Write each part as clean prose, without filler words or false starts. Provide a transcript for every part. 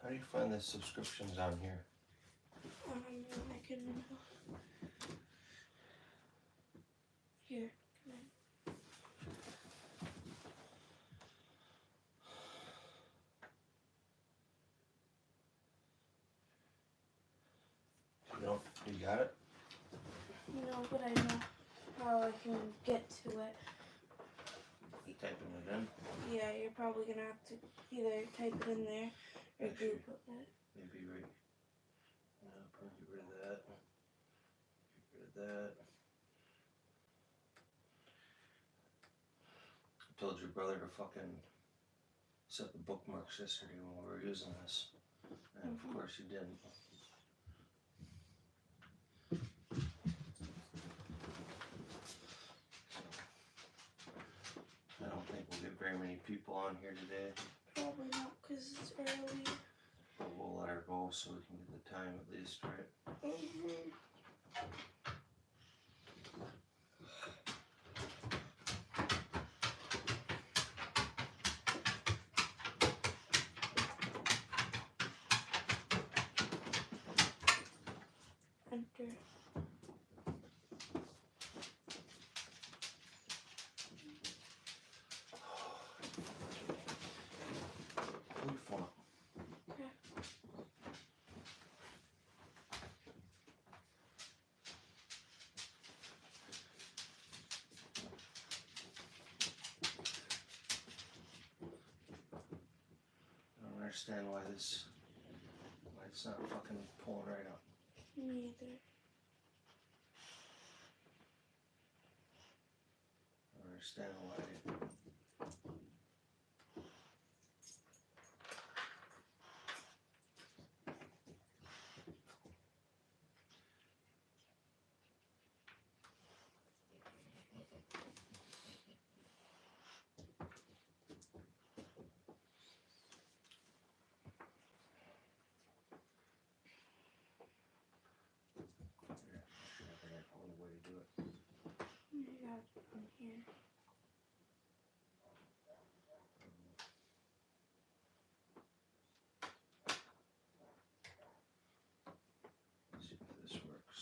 How do you find the subscriptions on here? I can... Here. You got it? No, but I know how I can get to it. You typing it in? Yeah, you're probably gonna have to either type it in there or Actually, Google it. maybe right. No, probably get rid of that. Get rid of that. I told your brother to fucking set the bookmarks yesterday when we were using this. And of course you didn't. I don't think we'll get very many people on here today. Probably not, because it's early. But we'll let her go so we can get the time at least, right? Enter. Hold your phone up. Okay. I don't understand why it's not fucking pulling right up. Me either. I don't understand why. I got it from here. Let's see if this works.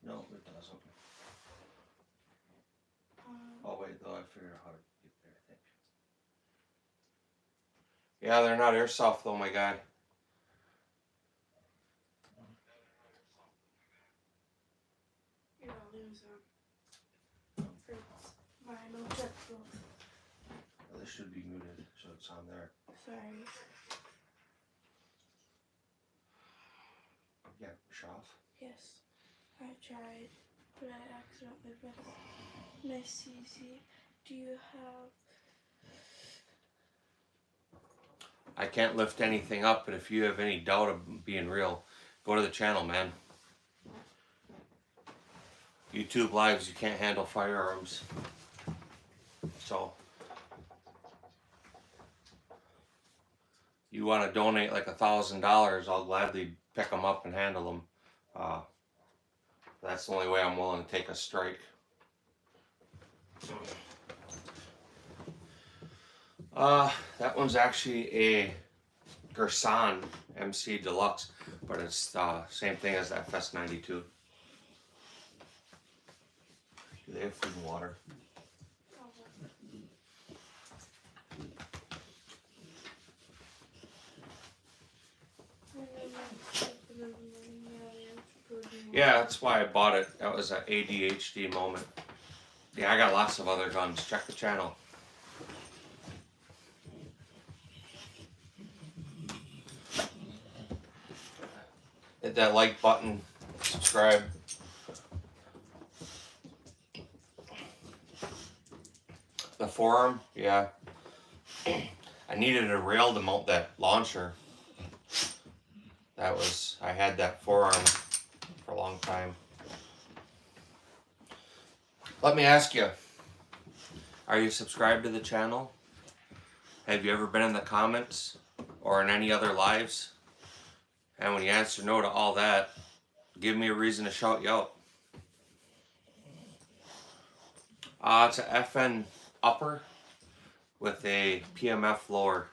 No, it doesn't. Oh wait, though, I figured out how to get there, I think. Yeah, they're not airsoft though, my guy. Your volume's on. It's vinyl check both. Well, this should be muted, so it's on there. Sorry. Yeah, push off. Yes, I tried, but I accidentally pressed. Nice, easy. Do you have... I can't lift anything up, but if you have any doubt of being real, go to the channel, man. YouTube lives, you can't handle firearms. So, you want to donate like $1,000, I'll gladly pick them up and handle them. That's the only way I'm willing to take a strike. That one's actually a Gerson MC Deluxe, but it's the same thing as that Fest 92. Do they have food and water? Yeah, that's why I bought it. That was an ADHD moment. Yeah, I got lots of other guns. Check the channel. Hit that like button. Subscribe. The forearm, yeah. I needed a rail to mount that launcher. I had that forearm for a long time. Let me ask you, are you subscribed to the channel? Have you ever been in the comments or in any other lives? And when you answer no to all that, give me a reason to shout you out. It's a FN upper. with a PMF lower.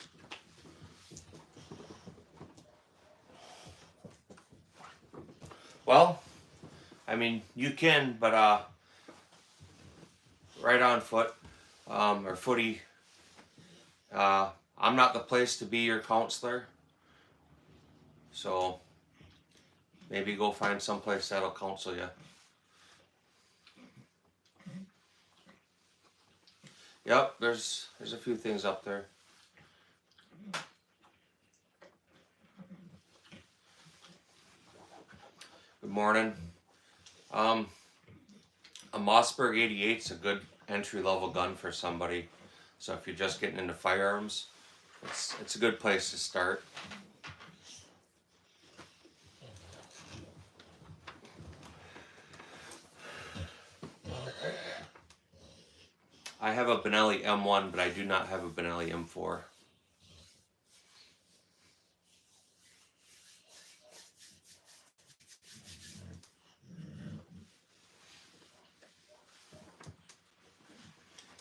Well, I mean, you can, but right on foot or footy. I'm not the place to be your counselor, so maybe go find someplace that'll counsel you. Yep, there's a few things up there. Good morning. A Mossberg 88 is a good entry-level gun for somebody. So if you're just getting into firearms, it's a good place to start. I have a Benelli M1, but I do not have a Benelli M4.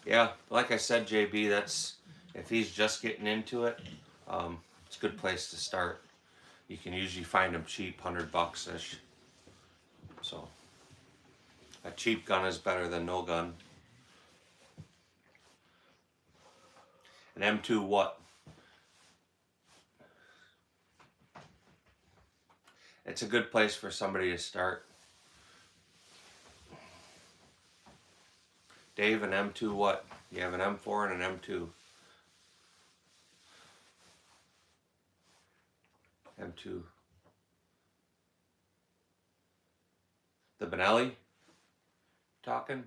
Yeah, like I said, JB, that's if he's just getting into it, it's a good place to start. You can usually find them cheap, $100-ish. So a cheap gun is better than no gun. An M2 what? It's a good place for somebody to start. Dave, an M2 what? You have an M4 and an M2. M2. The Benelli? Talking?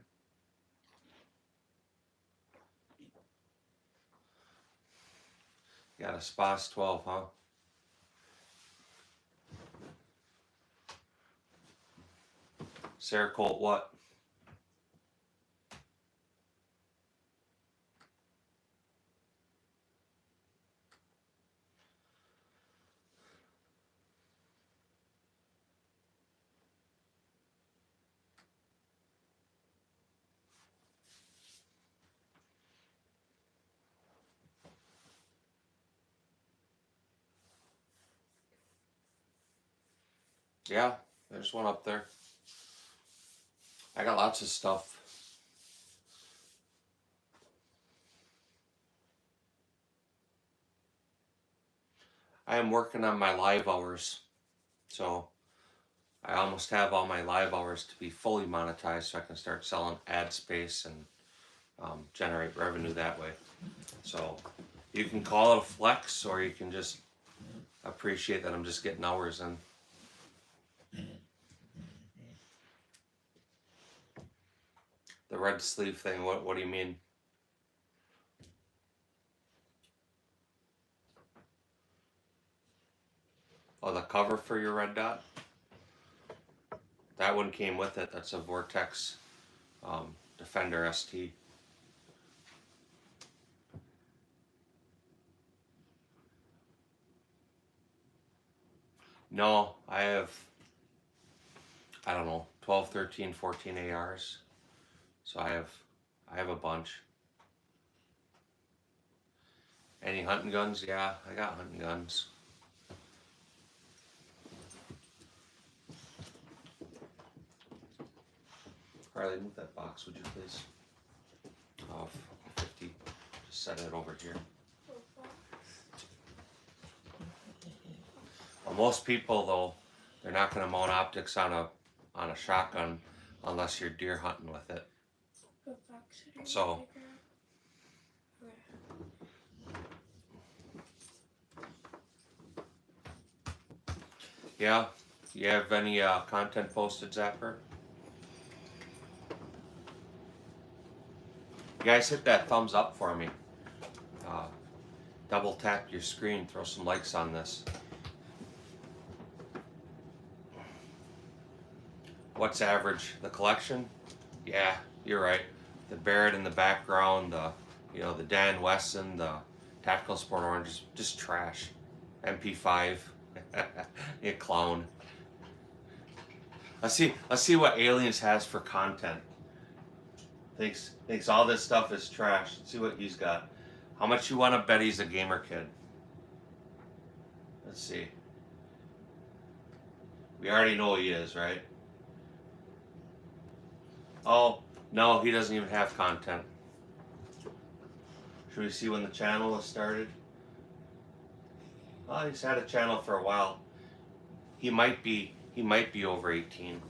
You got a Spas 12, huh? Cerakote what? Yeah, there's one up there. I got lots of stuff. I am working on my live hours. So I almost have all my live hours to be fully monetized so I can start selling ad space and generate revenue that way. So you can call it a flex, or you can just appreciate that I'm just getting hours in. The red sleeve thing, what do you mean? Oh, the cover for your red dot? That one came with it. That's a Vortex Defender ST. No, I have, I don't know, 12, 13, 14 ARs. So I have a bunch. Any hunting guns? Yeah, I got hunting guns. Carly, move that box, would you please? Oh, 50. Just set it over here. Well, most people, though, they're not going to mount optics on a shotgun unless you're deer hunting with it. So, yeah, you have any content posted, Zapper? You guys hit that thumbs up for me. Double tap your screen, throw some likes on this. What's average? The collection? Yeah, you're right. The Barrett in the background, the Dan Wesson, the Tactical Sport Orange, just trash. MP5, you clown. Let's see what Aliens has for content. Thinks all this stuff is trash. Let's see what he's got. How much you want to bet he's a gamer kid? Let's see. We already know he is, right? Oh, no, he doesn't even have content. Should we see when the channel was started? Well, he's had a channel for a while. He might be over 18.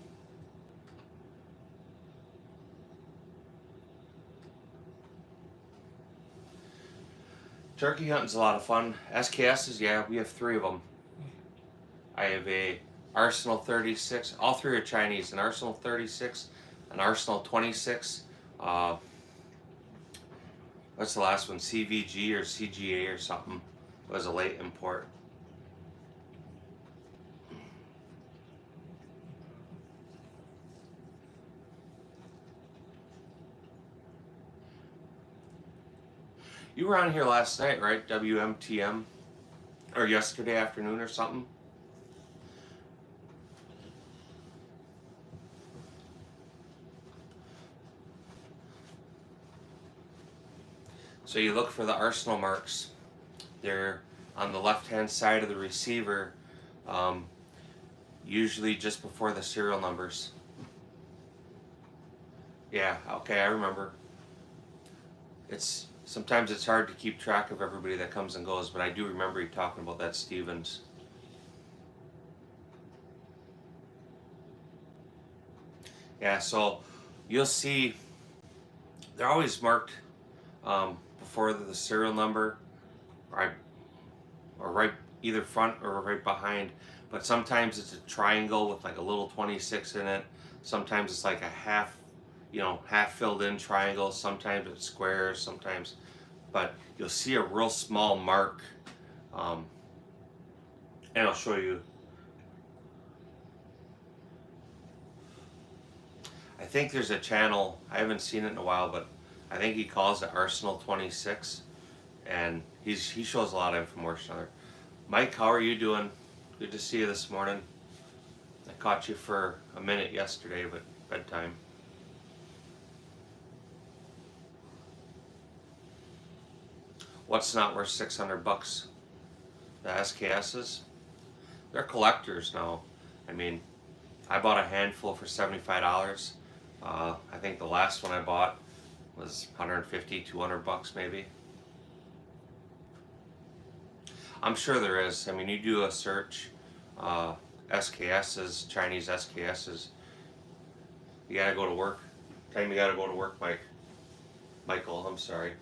Turkey hunting's a lot of fun. SKSs, yeah, we have 3 of them. I have a Arsenal 36. All 3 are Chinese. An Arsenal 36, an Arsenal 26. What's the last one? CVG or CGA or something. It was a late import. You were on here last night, right? WMTM? Or yesterday afternoon or something? So you look for the Arsenal marks. They're on the left-hand side of the receiver, usually just before the serial numbers. Yeah, okay, I remember. Sometimes it's hard to keep track of everybody that comes and goes, but I do remember you talking about that Stevens. Yeah, so you'll see they're always marked before the serial number, or right either front or right behind. But sometimes it's a triangle with like a little 26 in it. Sometimes it's like a half filled in triangle. Sometimes it's squares. Sometimes, but you'll see a real small mark, and I'll show you. I think there's a channel, I haven't seen it in a while, but I think he calls it Arsenal 26, and he shows a lot of information on there. Mike, how are you doing? Good to see you this morning. I caught you for a minute yesterday, but bedtime. What's not worth $600? The SKSs? They're collectors now. I mean, I bought a handful for $75. I think the last one I bought was $150, $200 maybe. I'm sure there is. I mean, you do a search, SKSs, Chinese SKSs. You gotta go to work. Tell me you gotta go to work, Michael, I'm sorry.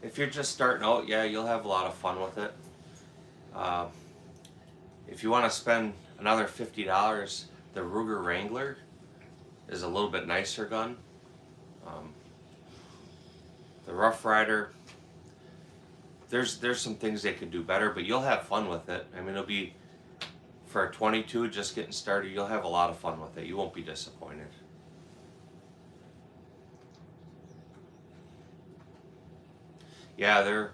If you're just starting out, yeah, you'll have a lot of fun with it. If you want to spend another $50, the Ruger Wrangler is a little bit nicer gun. The Rough Rider, there's some things they could do better, but you'll have fun with it. I mean, it'll be, for a 22 just getting started, you'll have a lot of fun with it. You won't be disappointed. Yeah,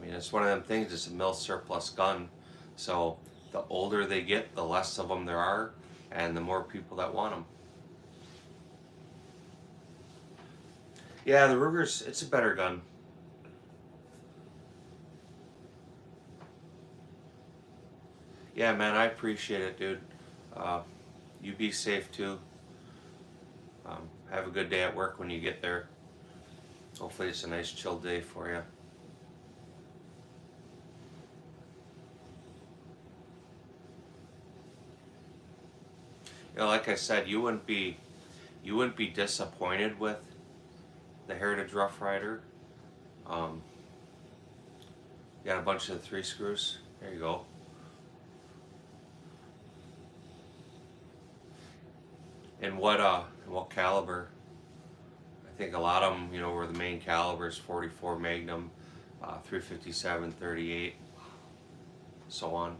it's one of them things, it's a mil-surplus gun, so the older they get, the less of them there are, and the more people that want them. Yeah, the Ruger's, it's a better gun. Yeah, man, I appreciate it, dude. You be safe too. Have a good day at work when you get there. Hopefully it's a nice chill day for you. You know, like I said, you wouldn't be disappointed with the Heritage Rough Rider. You got a bunch of 3 screws. There you go. And what caliber? I think a lot of them, were the main calibers: 44 Magnum, 357, 38, so on.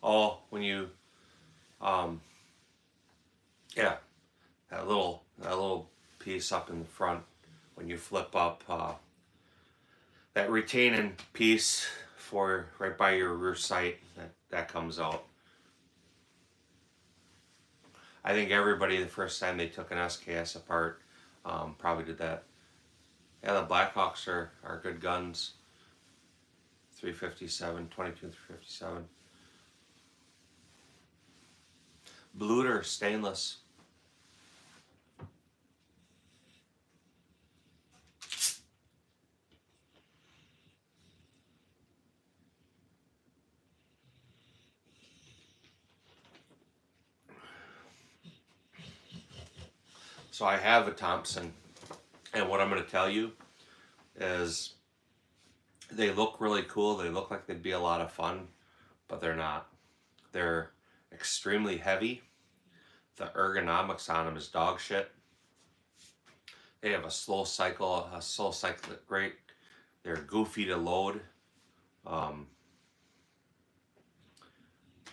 Oh, when you, yeah, that little piece up in the front, when you flip up, that retaining piece for right by your rear sight, that comes out. I think everybody the first time they took an SKS apart probably did that. Yeah, the Blackhawks are good guns. 357, 22 357. Bluter stainless. So I have a Thompson, and what I'm going to tell you is they look really cool. They look like they'd be a lot of fun, but they're not. They're extremely heavy. The ergonomics on them is dog shit. They have a slow cyclic rate. They're goofy to load.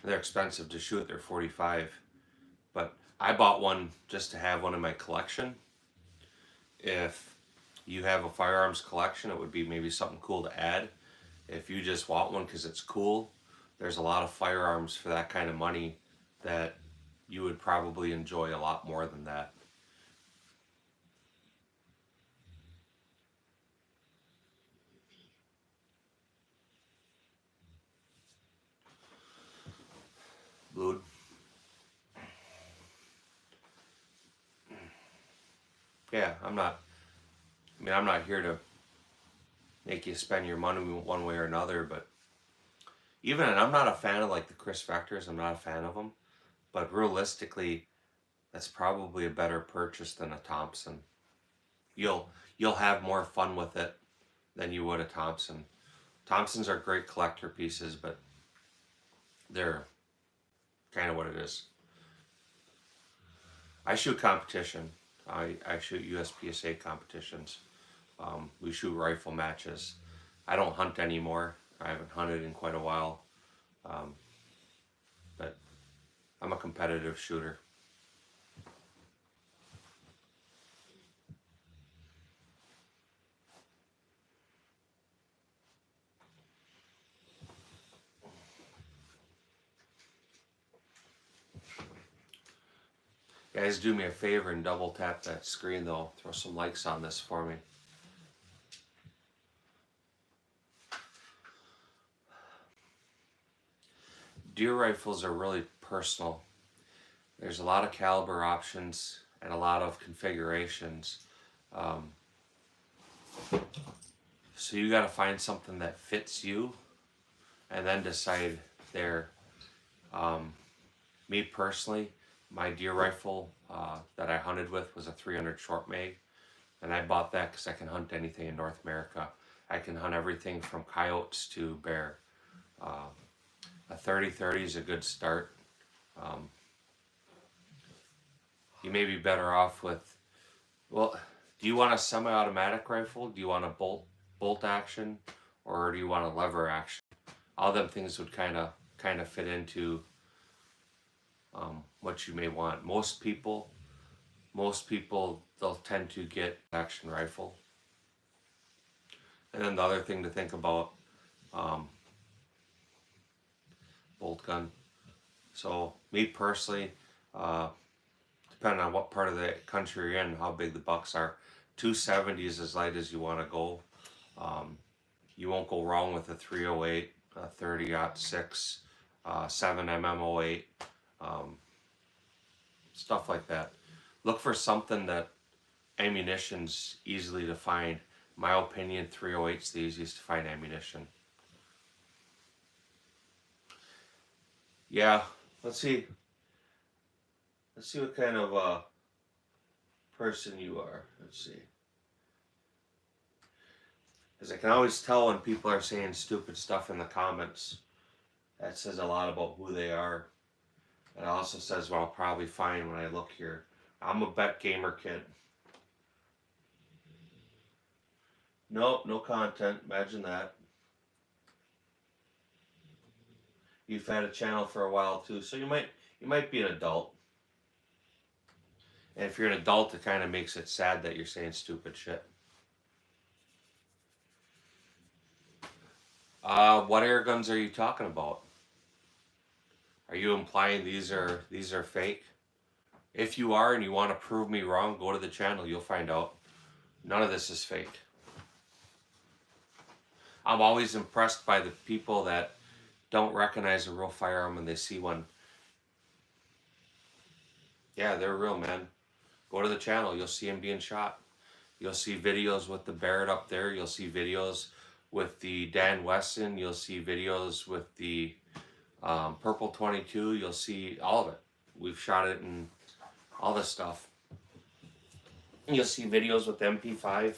They're expensive to shoot. They're 45. But I bought one just to have one in my collection. If you have a firearms collection, it would be maybe something cool to add. If you just want one because it's cool, there's a lot of firearms for that kind of money that you would probably enjoy a lot more than that. Blued. Yeah, I'm not here to make you spend your money one way or another, but and I'm not a fan of like the Chris Vectors, I'm not a fan of them, but realistically, that's probably a better purchase than a Thompson. You'll have more fun with it than you would a Thompson. Thompsons are great collector pieces, but they're kind of what it is. I shoot competition. I shoot USPSA competitions. We shoot rifle matches. I don't hunt anymore. I haven't hunted in quite a while. But I'm a competitive shooter. Guys, do me a favor and double tap that screen though. Throw some likes on this for me. Deer rifles are really personal. There's a lot of caliber options and a lot of configurations. So you got to find something that fits you and then decide there. Me personally, my deer rifle that I hunted with was a 300 short mag, and I bought that because I can hunt anything in North America. I can hunt everything from coyotes to bear. A 30-30 is a good start. You may be better off with, well, do you want a semi-automatic rifle? Do you want a bolt action, or do you want a lever action? All them things would kind of fit into what you may want. Most people they'll tend to get action rifle. And then the other thing to think about, bolt gun. So me personally, depending on what part of the country you're in, how big the bucks are, 270 is as light as you want to go. You won't go wrong with a 308, a 30-06, 7mm08, stuff like that. Look for something that ammunition's easily to find. In my opinion, 308 is the easiest to find ammunition. Yeah, let's see what kind of person you are. Let's see. Because I can always tell when people are saying stupid stuff in the comments. That says a lot about who they are. It also says what I'll probably find when I look here. I'm a bet gamer kid. Nope, no content. Imagine that. You've had a channel for a while too, so you might be an adult. And if you're an adult, it kind of makes it sad that you're saying stupid shit. What air guns are you talking about? Are you implying these are fake? If you are and you want to prove me wrong, go to the channel. You'll find out. None of this is fake. I'm always impressed by the people that don't recognize a real firearm when they see one. Yeah, they're real, man. Go to the channel. You'll see them being shot. You'll see videos with the Barrett up there. You'll see videos with the Dan Wesson. You'll see videos with the Purple 22. You'll see all of it. We've shot it in all this stuff. You'll see videos with MP5.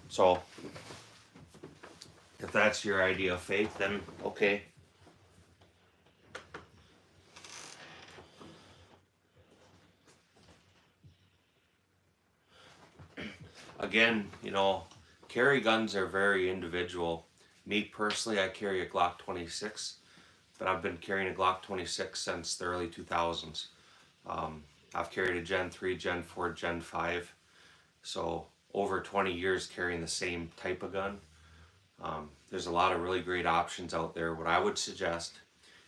So, if that's your idea of fake, then okay. Again, you know, carry guns are very individual. Me personally, I carry a Glock 26, but I've been carrying a Glock 26 since the early 2000s. I've carried a Gen 3, Gen 4, Gen 5, so over 20 years carrying the same type of gun. There's a lot of really great options out there. What I would suggest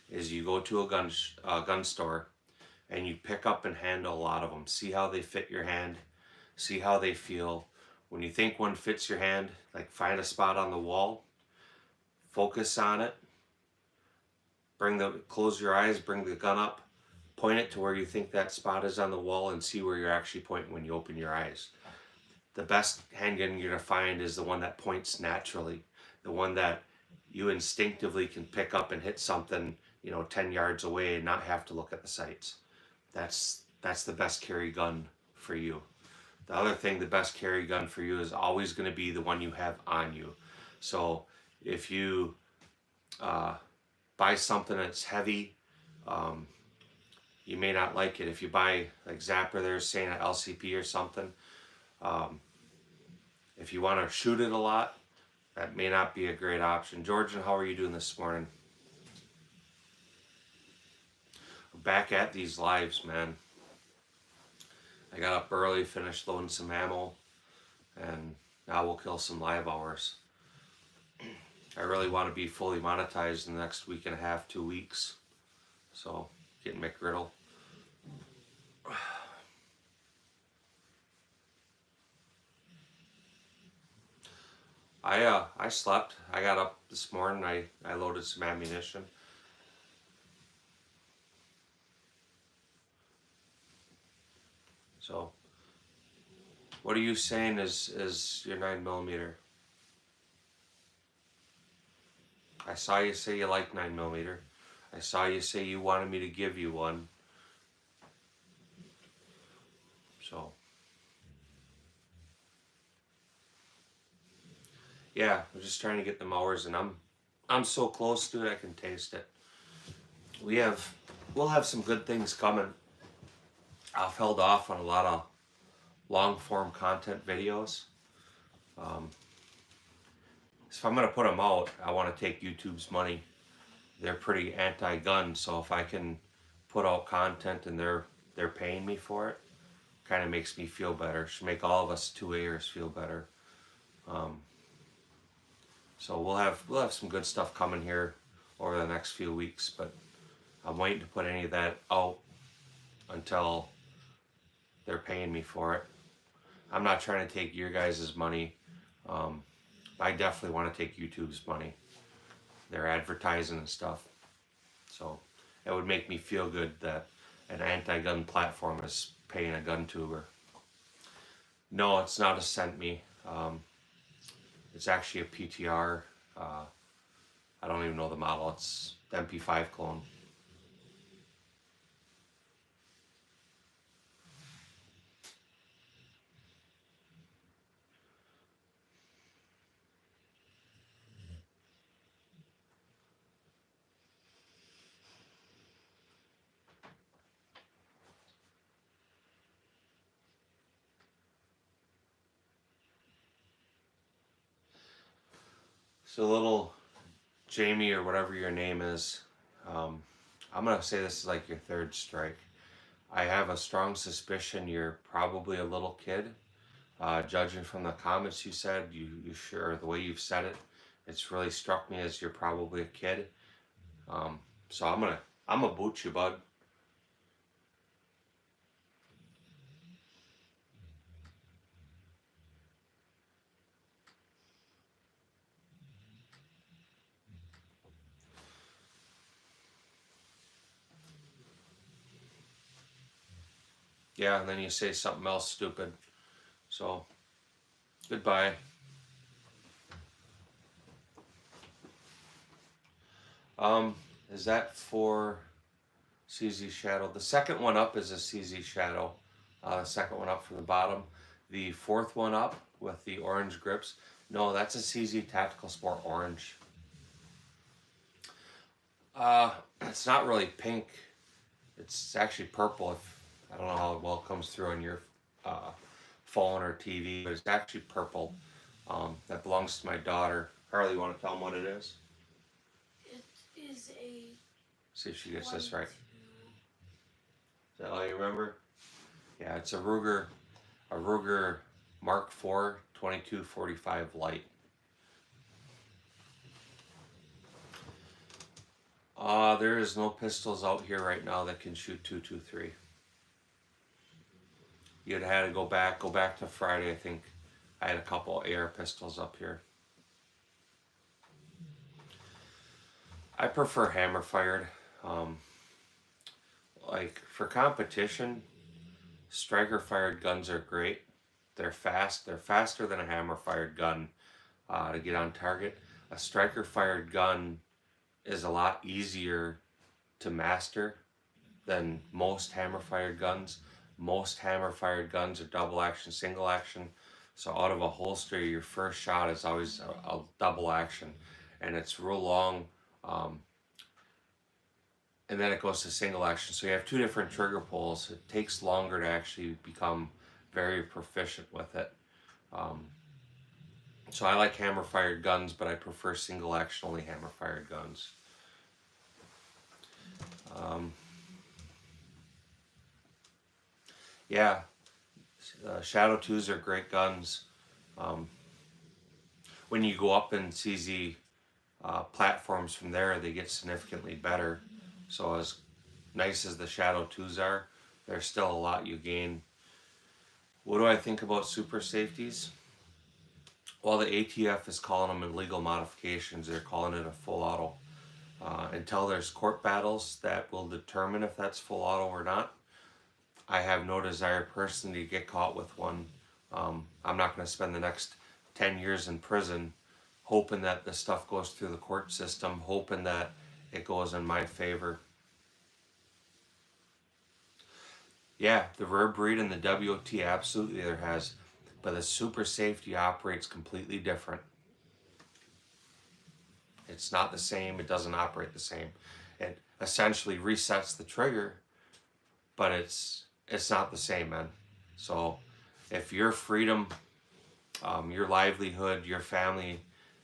is you go to a gun store and you pick up and handle a lot of them. See how they fit your hand, see how they feel. When you think one fits your hand, like find a spot on the wall, focus on it, close your eyes, bring the gun up, point it to where you think that spot is on the wall and see where you're actually pointing when you open your eyes. The best handgun you're going to find is the one that points naturally, the one that you instinctively can pick up and hit something, 10 yards away and not have to look at the sights. That's the best carry gun for you. The other thing, the best carry gun for you is always going to be the one you have on you. So if you buy something that's heavy, you may not like it. If you buy, like Zapper there saying an LCP or something, if you want to shoot it a lot, that may not be a great option. Georgian, how are you doing this morning? Back at these lives, man. I got up early, finished loading some ammo, and now we'll kill some live hours. I really want to be fully monetized in the next week and a half, 2 weeks. So, getting McGriddle. I slept. I got up this morning. I loaded some ammunition. So, what are you saying is your 9mm? I saw you say you like 9mm. I saw you say you wanted me to give you one. So, yeah, I'm just trying to get the mowers, and I'm so close to it I can taste it. We'll have some good things coming. I've held off on a lot of long form content videos. If I'm gonna put them out, I want to take YouTube's money. They're pretty anti-gun, so if I can put out content and they're paying me for it, kind of makes me feel better. Should make all of us 2A'ers feel better. So we'll have some good stuff coming here over the next few weeks, but I'm waiting to put any of that out until they're paying me for it. I'm not trying to take your guys' money. I definitely want to take YouTube's money. They're advertising and stuff. So it would make me feel good that an anti-gun platform is paying a gun tuber. No, it's not a sent me. It's actually a PTR. I don't even know the model. It's the MP5 clone. So little Jamie, or whatever your name is, I'm going to say this is like your third strike. I have a strong suspicion you're probably a little kid. Judging from the comments you said, you sure, the way you've said it, it's really struck me as you're probably a kid. So I'm gonna boot you, bud. Yeah, and then you say something else stupid. So, goodbye. Is that for CZ Shadow? The second one up is a CZ Shadow. The second one up from the bottom. The fourth one up with the orange grips. No, that's a CZ Tactical Sport Orange. It's not really pink. It's actually purple. I don't know how well it comes through on your phone or TV, but it's actually purple. That belongs to my daughter. Harley, you want to tell them what it is? It is a. See if she gets this right. Is that all you remember? Yeah, it's a Ruger Mark IV 2245 Light. There is no pistols out here right now that can shoot 223. You'd had to go back to Friday, I think. I had a couple AR pistols up here. I prefer hammer fired. Like for competition, striker fired guns are great. They're fast. They're faster than a hammer fired gun to get on target. A striker fired gun is a lot easier to master than most hammer fired guns. Most hammer fired guns are double action, single action. So out of a holster, your first shot is always a double action, and it's real long. And then it goes to single action. So you have two different trigger pulls. It takes longer to actually become very proficient with it. So I like hammer fired guns, but I prefer single action only hammer fired guns. Yeah, Shadow 2s are great guns. When you go up in CZ platforms from there, they get significantly better. So as nice as the Shadow 2s are, there's still a lot you gain. What do I think about super safeties? Well, the ATF is calling them illegal modifications. They're calling it a full auto. Until there's court battles that will determine if that's full auto or not, I have no desire personally to get caught with one. I'm not going to spend the next 10 years in prison hoping that the stuff goes through the court system, hoping that it goes in my favor. Yeah, the rare breed and the WOT absolutely there has, but the super safety operates completely different. It's not the same. It doesn't operate the same. It essentially resets the trigger, but it's not the same, man. So if your freedom, your livelihood, your family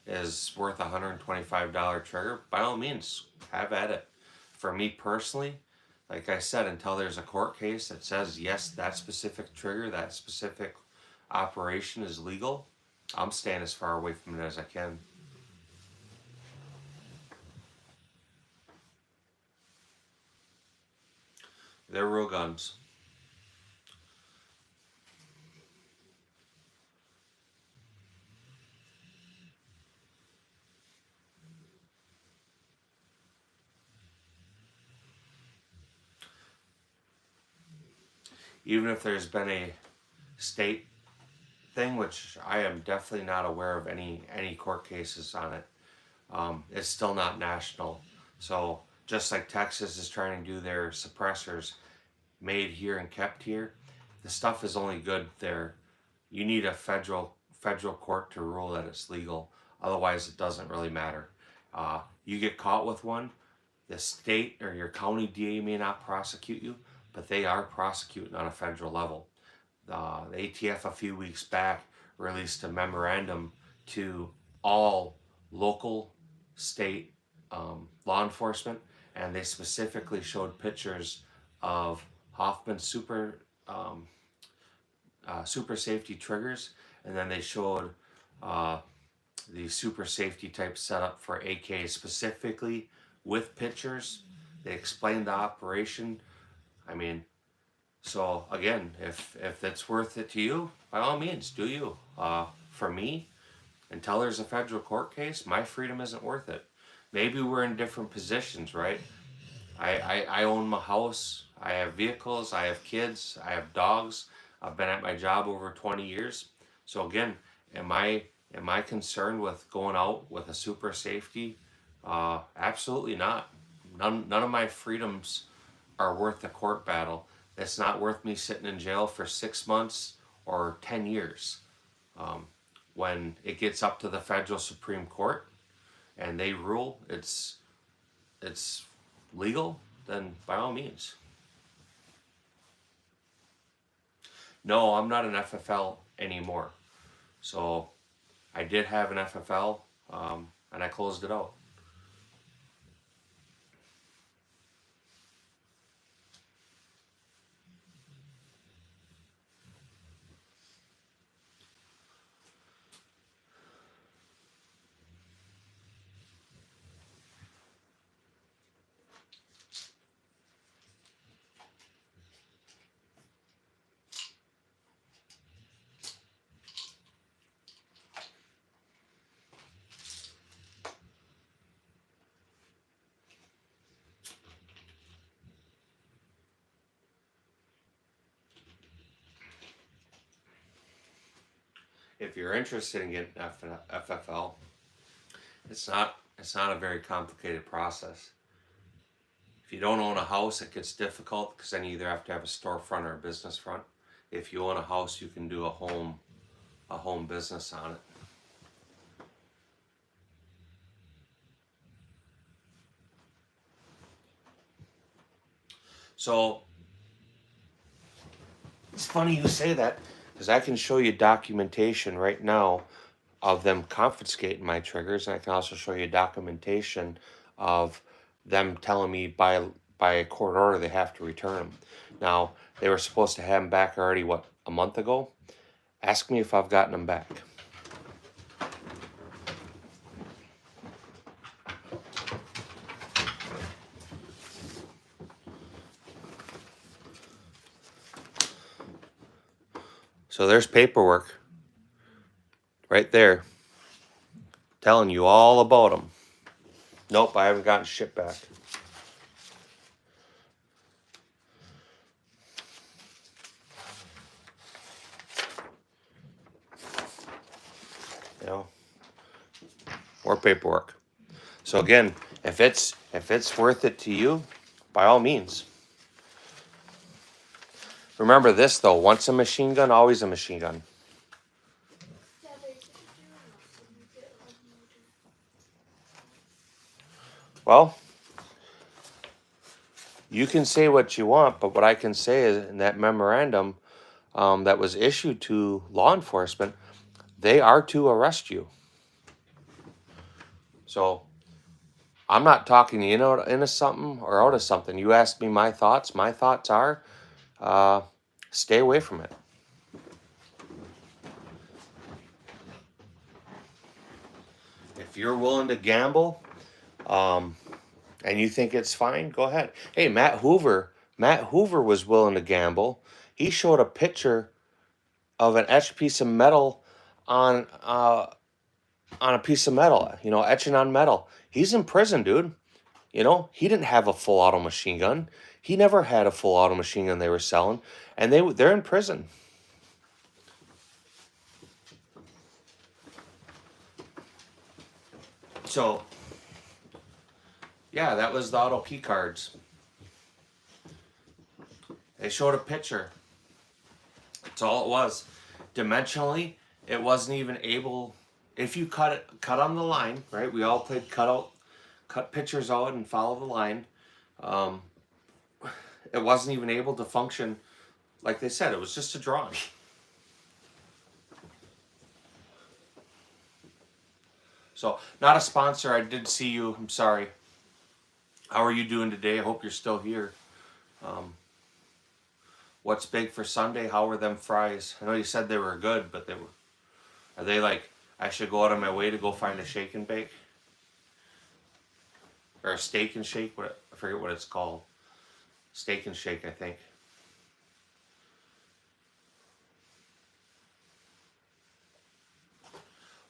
is worth $125 trigger, by all means, have at it. For me personally, like I said, until there's a court case that says, yes, that specific trigger, that specific operation is legal, I'm staying as far away from it as I can. They're real guns. Even if there's been a state thing, which I am definitely not aware of any court cases on it, it's still not national. So just like Texas is trying to do their suppressors made here and kept here, the stuff is only good there. You need a federal court to rule that it's legal. Otherwise, it doesn't really matter. You get caught with one, the state or your county DA may not prosecute you, but they are prosecuting on a federal level. The ATF a few weeks back released a memorandum to all local, state, law enforcement, and they specifically showed pictures of Hoffman super safety triggers, and then they showed the super safety type setup for AK specifically with pictures. They explained the operation. I mean, so again, if it's worth it to you, by all means, do you. For me, until there's a federal court case, my freedom isn't worth it. Maybe we're in different positions, right? I own my house, I have vehicles, I have kids, I have dogs. I've been at my job over 20 years. So again, am I concerned with going out with a super safety? Absolutely not. None of my freedoms are worth the court battle. It's not worth me sitting in jail for 6 months or 10 years. When it gets up to the federal Supreme Court and they rule it's legal, then by all means. No, I'm not an FFL anymore. So I did have an FFL, and I closed it out. If you're interested in getting FFL, it's not a very complicated process. If you don't own a house, it gets difficult because then you either have to have a storefront or a business front. If you own a house, you can do a home business on it. So it's funny you say that, because I can show you documentation right now of them confiscating my triggers, and I can also show you documentation of them telling me by a court order they have to return them. Now, they were supposed to have them back already, what, a month ago? Ask me if I've gotten them back. So there's paperwork right there telling you all about them. Nope, I haven't gotten shit back. You know, or paperwork. So again, if it's worth it to you, by all means. Remember this though, once a machine gun, always a machine gun. Well, you can say what you want, but what I can say is in that memorandum that was issued to law enforcement, they are to arrest you. So I'm not talking you into something or out of something. You asked me my thoughts. My thoughts are stay away from it. If you're willing to gamble and you think it's fine, go ahead. Hey, Matt Hoover was willing to gamble. He showed a picture of an etched piece of metal on a piece of metal, etching on metal. He's in prison, dude. He didn't have a full auto machine gun. He never had a full auto machine gun they were selling, and they're in prison. So, yeah, that was the auto key cards. They showed a picture. That's all it was. Dimensionally, it wasn't even able. If you cut on the line, right? We all played cut pictures out and follow the line. It wasn't even able to function like they said. It was just a drawing. So, not a sponsor. I did see you. I'm sorry. How are you doing today? I hope you're still here. What's big for Sunday? How were them fries? I know you said they were good, but are they like, I should go out of my way to go find a shake and bake? Or a steak and shake? I forget what it's called. Steak and shake, I think.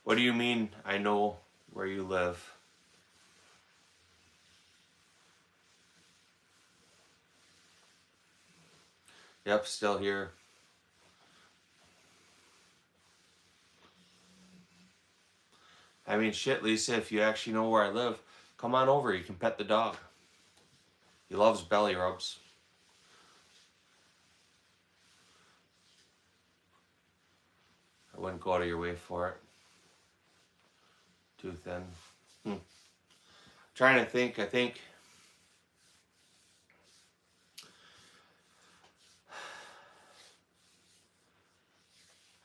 What do you mean, I know where you live? Yep, still here. I mean, shit, Lisa, if you actually know where I live, come on over. You can pet the dog. He loves belly rubs. I wouldn't go out of your way for it. Too thin. Trying to think,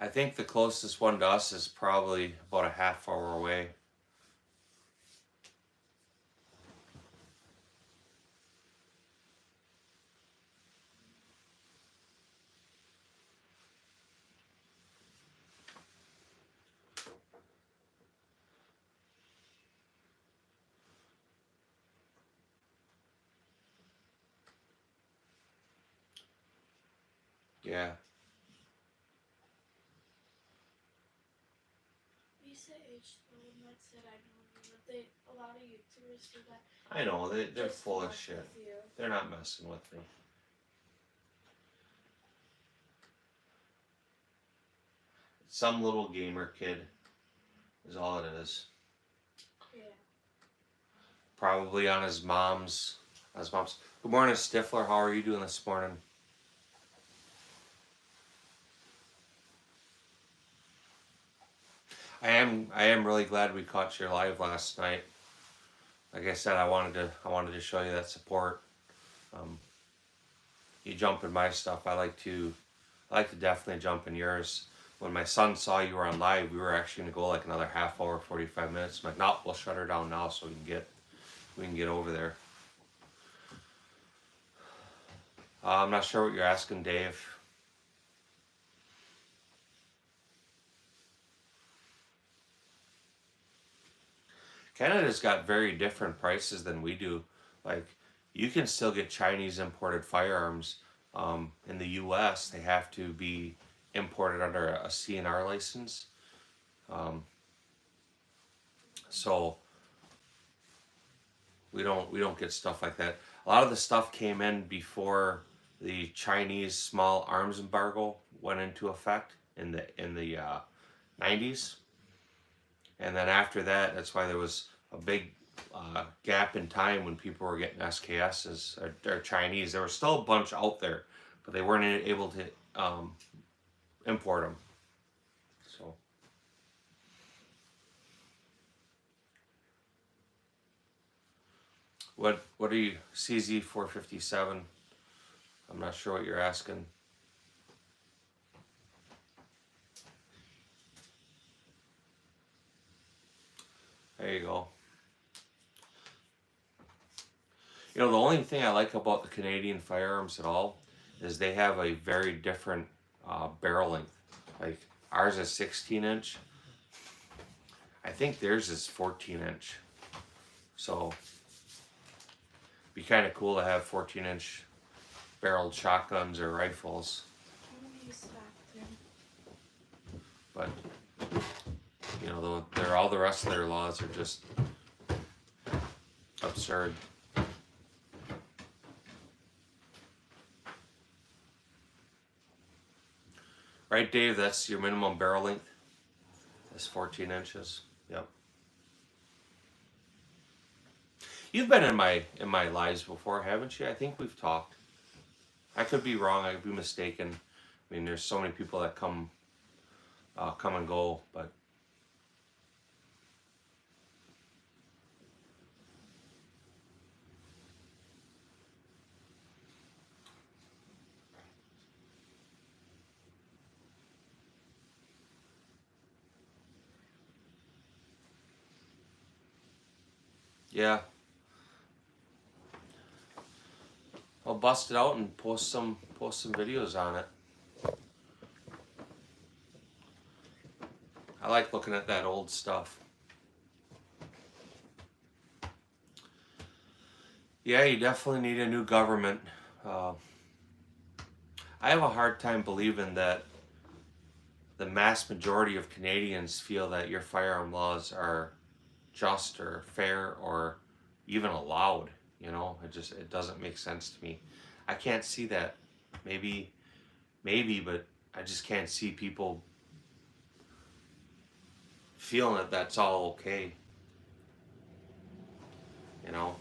I think the closest one to us is probably about a half hour away. Yeah. Lisa H. That said I know you, but a lot of YouTubers do that. I know, they're Just full of fuck shit. with you. They're not messing with me. Some little gamer kid is all it is. Yeah. Probably on his mom's. Good morning, Stifler. How are you doing this morning? I am really glad we caught you live last night. Like I said, I wanted to show you that support. You jump in my stuff. I like to definitely jump in yours. When my son saw you were on live, we were actually gonna go like another half hour, 45 minutes. I'm like, no, we'll shut her down now so we can get over there. I'm not sure what you're asking, Dave. Canada's got very different prices than we do. Like, you can still get Chinese imported firearms. In the U.S., they have to be imported under a CNR license. So we don't get stuff like that. A lot of the stuff came in before the Chinese small arms embargo went into effect in the 90s, and then after that, that's why there was a big gap in time when people were getting SKSs or Chinese. There was still a bunch out there, but they weren't able to import them. So. What are you, CZ457? I'm not sure what you're asking. There you go. You know, the only thing I like about the Canadian firearms at all is they have a very different barrel length. Like, ours is 16-inch. I think theirs is 14-inch. So, be kind of cool to have 14-inch barreled shotguns or rifles. But, you know, all the rest of their laws are just absurd. Right, Dave? That's your minimum barrel length. That's 14 inches. Yep. You've been in my lives before, haven't you? I think we've talked. I could be wrong. I could be mistaken. I mean, there's so many people that come and go, but yeah. I'll bust it out and post some videos on it. I like looking at that old stuff. Yeah, you definitely need a new government. I have a hard time believing that the mass majority of Canadians feel that your firearm laws are just or fair or even allowed. You know, it doesn't make sense to me. I can't see that. Maybe, but I just can't see people feeling that that's all okay. You know.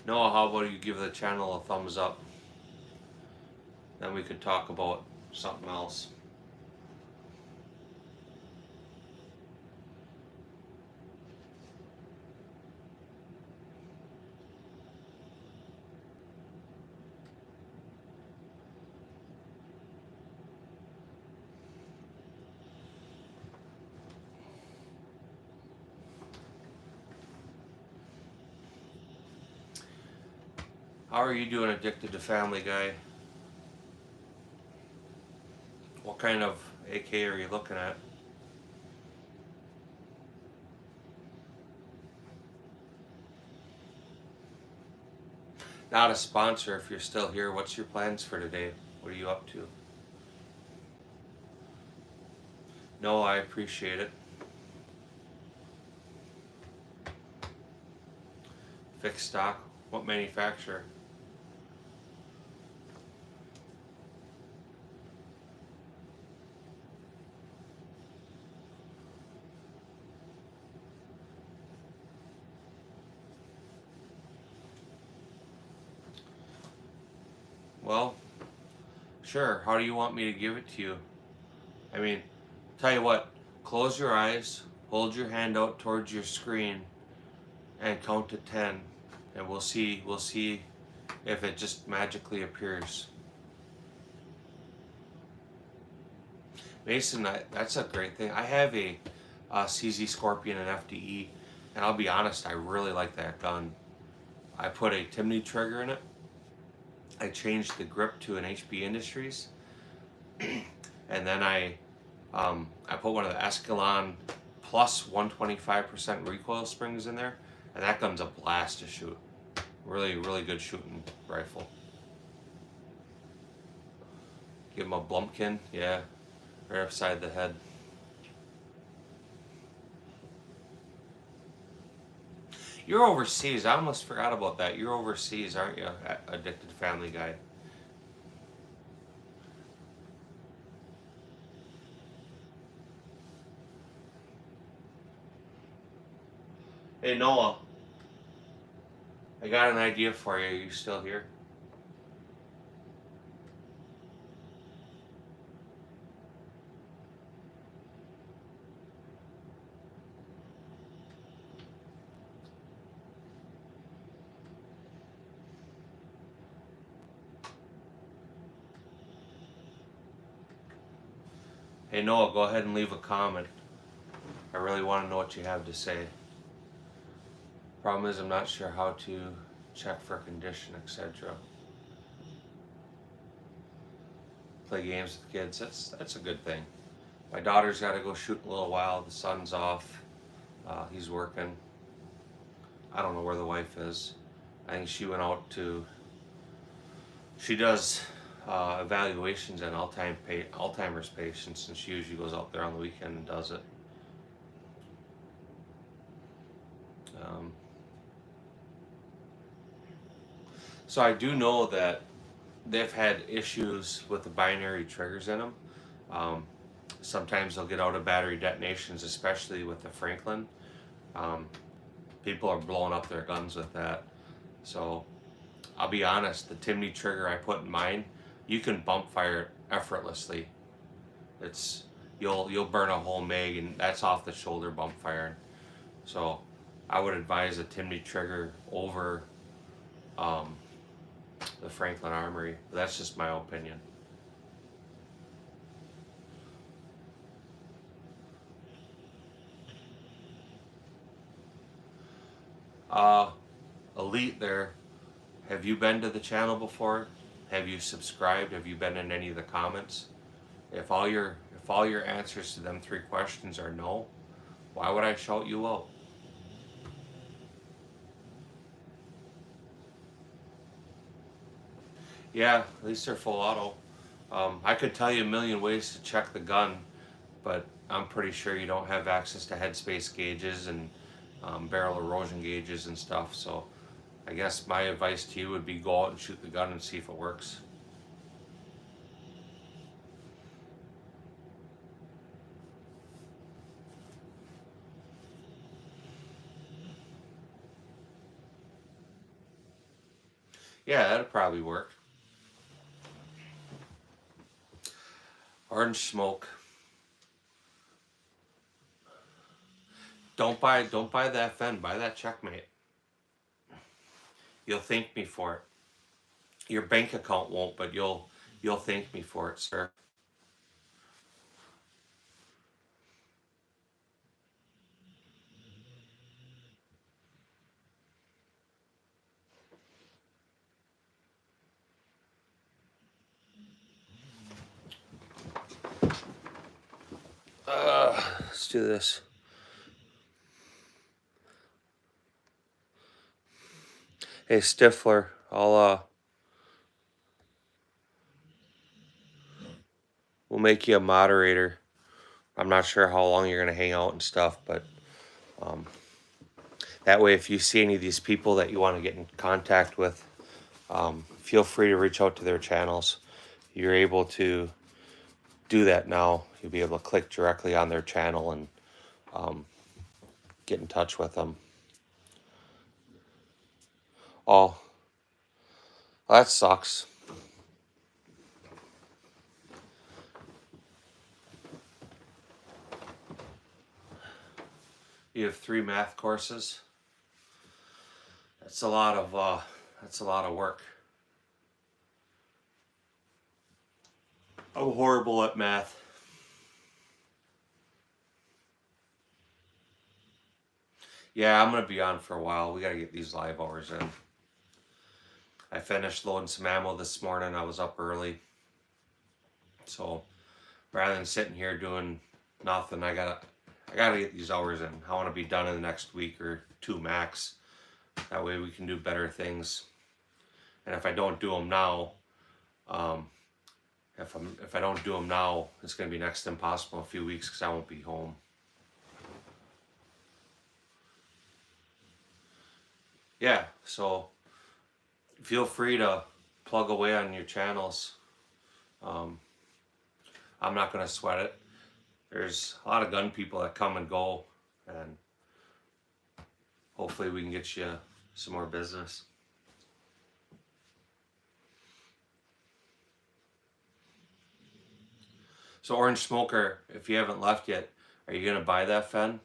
Noah, how about you give the channel a thumbs up? Then we could talk about something else. How are you doing, Addicted to Family Guy? What kind of AK are you looking at? Not a sponsor. If you're still here, what's your plans for today? What are you up to? No, I appreciate it. Fixed stock. What manufacturer? Well, sure. How do you want me to give it to you? I mean, tell you what, close your eyes, hold your hand out towards your screen, and count to 10, and we'll see if it just magically appears. Mason, that's a great thing. I have a CZ Scorpion and FDE, and I'll be honest, I really like that gun. I put a Timney trigger in it. I changed the grip to an HB Industries, and then I put one of the Escalon plus 125% recoil springs in there, and that gun's a blast to shoot. Really, really good shooting rifle. Give him a Blumpkin, yeah, right upside the head. You're overseas. I almost forgot about that. You're overseas, aren't you, Addicted Family Guy? Hey, Noah. I got an idea for you. Are you still here? Hey, Noah, go ahead and leave a comment. I really want to know what you have to say. Problem is, I'm not sure how to check for condition, etc. Play games with kids. That's a good thing. My daughter's got to go shoot in a little while. The son's off. He's working. I don't know where the wife is. I think she went out to. She does evaluations on Alzheimer's patients, and she usually goes out there on the weekend and does it. So I do know that they've had issues with the binary triggers in them. Sometimes they'll get out of battery detonations, especially with the Franklin. People are blowing up their guns with that. So I'll be honest, the Timney trigger I put in mine, you can bump fire it effortlessly. You'll burn a whole mag, and that's off the shoulder bump firing. So I would advise a Timney trigger over the Franklin Armory. But that's just my opinion. Elite there, have you been to the channel before? Have you subscribed? Have you been in any of the comments? If all your answers to them 3 questions are no, why would I shout you out? Yeah, at least they're full auto. I could tell you a million ways to check the gun, but I'm pretty sure you don't have access to headspace gauges and barrel erosion gauges and stuff. So I guess my advice to you would be go out and shoot the gun and see if it works. Yeah, that'd probably work. Orange smoke. Don't buy the FN, buy that Checkmate. You'll thank me for it. Your bank account won't, but you'll thank me for it, sir. Let's do this. Hey Stifler, we'll make you a moderator. I'm not sure how long you're gonna hang out and stuff, but that way if you see any of these people that you want to get in contact with, feel free to reach out to their channels. You're able to do that now. You'll be able to click directly on their channel and get in touch with them. Oh, that sucks. You have 3 math courses. That's a lot of work. I'm horrible at math. Yeah, I'm gonna be on for a while. We gotta get these live hours in. I finished loading some ammo this morning. I was up early. So rather than sitting here doing nothing, I gotta get these hours in. I wanna be done in the next week or 2 max. That way we can do better things. And if I don't do them now, if I don't do them now, it's gonna be next to impossible in a few weeks because I won't be home. Yeah, so feel free to plug away on your channels. I'm not gonna sweat it. There's a lot of gun people that come and go, and hopefully we can get you some more business. So Orange Smoker, if you haven't left yet, are you gonna buy that Fen?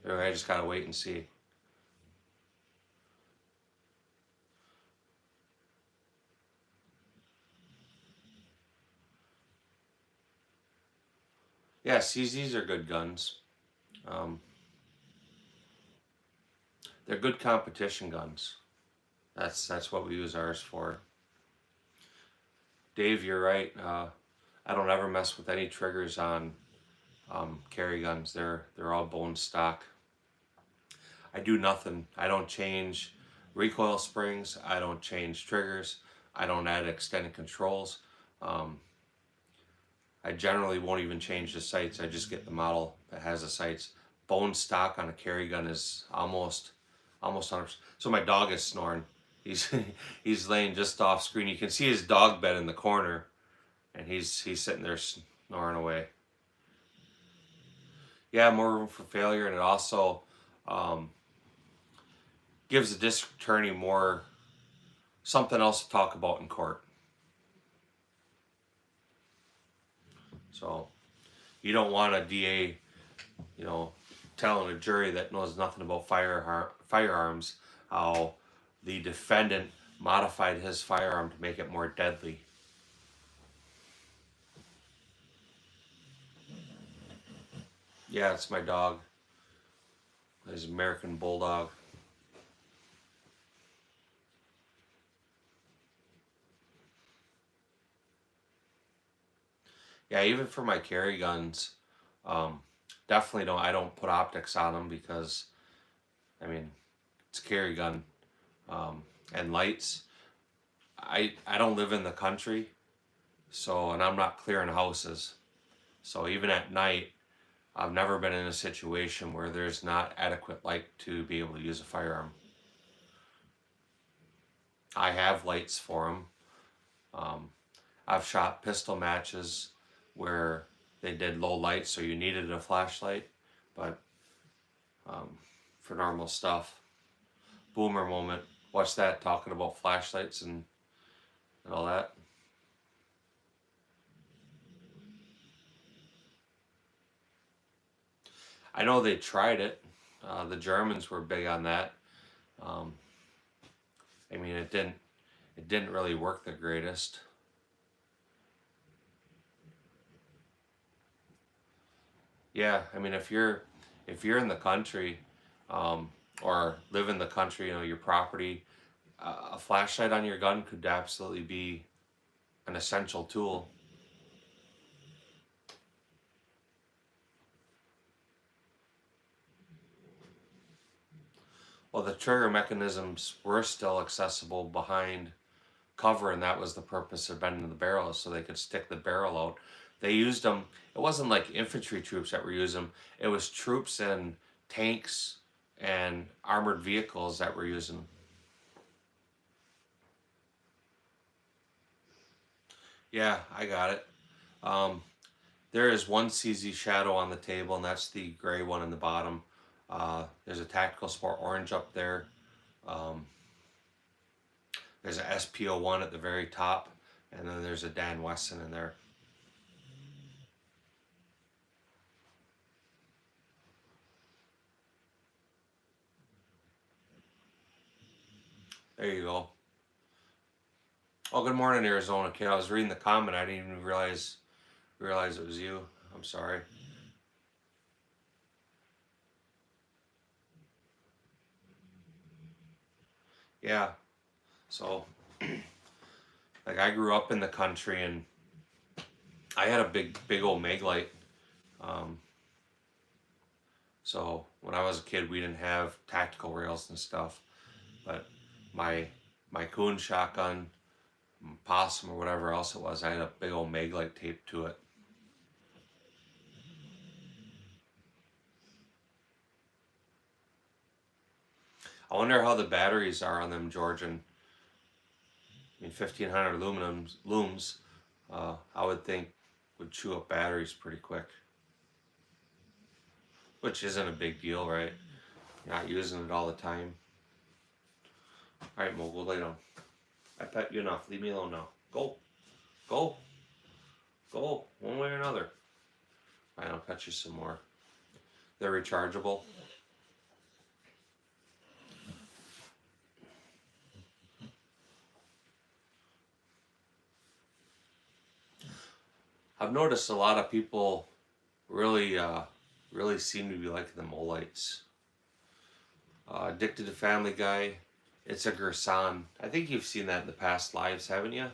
Or I just gotta wait and see. Yeah, CZs are good guns. They're good competition guns. That's what we use ours for. Dave, you're right. I don't ever mess with any triggers on carry guns. They're all bone stock. I do nothing. I don't change recoil springs. I don't change triggers. I don't add extended controls. I generally won't even change the sights. I just get the model that has the sights. Bone stock on a carry gun is almost 100%. So my dog is snoring. He's laying just off screen. You can see his dog bed in the corner, and he's sitting there snoring away. Yeah, more room for failure, and it also gives the district attorney more something else to talk about in court. So you don't want a DA, telling a jury that knows nothing about firearms how the defendant modified his firearm to make it more deadly. Yeah, it's my dog. His American Bulldog. Yeah, even for my carry guns, definitely I don't put optics on them because, I mean, it's a carry gun. And lights. I don't live in the country, so, and I'm not clearing houses. So even at night, I've never been in a situation where there's not adequate light to be able to use a firearm. I have lights for them. I've shot pistol matches where they did low light, so you needed a flashlight, but for normal stuff. Boomer moment. Watch that, talking about flashlights and all that. I know they tried it. The Germans were big on that. I mean, it didn't really work the greatest. Yeah, I mean, if you're in the country, or live in the country, you know, your property, a flashlight on your gun could absolutely be an essential tool. Well, the trigger mechanisms were still accessible behind cover, and that was the purpose of bending the barrels, so they could stick the barrel out. They used them. It wasn't like infantry troops that were using them. It was troops and tanks and armored vehicles that were using them. Yeah, I got it. There is one CZ Shadow on the table, and that's the gray one in the bottom. There's a Tactical Sport Orange up there. There's a SPO1 at the very top, and then there's a Dan Wesson in there. There you go. Oh, good morning, Arizona kid. I was reading the comment. I didn't even realize it was you. I'm sorry. Yeah. So, like, I grew up in the country, and I had a big old Maglite. So when I was a kid, we didn't have tactical rails and stuff, but my coon shotgun, possum or whatever else it was, I had a big old Maglite taped to it. I wonder how the batteries are on them Georgian. I mean, 1500 looms, I would think would chew up batteries pretty quick. Which isn't a big deal, right? You're not using it all the time. Alright, Mogul, lay down. I pet you enough. Leave me alone now. Go. Go. Go. One way or another. Alright, I'll pet you some more. They're rechargeable. I've noticed a lot of people really seem to be liking the Molites. Addicted to Family Guy. It's a Gersan. I think you've seen that in the past lives, haven't you?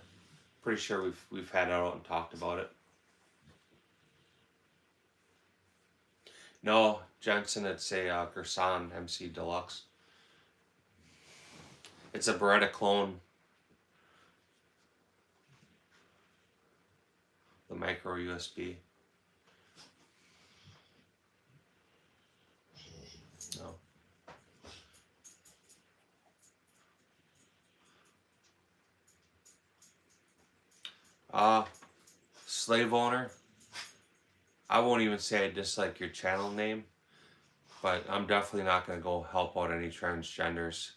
Pretty sure we've had it out and talked about it. No, Jensen, it's a Gersan MC Deluxe. It's a Beretta clone. The micro USB. No. Slave owner. I won't even say I dislike your channel name, but I'm definitely not going to go help out any transgenders.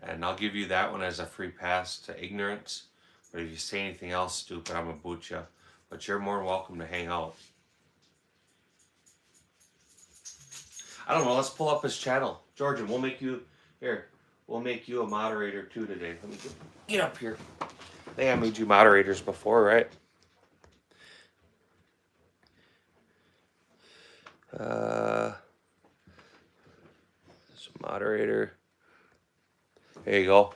And I'll give you that one as a free pass to ignorance. But if you say anything else stupid, I'm going to boot you. But you're more than welcome to hang out. I don't know, let's pull up his channel. Georgian, we'll make you, here, we'll make you a moderator too today. Let me get up here. I think I made you moderators before, right? Moderator. There you go.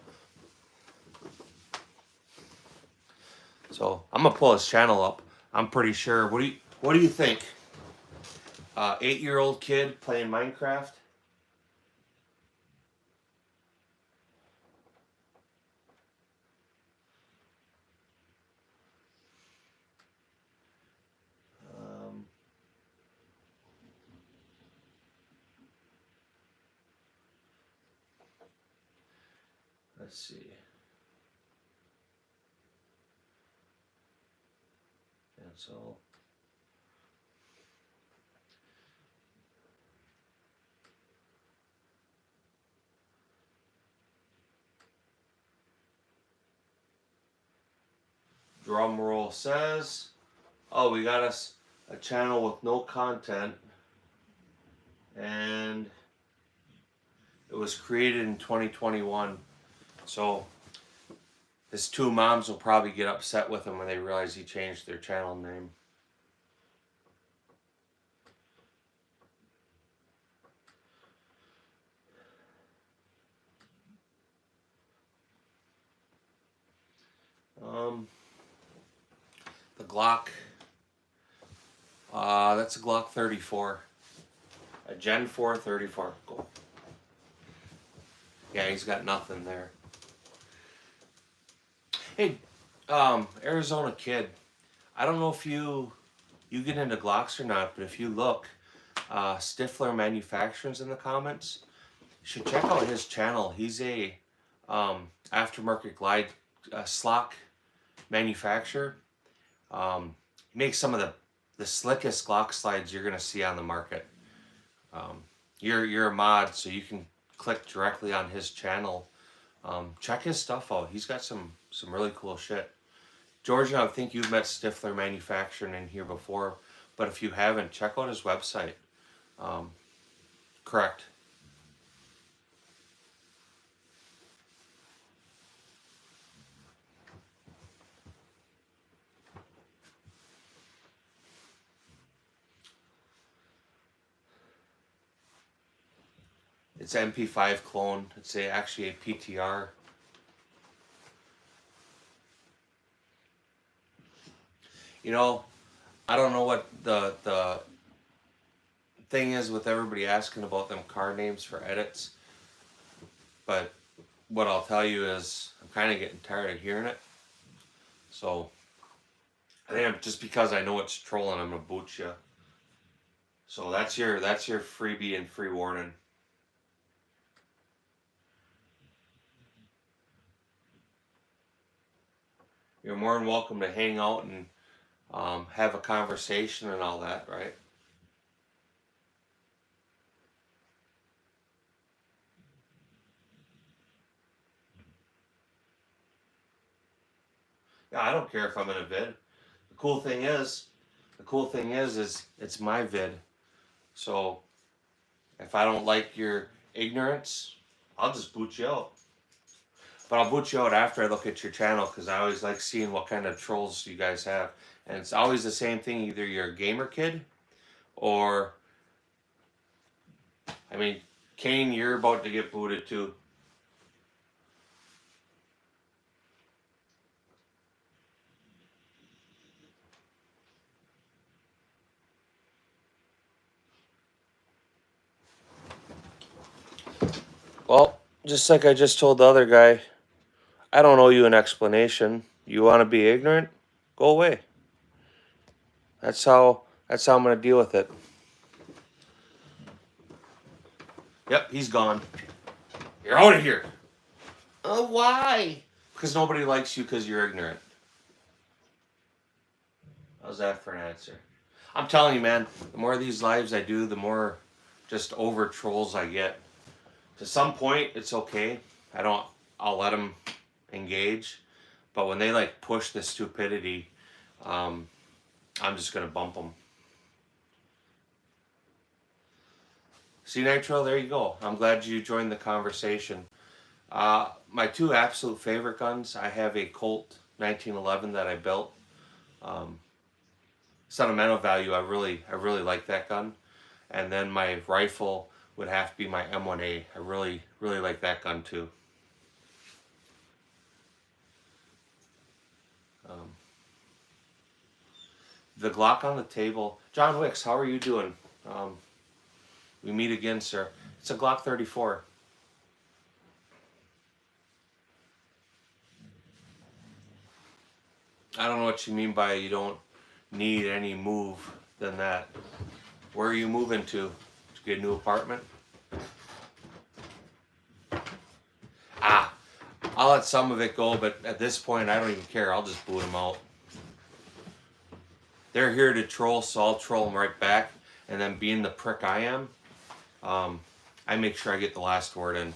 So I'm gonna pull his channel up. I'm pretty sure. What do you think? 8-year-old kid playing Minecraft. Let's see. Cancel. Drum roll says, oh, we got us a channel with no content, and it was created in 2021. So his two moms will probably get upset with him when they realize he changed their channel name. The Glock, that's a Glock 34. A Gen 4 34. Cool. Yeah, he's got nothing there. Hey, Arizona kid, I don't know if you get into Glocks or not, but if you look, Stifler Manufacturing's in the comments. You should check out his channel. He's a aftermarket glide slock manufacturer. He makes some of the slickest Glock slides you're gonna see on the market. You're a mod, so you can click directly on his channel. Check his stuff out. He's got some really cool shit. Georgia, I think you've met Stifler Manufacturing in here before, but if you haven't, check out his website. Correct. It's MP5 clone. It's actually a PTR. You know, I don't know what the thing is with everybody asking about them car names for edits, but what I'll tell you is I'm kind of getting tired of hearing it. So I think just because I know it's trolling, I'm gonna boot you. So that's your freebie and free warning. You're more than welcome to hang out and have a conversation and all that, right? Yeah, I don't care if I'm in a vid. The cool thing is it's my vid. So if I don't like your ignorance, I'll just boot you out. But I'll boot you out after I look at your channel, because I always like seeing what kind of trolls you guys have. And it's always the same thing. Either you're a gamer kid, or, I mean, Kane, you're about to get booted too. Well, just like I just told the other guy, I don't owe you an explanation. You want to be ignorant? Go away. That's how I'm going to deal with it. Yep, he's gone. You're out of here. Why? Because nobody likes you because you're ignorant. How's that for an answer? I'm telling you, man, the more of these lives I do, the more just over trolls I get. To some point, it's okay. I'll let them engage. But when they like push the stupidity, I'm just going to bump them. See, Nitro, there you go. I'm glad you joined the conversation. My two absolute favorite guns, I have a Colt 1911 that I built. Sentimental value, I really like that gun. And then my rifle would have to be my M1A. I really like that gun too. The Glock on the table. John Wicks, how are you doing? We meet again, sir. It's a Glock 34. I don't know what you mean by you don't need any move than that. Where are you moving to? Did you get a new apartment? Ah, I'll let some of it go, but at this point I don't even care. I'll just boot them out. They're here to troll, so I'll troll them right back. And then being the prick I am, I make sure I get the last word in.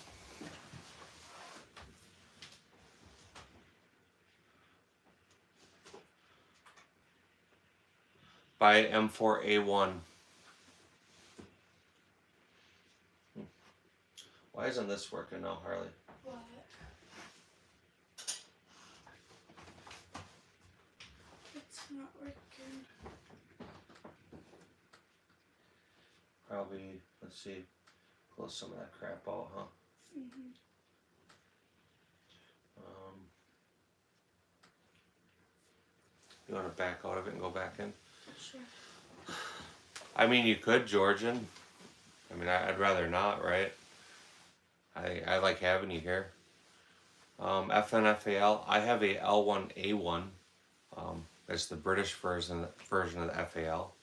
By M4A1. Why isn't this working now, Harley? What? It's not working. Probably, let's see, close some of that crap out, huh? Mm-hmm. You want to back out of it and go back in? Sure. I mean, you could, Georgian. I mean, I'd rather not, right? I like having you here. FNFAL, I have a L1A1. It's the British version of the FAL.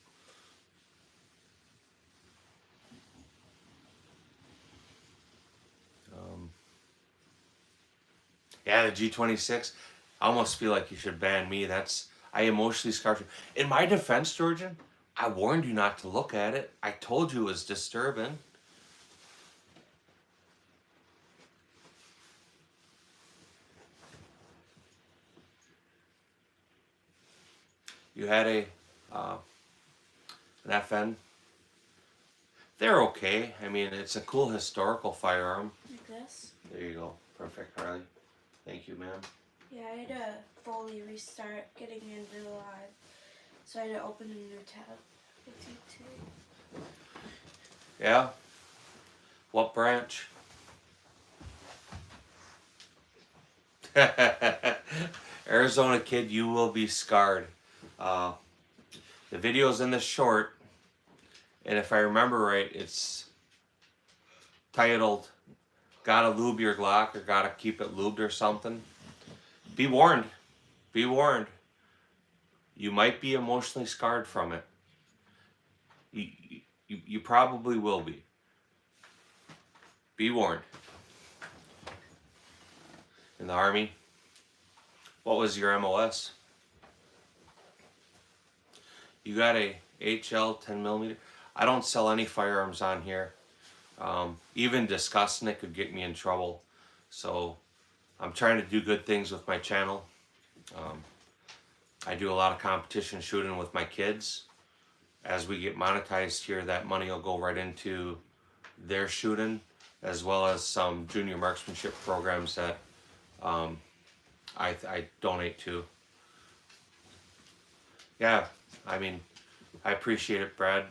Yeah, the G26. I almost feel like you should ban me. I emotionally scarred you. In my defense, Georgian, I warned you not to look at it. I told you it was disturbing. You had an FN. They're okay. I mean, it's a cool historical firearm. Like this? There you go. Perfect, Harley. Thank you, ma'am. Yeah, I had to fully restart getting into the live. So I had to open a new tab with YouTube. Yeah? What branch? Arizona kid, you will be scarred. The video's in the short, and if I remember right, it's titled "Gotta Lube Your Glock" or "Gotta Keep It Lubed" or something. Be warned. Be warned. You might be emotionally scarred from it. You probably will be. Be warned. In the Army, what was your MOS? You got a HL 10mm? I don't sell any firearms on here. Even discussing it could get me in trouble. So I'm trying to do good things with my channel. I do a lot of competition shooting with my kids. As we get monetized here, that money will go right into their shooting, as well as some junior marksmanship programs that I donate to. Yeah, I mean, I appreciate it, Brad.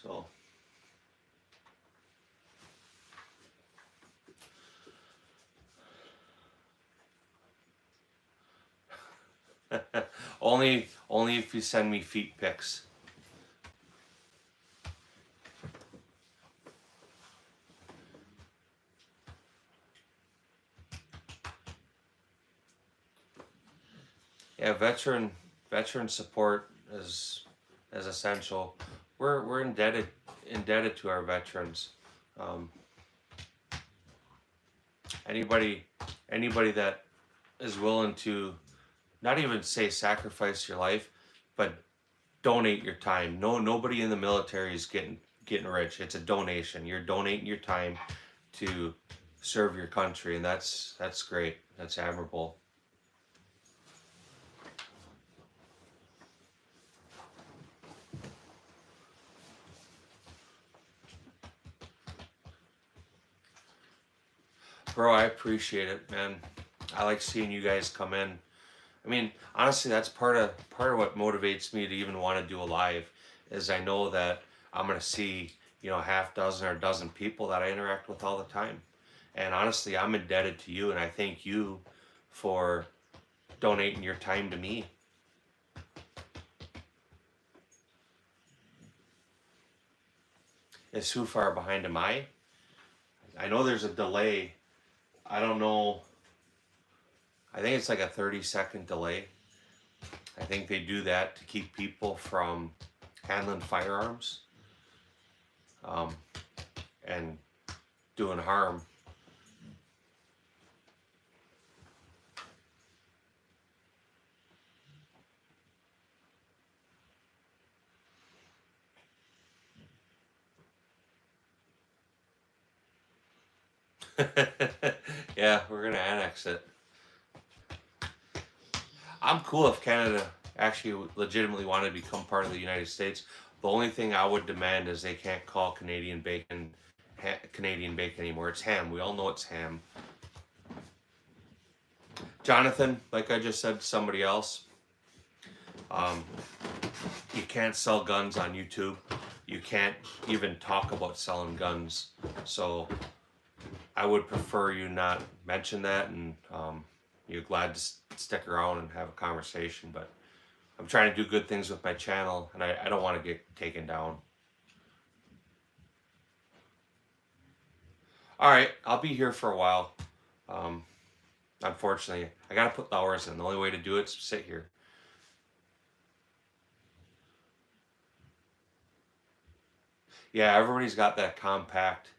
So only if you send me feet pics. Yeah, veteran support is essential. We're indebted to our veterans. Anybody that is willing to not even say sacrifice your life, but donate your time. Nobody in the military is getting rich. It's a donation. You're donating your time to serve your country, and that's great. That's admirable. Bro, I appreciate it, man. I like seeing you guys come in. I mean, honestly, that's part of what motivates me to even want to do a live, is I know that I'm gonna see, you know, half dozen or a dozen people that I interact with all the time. And honestly, I'm indebted to you, and I thank you for donating your time to me. Is who far behind am I? I know there's a delay. I don't know. I think it's like a 30-second delay. I think they do that to keep people from handling firearms and doing harm. Yeah, we're gonna annex it. I'm cool if Canada actually legitimately wanted to become part of the United States. The only thing I would demand is they can't call Canadian bacon Canadian bacon anymore. It's ham. We all know it's ham. Jonathan, like I just said to somebody else, you can't sell guns on YouTube. You can't even talk about selling guns. So I would prefer you not mention that, and you're glad to stick around and have a conversation. But I'm trying to do good things with my channel, and I don't want to get taken down. All right, I'll be here for a while. Unfortunately, I got to put the hours in. The only way to do it is to sit here. Yeah, everybody's got that compact.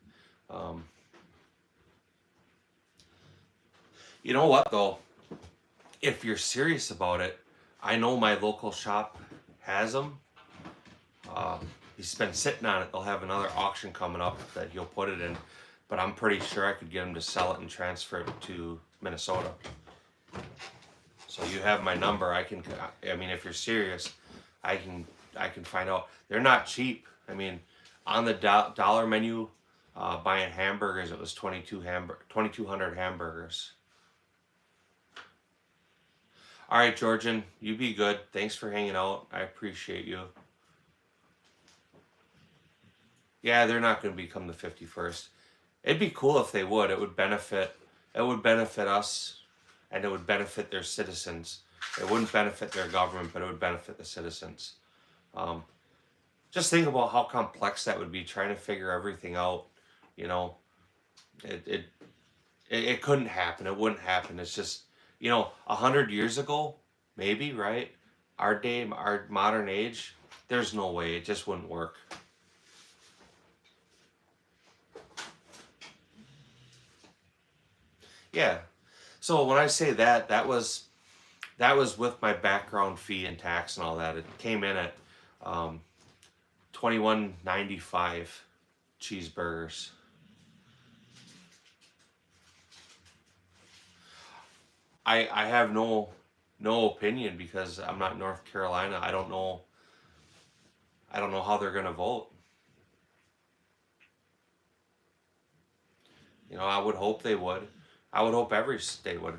You know what, though? If you're serious about it, I know my local shop has them. He's been sitting on it. They'll have another auction coming up that he'll put it in. But I'm pretty sure I could get him to sell it and transfer it to Minnesota. So you have my number. I mean, if you're serious, I can find out. They're not cheap. I mean, on the dollar menu, buying hamburgers, it was 2,200 hamburgers. All right, Georgian, you be good. Thanks for hanging out. I appreciate you. Yeah, they're not going to become the 51st. It'd be cool if they would. It would benefit us, and it would benefit their citizens. It wouldn't benefit their government, but it would benefit the citizens. Just think about how complex that would be, trying to figure everything out. You know, it couldn't happen. It wouldn't happen. It's just, you know, 100 years ago, maybe, right? Our day, our modern age, there's no way. It just wouldn't work. Yeah. So when I say that, that was with my background fee and tax and all that. It came in at $21.95 cheeseburgers. I have no opinion because I'm not North Carolina. I don't know how they're gonna vote. You know, I would hope they would. I would hope every state would.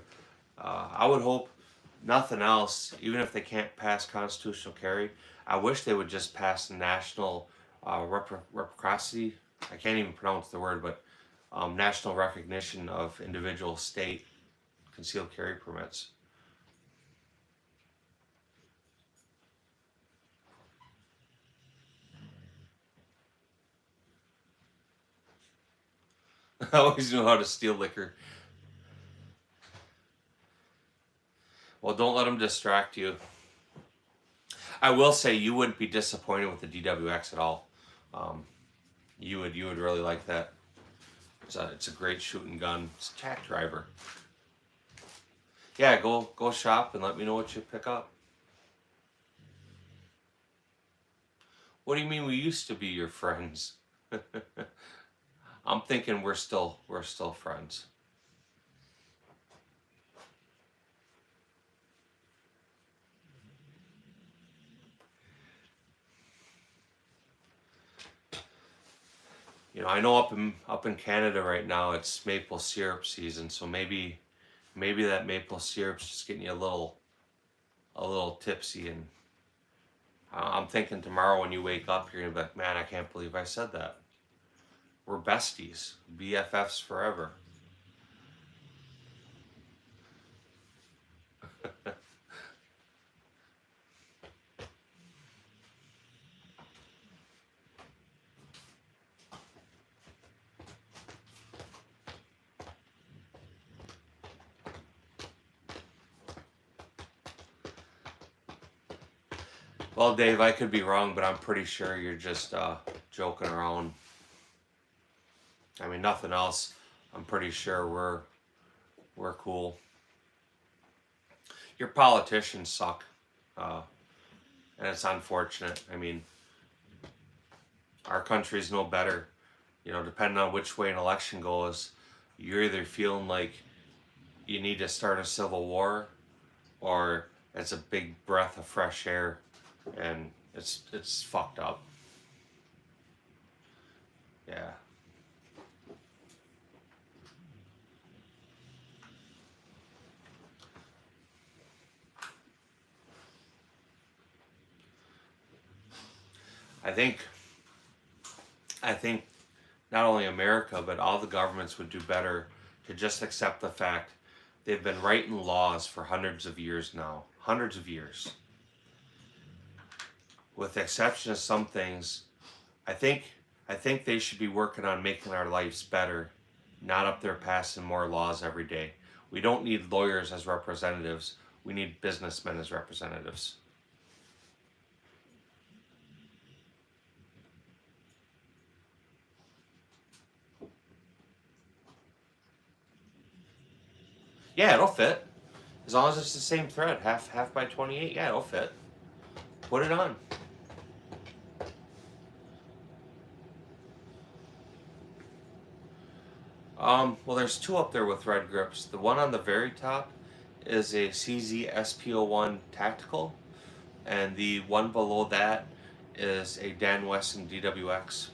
I would hope nothing else, even if they can't pass constitutional carry, I wish they would just pass the national reciprocity. I can't even pronounce the word, but national recognition of individual state concealed carry permits. I always knew how to steal liquor. Well, don't let them distract you. I will say you wouldn't be disappointed with the DWX at all. You would really like that. It's a great shooting gun. It's a tack driver. Yeah, go shop and let me know what you pick up. What do you mean we used to be your friends? I'm thinking we're still friends. You know, I know up in Canada right now it's maple syrup season, so maybe that maple syrup's just getting you a little tipsy, and I'm thinking tomorrow when you wake up you're gonna be like, man, I can't believe I said that. We're besties, BFFs forever. Well, Dave, I could be wrong, but I'm pretty sure you're just joking around. I mean, nothing else. I'm pretty sure we're cool. Your politicians suck, and it's unfortunate. I mean, our country's no better. You know, depending on which way an election goes, you're either feeling like you need to start a civil war, or it's a big breath of fresh air, and it's fucked up. Yeah. I think not only America but all the governments would do better to just accept the fact they've been writing laws for hundreds of years now. Hundreds of years. With the exception of some things, I think they should be working on making our lives better, not up there passing more laws every day. We don't need lawyers as representatives. We need businessmen as representatives. Yeah, it'll fit. As long as it's the same thread, half by 28, yeah, it'll fit. Put it on. Well, there's two up there with red grips. The one on the very top is a CZ SP01 Tactical, and the one below that is a Dan Wesson DWX.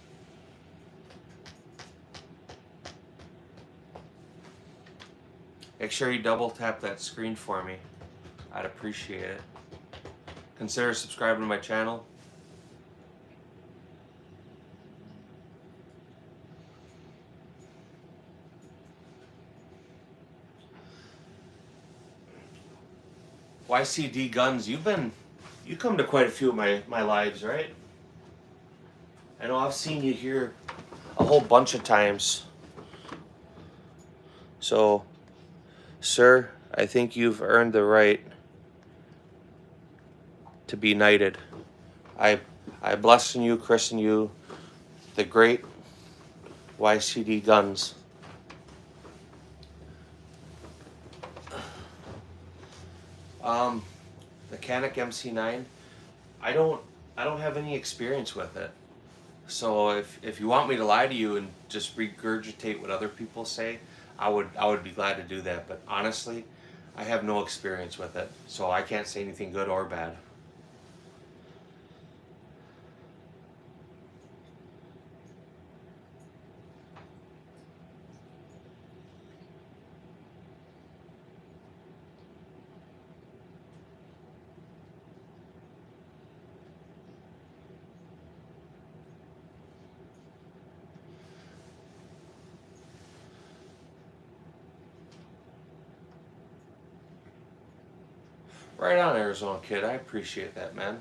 Make sure you double tap that screen for me. I'd appreciate it. Consider subscribing to my channel. YCD Guns, you come to quite a few of my lives, right? I know I've seen you here a whole bunch of times. So, sir, I think you've earned the right to be knighted. I bless in you, christen you, the great YCD Guns. Mechanic MC9. I don't have any experience with it. So if you want me to lie to you and just regurgitate what other people say, I would be glad to do that. But honestly, I have no experience with it, so I can't say anything good or bad. Right on, Arizona Kid. I appreciate that, man.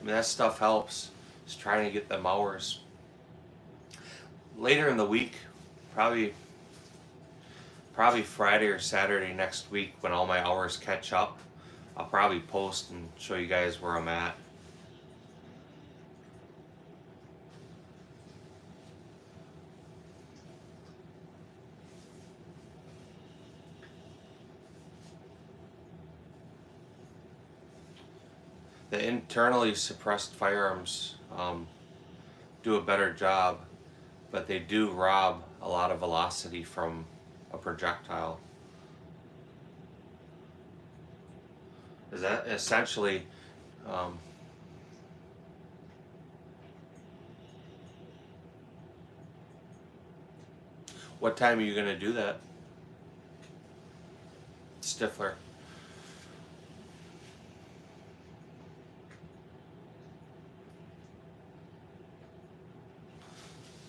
I mean, that stuff helps. Just trying to get them hours. Later in the week, probably Friday or Saturday next week when all my hours catch up, I'll probably post and show you guys where I'm at. The internally suppressed firearms do a better job, but they do rob a lot of velocity from a projectile. Is that essentially what time are you gonna do that, Stifler?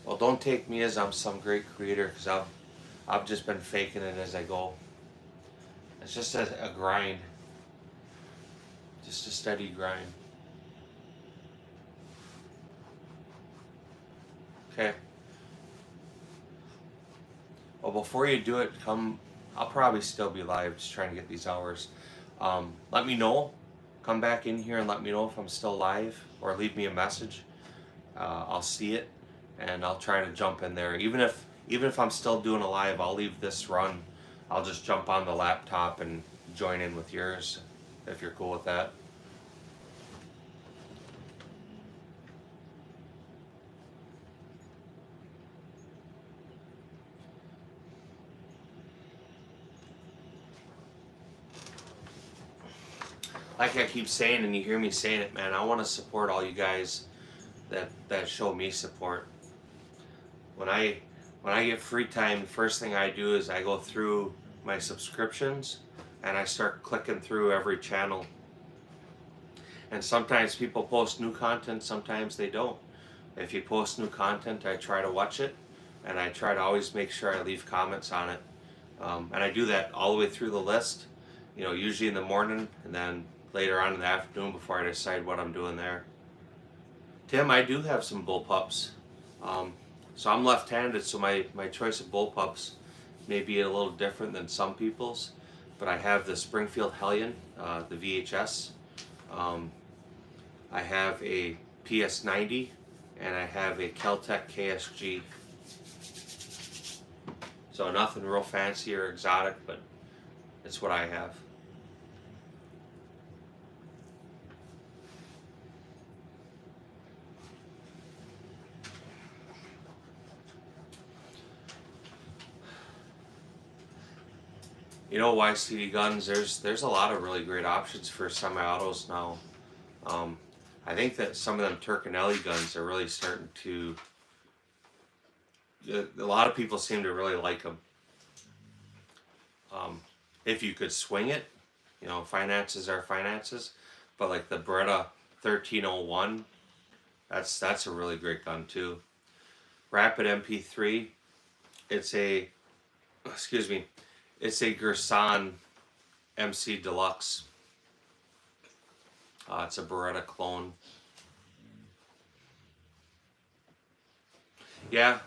Well, don't take me as I'm some great creator, because I've just been faking it as I go. It's just a grind, just a steady grind. Okay. Well, before you do it, I'll probably still be live, just trying to get these hours. Let me know. Come back in here and let me know if I'm still live, or leave me a message. I'll see it, and I'll try to jump in there. Even if I'm still doing a live, I'll leave this run. I'll just jump on the laptop and join in with yours, if you're cool with that. Like I keep saying, and you hear me saying it, man, I want to support all you guys that show me support. When I get free time, the first thing I do is I go through my subscriptions and I start clicking through every channel. And sometimes people post new content, sometimes they don't. If you post new content, I try to watch it, and I try to always make sure I leave comments on it. And I do that all the way through the list, usually in the morning, and then later on in the afternoon before I decide what I'm doing there. Tim, I do have some bullpups. So I'm left-handed, so my choice of bullpups may be a little different than some people's, but I have the Springfield Hellion, the VHS. I have a PS90, and I have a Kel-Tec KSG. So nothing real fancy or exotic, but it's what I have. YCD Guns, there's a lot of really great options for semi-autos now. I think that some of them Turkinelli guns are really starting to... A lot of people seem to really like them. If you could swing it, finances are finances, but like the Beretta 1301, that's a really great gun too. Rapid MP3, it's a Gerson MC Deluxe. It's a Beretta clone. Yeah,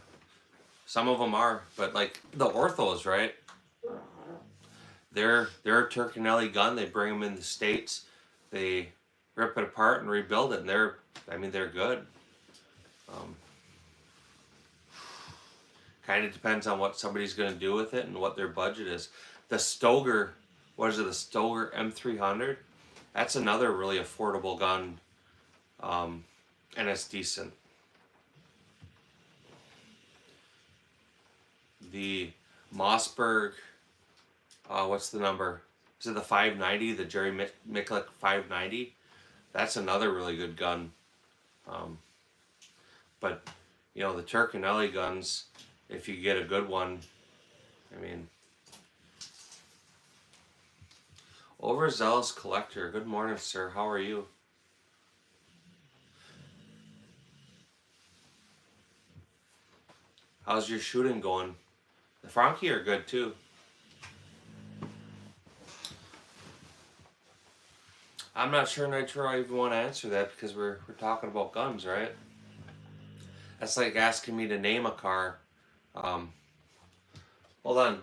some of them are, but like the Orthos, right? They're a Turkinelli gun. They bring them in the States. They rip it apart and rebuild it, and they're good. Kind of depends on what somebody's going to do with it and what their budget is. The Stoeger, the Stoeger M300? That's another really affordable gun, and it's decent. The Mossberg, what's the number? Is it the 590, the Jerry Miculek 590? That's another really good gun. But, the Turkinelli guns, if you get a good one, Overzealous Collector, good morning, sir. How are you? How's your shooting going? The Frankie are good too. I'm not sure, Nitro, I even want to answer that, because we're talking about guns, right? That's like asking me to name a car. Hold on.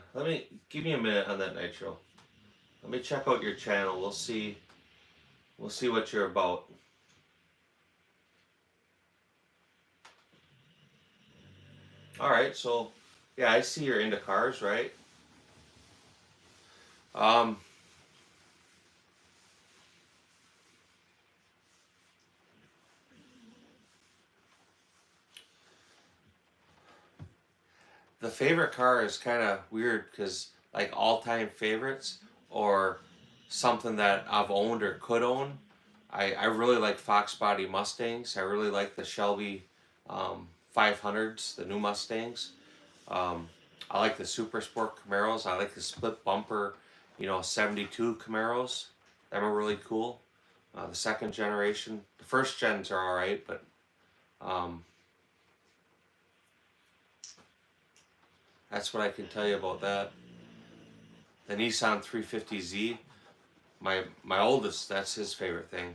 Give me a minute on that, Nitro. Let me check out your channel. We'll see what you're about. Alright, so yeah, I see you're into cars, right? The favorite car is kind of weird, because like all-time favorites or something that I've owned or could own, I really like Fox body Mustangs. I really like the Shelby 500s, the new Mustangs. Um, I like the Super Sport Camaros. I like the split bumper, 72 Camaros. Them are really cool. The second generation, the first gens are all right, but um, that's what I can tell you about that. The Nissan 350Z, my oldest, that's his favorite thing.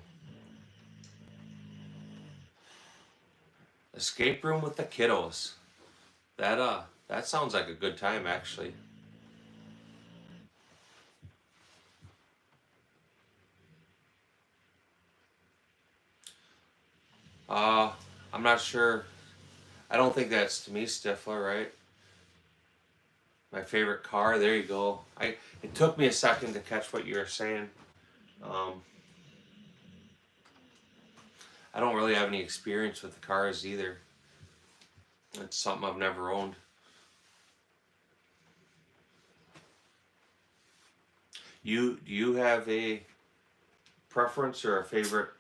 Escape room with the kiddos. That sounds like a good time actually. Uh, I'm not sure. I don't think that's to me, Stifler, right? My favorite car. There you go. It took me a second to catch what you were saying. Um, I don't really have any experience with the cars either. It's something I've never owned. Do you have a preference or a favorite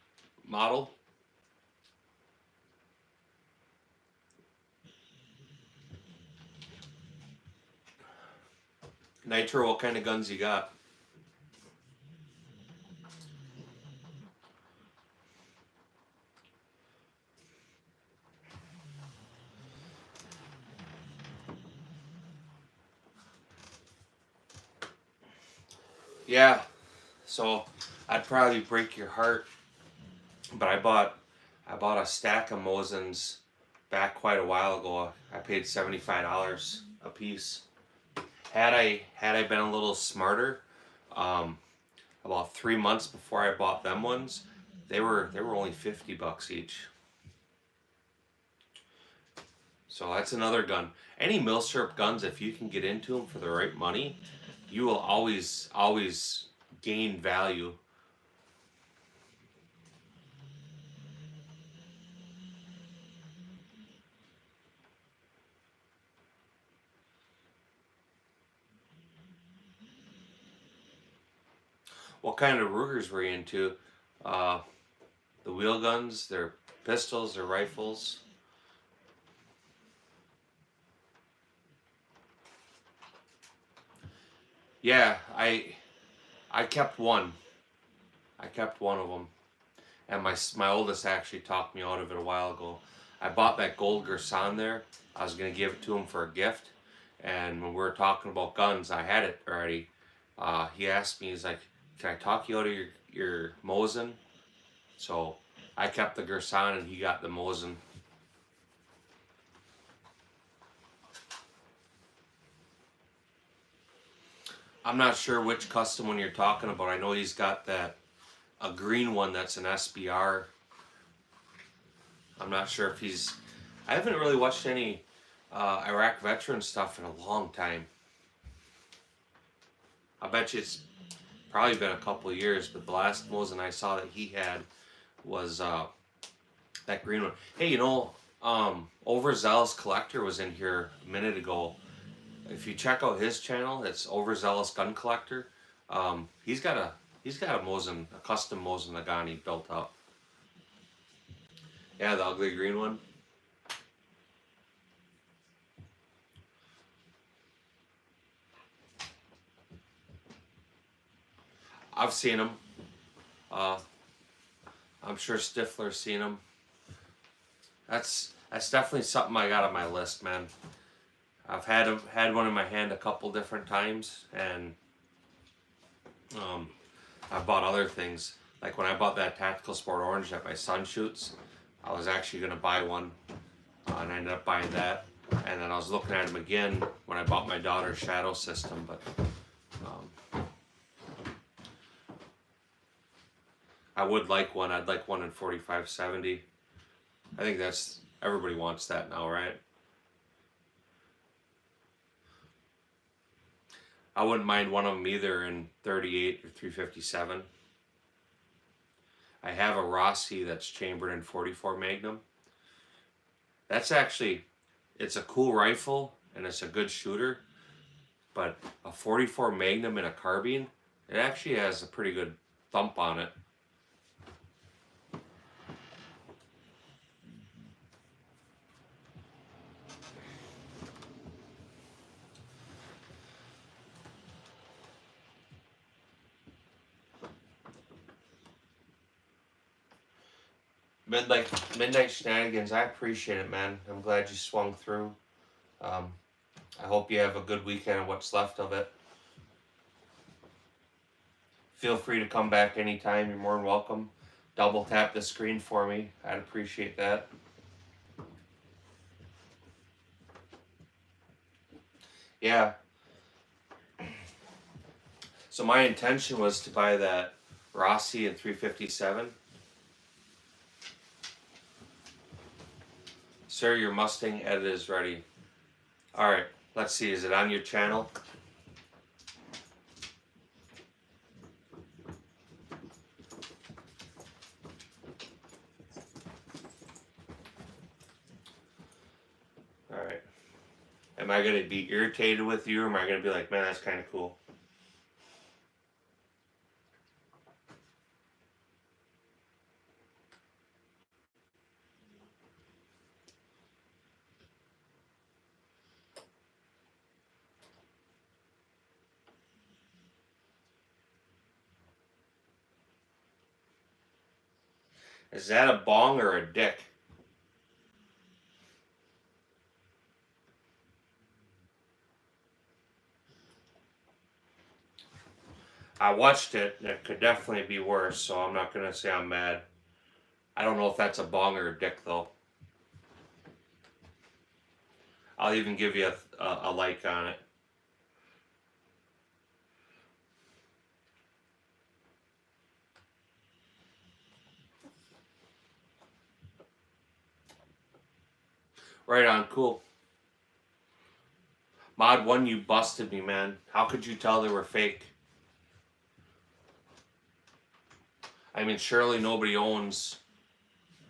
model? Nitro, what kind of guns you got? Yeah, so I'd probably break your heart, but I bought a stack of Mosins back quite a while ago. I paid $75 a piece. Had I been a little smarter, um, about 3 months before I bought them ones, they were only $50 each. So that's another gun. Any mil-surp guns, if you can get into them for the right money, you will always gain value. What kind of Rugers were you into? Uh, the wheel guns, their pistols, their rifles. Yeah, I kept one. I kept one of them, and my oldest actually talked me out of it a while ago. I bought that gold Gersan there. I was gonna give it to him for a gift, and when we were talking about guns, I had it already. He asked me, he's like, "Can I talk you out of your Mosin?" So I kept the Gersan, and he got the Mosin. I'm not sure which custom one you're talking about. I know he's got a green one that's an SBR. I'm not sure if he's. I haven't really watched any Iraq veteran stuff in a long time. I bet you it's probably been a couple of years, but the last Mosin I saw that he had was that green one. Hey, Overzealous Collector was in here a minute ago. If you check out his channel, it's Overzealous Gun Collector. He's got a Mosin, a custom Mosin Nagani built up. Yeah, the ugly green one. I've seen them. I'm sure Stifler's seen them. That's definitely something I got on my list, man. I've had one in my hand a couple different times, and I've bought other things. Like when I bought that Tactical Sport Orange that my son shoots, I was actually gonna buy one, and I ended up buying that. And then I was looking at them again when I bought my daughter's Shadow system, but I would like one. I'd like one in 4570. I think that's everybody wants that now, right? I wouldn't mind one of them either in 38 or 357. I have a Rossi that's chambered in 44 Magnum. That's actually, it's a cool rifle and it's a good shooter, but a 44 Magnum in a carbine, It actually has a pretty good thump on it. Midnight Shenanigans, I appreciate it, man. I'm glad you swung through. I hope you have a good weekend of what's left of it. Feel free to come back anytime. You're more than welcome. Double tap the screen for me. I'd appreciate that. Yeah. So my intention was to buy that Rossi in 357. Sir, your Mustang edit is ready. Alright, let's see. Is it on your channel? Alright. Am I going to be irritated with you, or am I going to be like, man, that's kind of cool? Is that a bong or a dick? I watched it, and it could definitely be worse, so I'm not going to say I'm mad. I don't know if that's a bong or a dick, though. I'll even give you a like on it. Right on, cool. Mod 1, you busted me, man. How could you tell they were fake? I mean, surely nobody owns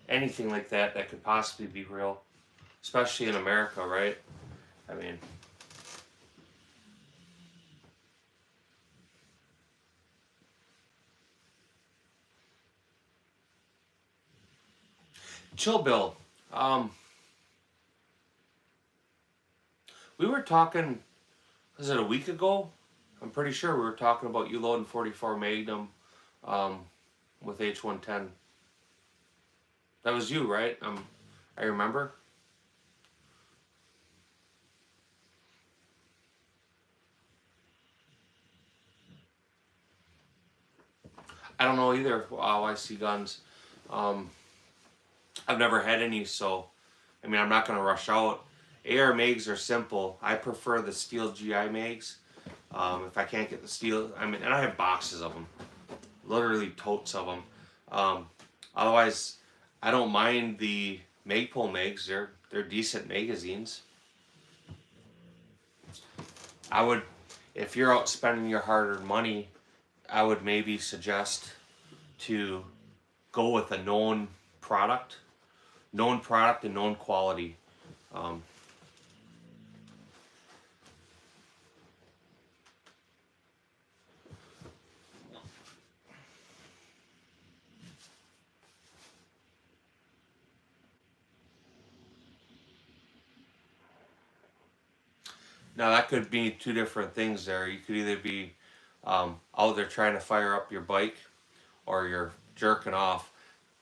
anything like that that could possibly be real. Especially in America, right? I mean... Chill Bill. We were talking... Was it a week ago? I'm pretty sure we were talking about you loading 44 Magnum with H110. That was you, right? I remember. I don't know either how I see guns. I've never had any, so I mean, I'm not going to rush out. AR mags are simple. I prefer the steel GI mags. If I can't get the steel, I mean, and I have boxes of them, literally totes of them. Otherwise, I don't mind the Magpul mags. They're decent magazines. I would, if you're out spending your hard-earned money, I would maybe suggest to go with a known product and known quality. Now that could be two different things there. You could either be out there trying to fire up your bike, or you're jerking off.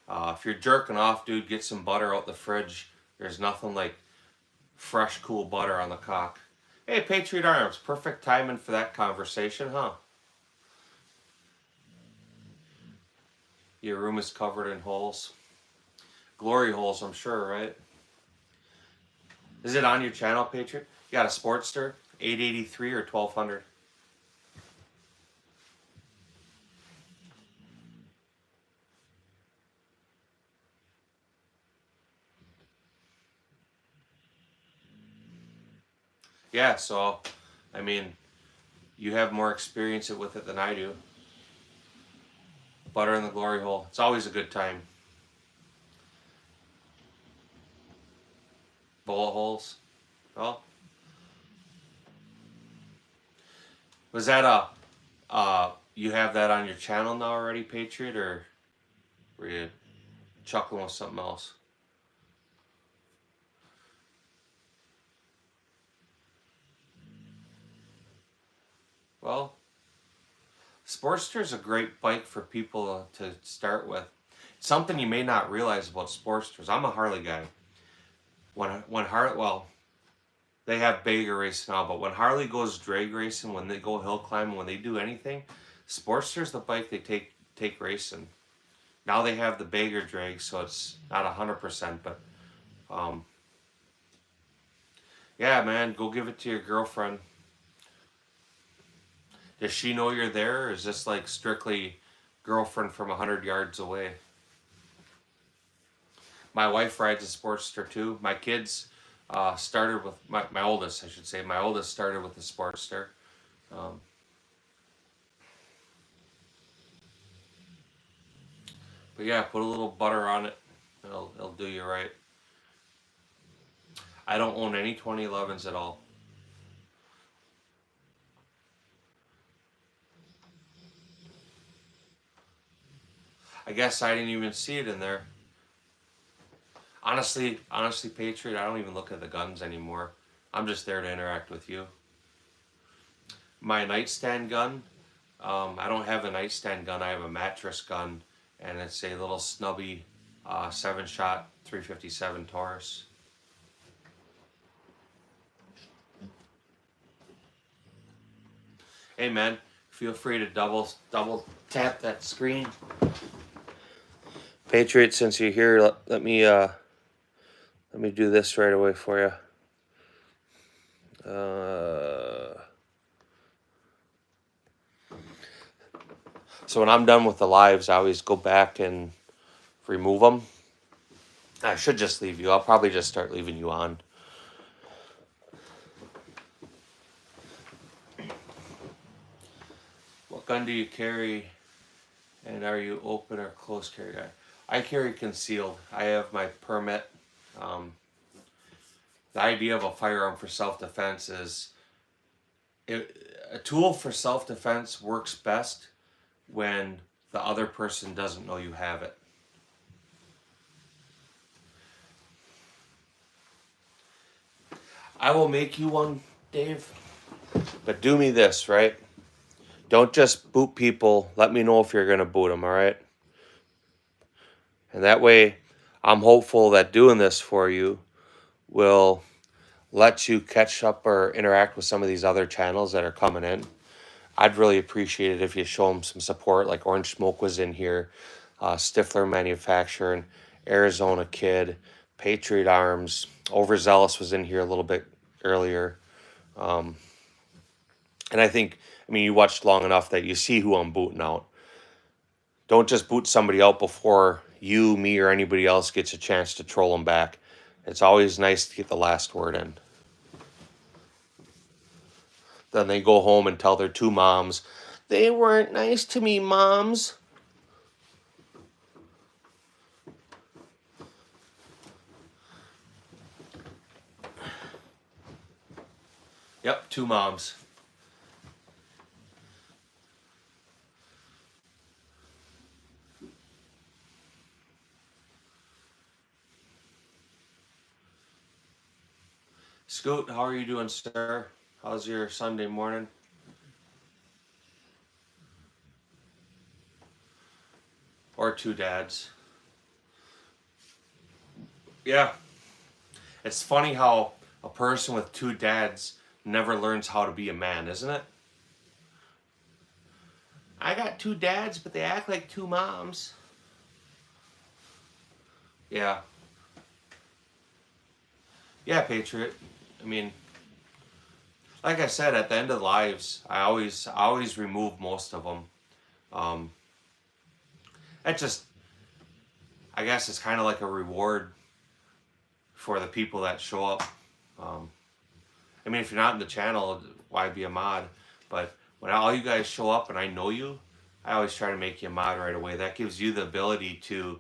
If you're jerking off, dude, get some butter out the fridge. There's nothing like fresh, cool butter on the cock. Hey, Patriot Arms, perfect timing for that conversation, huh? Your room is covered in holes. Glory holes, I'm sure, right? Is it on your channel, Patriot? You got a Sportster, 883 or 1200? Yeah, so, I mean, you have more experience with it than I do. Butter in the glory hole. It's always a good time. Bullet holes. Oh. Was that a You have that on your channel now already, Patriot, or were you chuckling with something else? Well, Sportster is a great bike for people to start with. It's something you may not realize about Sportsters. I'm a Harley guy. When Harley, well, they have Bagger racing now, but when Harley goes drag racing, when they go hill climbing, when they do anything, Sportster's the bike they take racing. Now they have the Bagger drag, so it's not 100%, but yeah, man, go give it to your girlfriend. Does she know you're there, or is this like strictly girlfriend from 100 yards away? My wife rides a Sportster too. My kids started with, my oldest, I should say, my oldest started with the Sportster. But yeah, put a little butter on it. It'll do you right. I don't own any 2011s at all. I guess I didn't even see it in there. Honestly, Patriot, I don't even look at the guns anymore. I'm just there to interact with you. My nightstand gun, I don't have a nightstand gun. I have a mattress gun, and it's a little snubby 7-shot 357 Taurus. Hey man, feel free to double tap that screen. Patriot, since you're here, let me do this right away for you. So when I'm done with the lives, I always go back and remove them. I should just leave you. I'll probably just start leaving you on. What gun do you carry, and are you open or close carry guy? I carry concealed. I have my permit. The idea of a firearm for self-defense is a tool for self-defense works best when the other person doesn't know you have it. I will make you one, Dave. But do me this, right? Don't just boot people. Let me know if you're going to boot them, all right? And that way, I'm hopeful that doing this for you will let you catch up or interact with some of these other channels that are coming in. I'd really appreciate it if you show them some support, like Orange Smoke was in here, Stifler Manufacturing, Arizona Kid, Patriot Arms, Overzealous was in here a little bit earlier. And I think, I mean, you watched long enough that you see who I'm booting out. Don't just boot somebody out before you, me, or anybody else gets a chance to troll them back. It's always nice to get the last word in. Then they go home and tell their two moms, they weren't nice to me, moms. Yep, two moms. Scoot, how are you doing, sir? How's your Sunday morning? Or two dads. Yeah. It's funny how a person with two dads never learns how to be a man, isn't it? I got two dads, but they act like two moms. Yeah. Yeah, Patriot. I mean, like I said, at the end of lives, I always remove most of them. That just, I guess it's kind of like a reward for the people that show up. I mean, if you're not in the channel, why be a mod? But when all you guys show up and I know you, I always try to make you a mod right away. That gives you the ability to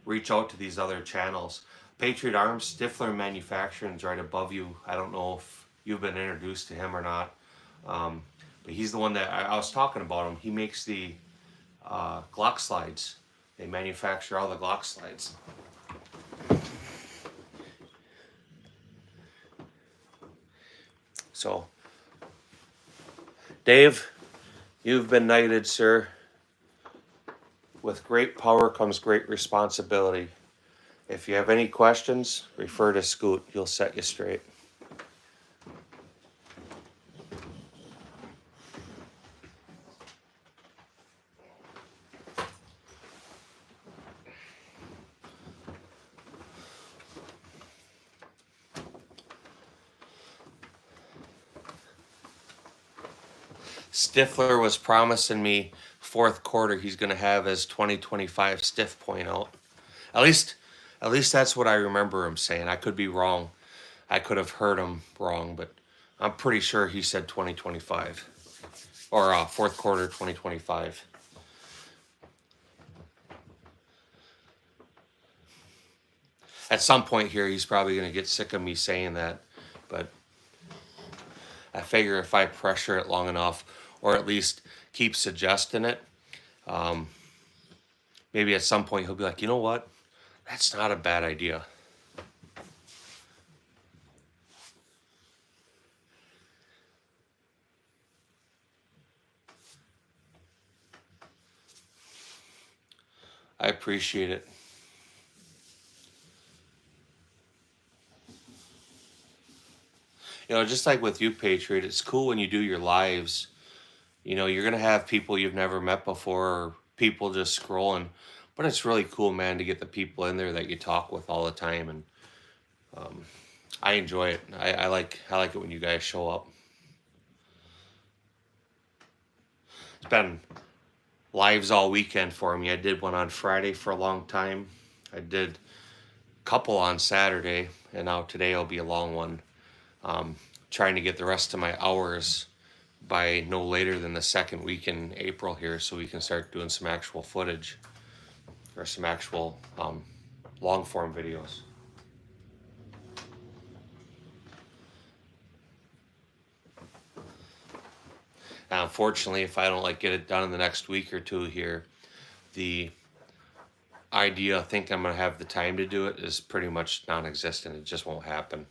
reach out to these other channels. Patriot Arms, Stifler Manufacturing is right above you. I don't know if you've been introduced to him or not. But he's the one that I was talking about him. He makes the Glock slides. They manufacture all the Glock slides. So, Dave, you've been knighted, sir. With great power comes great responsibility. If you have any questions, refer to Scoot. He'll set you straight. Stifler was promising me fourth quarter he's going to have his 2025 stiff point out. At least that's what I remember him saying. I could be wrong. I could have heard him wrong, but I'm pretty sure he said 2025 or fourth quarter 2025. At some point here, he's probably going to get sick of me saying that, but I figure if I pressure it long enough, or at least keep suggesting it, maybe at some point he'll be like, you know what? That's not a bad idea. I appreciate it. You know, just like with you, Patriot, it's cool when you do your lives. You know, you're going to have people you've never met before, or people just scrolling. But it's really cool, man, to get the people in there that you talk with all the time. And I enjoy it. I like it when you guys show up. It's been lives all weekend for me. I did one on Friday for a long time. I did a couple on Saturday. And now today will be a long one. Trying to get the rest of my hours by no later than the second week in April here, so we can start doing some actual footage or some actual long form videos. Now, unfortunately, if I don't get it done in the next week or two here, the idea of thinking I'm gonna have the time to do it is pretty much non-existent. It just won't happen.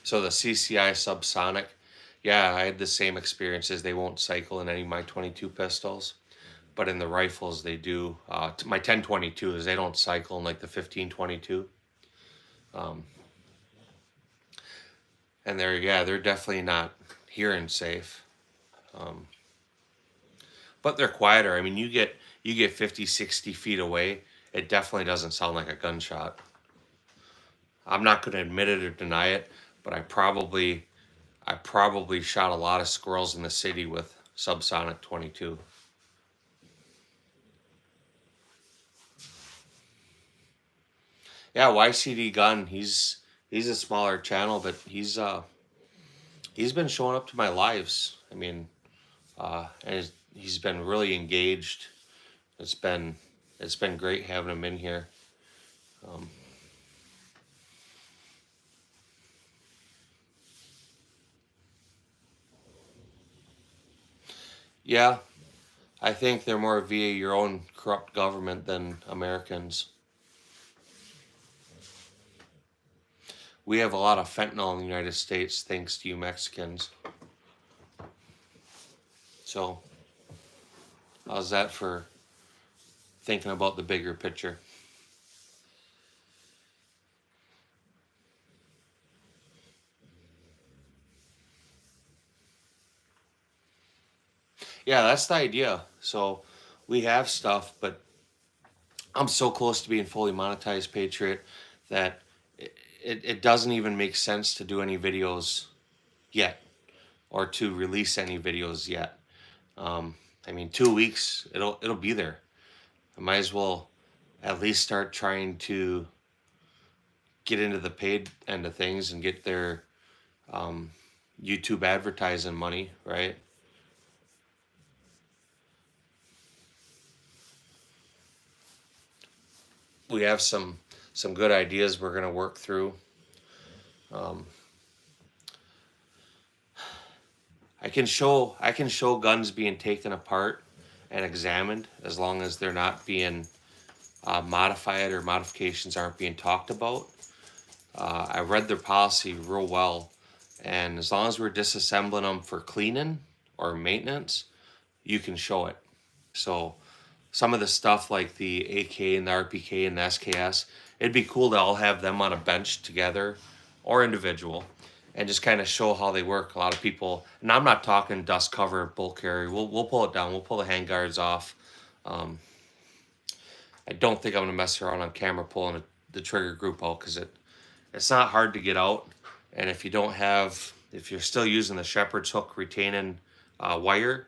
So the CCI subsonic, yeah, I had the same experiences. They won't cycle in any of my 22 pistols, but in the rifles they do. My 1022s, they don't cycle in like the 1522. And they're definitely not hearing safe. But they're quieter. I mean, you get 50, 60 feet away, it definitely doesn't sound like a gunshot. I'm not going to admit it or deny it, but I probably shot a lot of squirrels in the city with subsonic 22. Yeah, YCD Gun, he's a smaller channel, but he's been showing up to my lives. I mean, and he's been really engaged. It's been great having him in here. Yeah, I think they're more via your own corrupt government than Americans. We have a lot of fentanyl in the United States thanks to you Mexicans. So, how's that for thinking about the bigger picture? Yeah, that's the idea. So, we have stuff, but I'm so close to being fully monetized, Patriot, that it doesn't even make sense to do any videos yet, or to release any videos yet. I mean, 2 weeks, it'll be there. I might as well at least start trying to get into the paid end of things and get their YouTube advertising money, right? we have some good ideas we're going to work through. I can show guns being taken apart and examined as long as they're not being modified or modifications aren't being talked about. I read their policy real well, and as long as we're disassembling them for cleaning or maintenance, you can show it. So some of the stuff like the AK and the RPK and the SKS, it'd be cool to all have them on a bench together or individual and just kind of show how they work. A lot of people, and I'm not talking dust cover, bulk carry. We'll pull it down. We'll pull the handguards off. I don't think I'm gonna mess around on camera pulling the trigger group out because it's not hard to get out. And if you're still using the shepherd's hook retaining wire,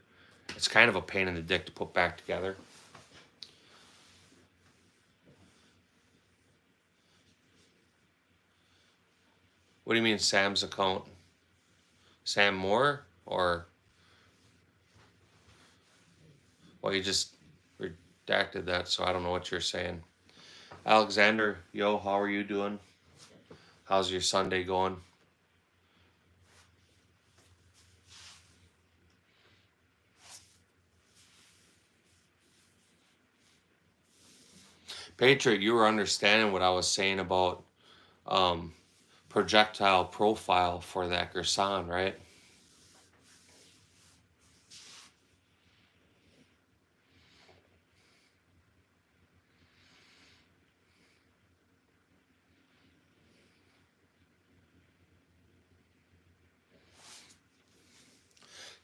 it's kind of a pain in the dick to put back together. What do you mean Sam's account? Sam Moore? Or, well, you just redacted that, so I don't know what you're saying. Alexander, yo, how are you doing? How's your Sunday going? Patriot, you were understanding what I was saying about projectile profile for that Gersan, right?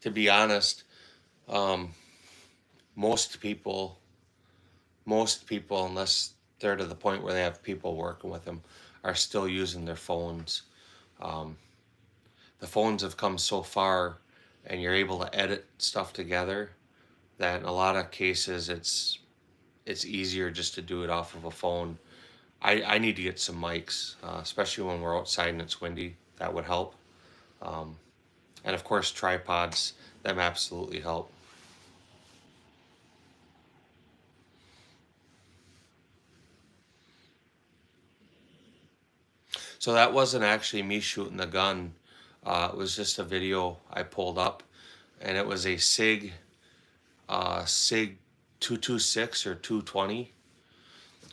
To be honest, most people, unless they're to the point where they have people working with them, are still using their phones. The phones have come so far, and you're able to edit stuff together that in a lot of cases it's easier just to do it off of a phone. I need to get some mics, especially when we're outside and it's windy. That would help. And of course, tripods, them absolutely help. So that wasn't actually me shooting the gun. It was just a video I pulled up, and it was a SIG 226 or 220.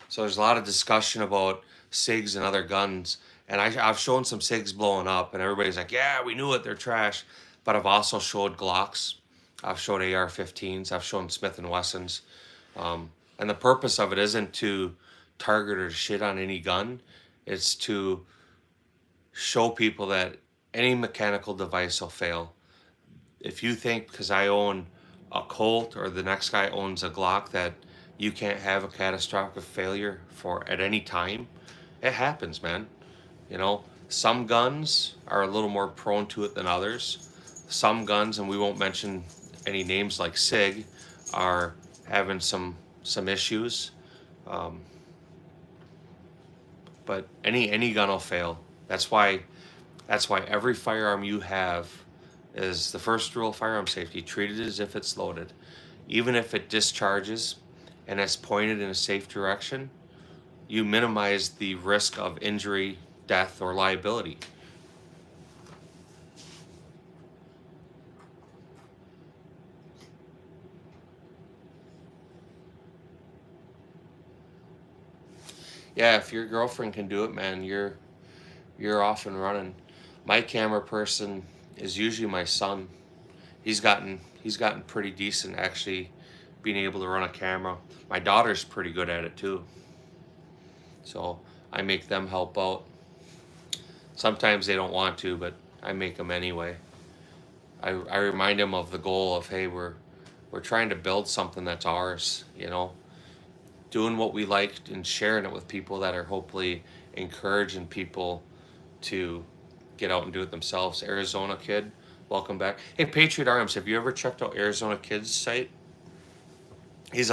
So there's a lot of discussion about SIGs and other guns, and I've shown some SIGs blowing up, and everybody's like, yeah, we knew it, they're trash. But I've also showed Glocks, I've showed AR-15s, I've shown Smith & Wessons. And the purpose of it isn't to target or shit on any gun. It's to show people that any mechanical device will fail. If you think because I own a Colt or the next guy owns a Glock that you can't have a catastrophic failure for at any time, it happens, man. You know, some guns are a little more prone to it than others. Some guns, and we won't mention any names like SIG, are having some issues. But any gun will fail. That's why every firearm you have is the first rule of firearm safety: treat it as if it's loaded. Even if it discharges and it's pointed in a safe direction, you minimize the risk of injury, death, or liability. Yeah, if your girlfriend can do it, man, you're off and running. My camera person is usually my son. He's gotten pretty decent actually being able to run a camera. My daughter's pretty good at it too. So I make them help out. Sometimes they don't want to, but I make them anyway. I remind them of the goal of, hey, we're trying to build something that's ours, you know, doing what we like and sharing it with people that are hopefully encouraging people to get out and do it themselves. Arizona Kid, welcome back. Hey, Patriot Arms, have you ever checked out Arizona Kid's site? He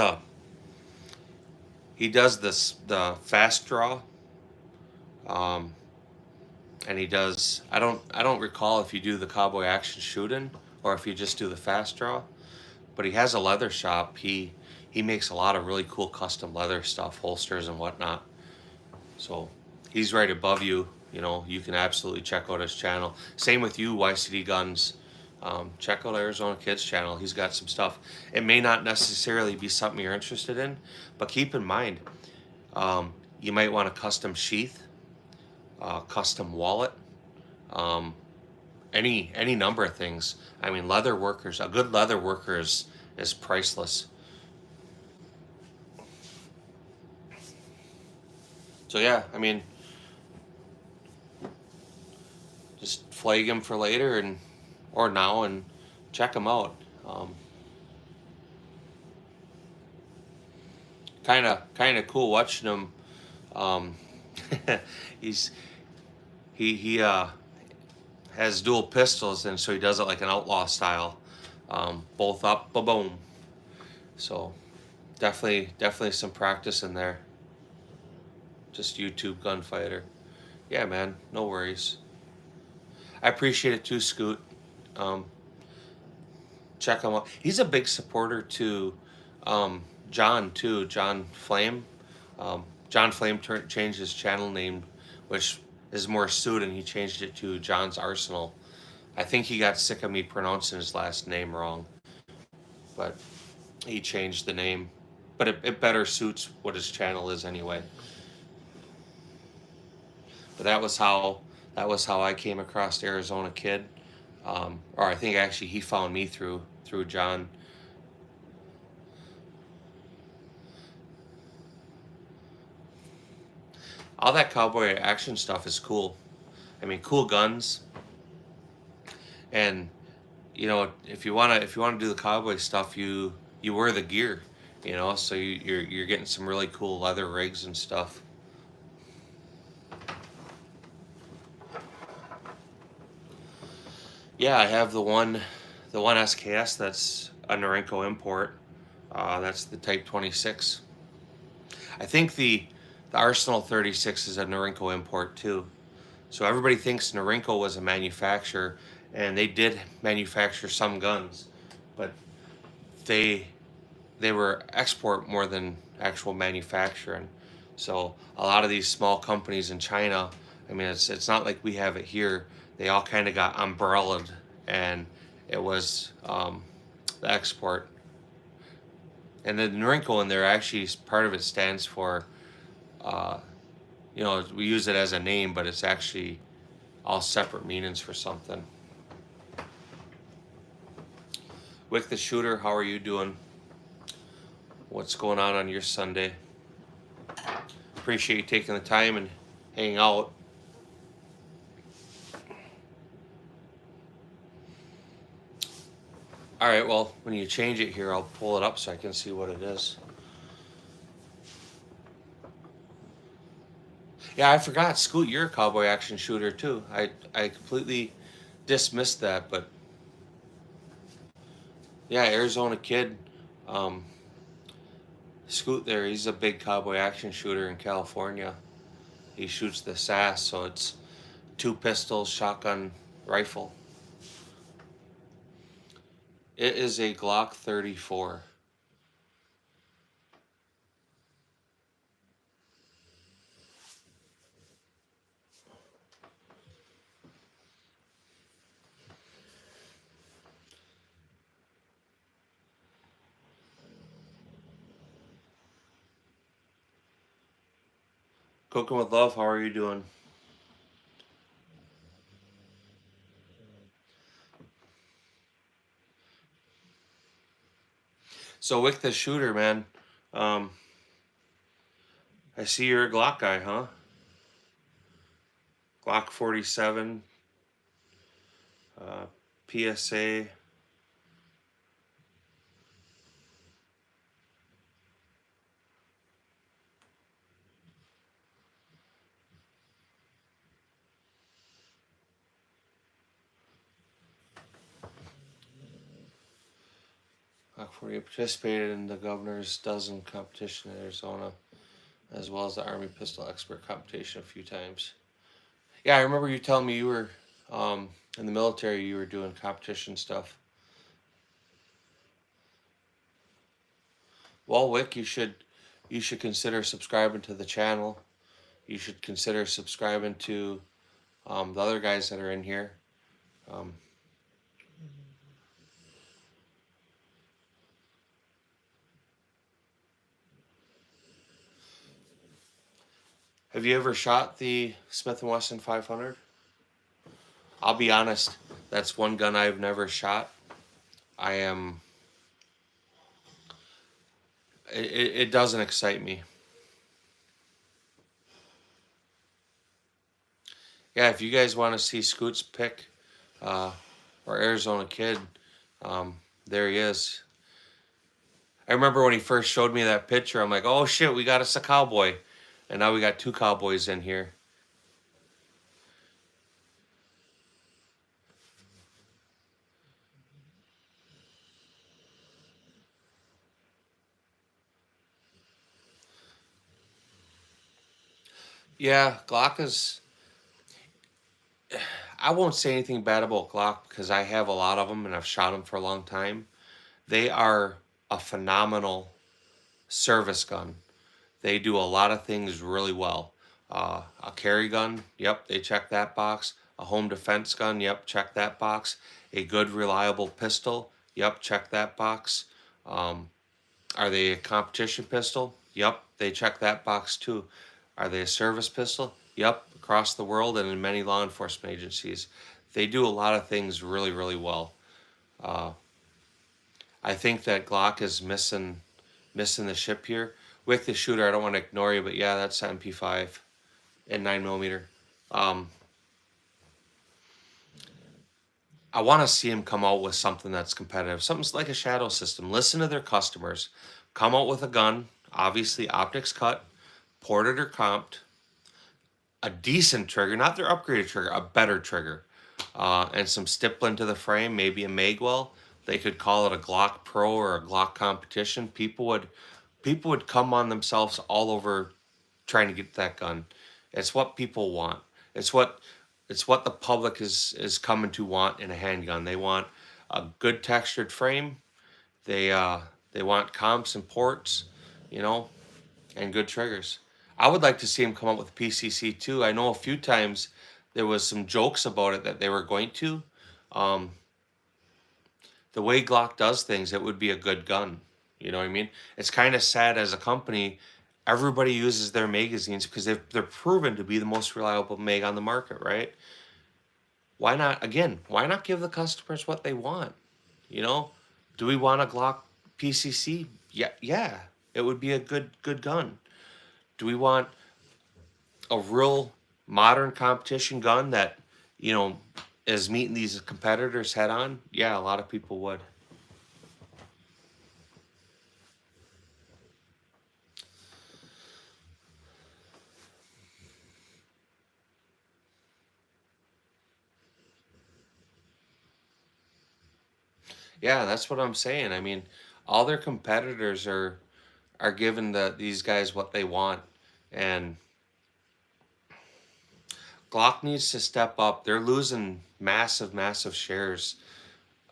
does the fast draw, and he does. I don't recall if you do the cowboy action shooting or if you just do the fast draw, but he has a leather shop. He he makes a lot of really cool custom leather stuff, holsters and whatnot. So he's right above you. You know, you can absolutely check out his channel. Same with you, YCD Guns. Check out Arizona Kid's channel. He's got some stuff. It may not necessarily be something you're interested in, but keep in mind, you might want a custom sheath, custom wallet, any number of things. I mean, leather workers, a good leather worker is priceless. So yeah, I mean, just flag him for later or now and check him out. Kind of cool watching him. Um, he's he has dual pistols, and so he does it like an outlaw style, both up, boom. So definitely some practice in there. Just YouTube gunfighter. Yeah, man, no worries. I appreciate it too, Scoot. Check him out. He's a big supporter to John too. John Flame. John Flame changed his channel name, which is more Suit, and he changed it to John's Arsenal. I think he got sick of me pronouncing his last name wrong, but he changed the name. But it better suits what his channel is anyway. But that was how I came across Arizona Kid, or I think actually he found me through John. All that cowboy action stuff is cool. I mean, cool guns, and you know, if you wanna do the cowboy stuff, you wear the gear, you know, so you're getting some really cool leather rigs and stuff. Yeah, I have the one SKS that's a Norinco import. That's the Type 26. I think the Arsenal 36 is a Norinco import too. So everybody thinks Norinco was a manufacturer, and they did manufacture some guns, but they were export more than actual manufacturing. So a lot of these small companies in China, I mean, it's not like we have it here. They all kind of got umbrellaed, and it was the export. And the Norinco in there, actually, part of it stands for, you know, we use it as a name, but it's actually all separate meanings for something. Wick the Shooter, how are you doing? What's going on your Sunday? Appreciate you taking the time and hanging out. All right, well, when you change it here, I'll pull it up so I can see what it is. Yeah, I forgot, Scoot, you're a cowboy action shooter too. I completely dismissed that, but yeah, Arizona Kid, Scoot there, he's a big cowboy action shooter in California. He shoots the SAS, so it's 2 pistols, shotgun, rifle. It is a Glock 34. Cooking with Love, how are you doing? So Wick the Shooter, man, I see you're a Glock guy, huh? Glock 47, PSA. Glock 40 participated in the governor's dozen competition in Arizona, as well as the Army Pistol Expert competition a few times. Yeah, I remember you telling me you were in the military, you were doing competition stuff. Well, Wick, you should consider subscribing to the channel. You should consider subscribing to the other guys that are in here. Um, have you ever shot the Smith & Wesson 500? I'll be honest, that's one gun I've never shot. I am. It doesn't excite me. Yeah, if you guys want to see Scoot's pick, or Arizona Kid, there he is. I remember when he first showed me that picture, I'm like, oh shit, we got us a cowboy. And now we got two cowboys in here. Yeah, Glock is. I won't say anything bad about Glock because I have a lot of them and I've shot them for a long time. They are a phenomenal service gun. They do a lot of things really well. A carry gun, yep, they check that box. A home defense gun, yep, check that box. A good, reliable pistol, yep, check that box. Um, are they a competition pistol? Yep, they check that box too. Are they a service pistol? Yep, across the world and in many law enforcement agencies. They do a lot of things really, really well. Uh, I think that Glock is missing the ship here. With the shooter, I don't want to ignore you, but yeah, that's MP5 and 9mm. I want to see him come out with something that's competitive. Something like a shadow system. Listen to their customers. Come out with a gun, obviously optics cut, ported or comped, a decent trigger, not their upgraded trigger, a better trigger, and some stippling to the frame, maybe a Magwell. They could call it a Glock Pro or a Glock competition. People would come on themselves all over trying to get that gun. It's what people want. It's what the public is coming to want in a handgun. They want a good textured frame. They want comps and ports, you know, and good triggers. I would like to see him come up with PCC too. I know a few times there was some jokes about it that they were going to. Um, the way Glock does things, it would be a good gun. You know what I mean? It's kind of sad as a company. Everybody uses their magazines because they're proven to be the most reliable mag on the market, right? Why not? Again, why not give the customers what they want? You know, do we want a Glock PCC? Yeah, yeah, it would be a good gun. Do we want a real modern competition gun that, you know, is meeting these competitors head on? Yeah, a lot of people would. Yeah, that's what I'm saying. I mean, all their competitors are giving these guys what they want, and Glock needs to step up. They're losing massive shares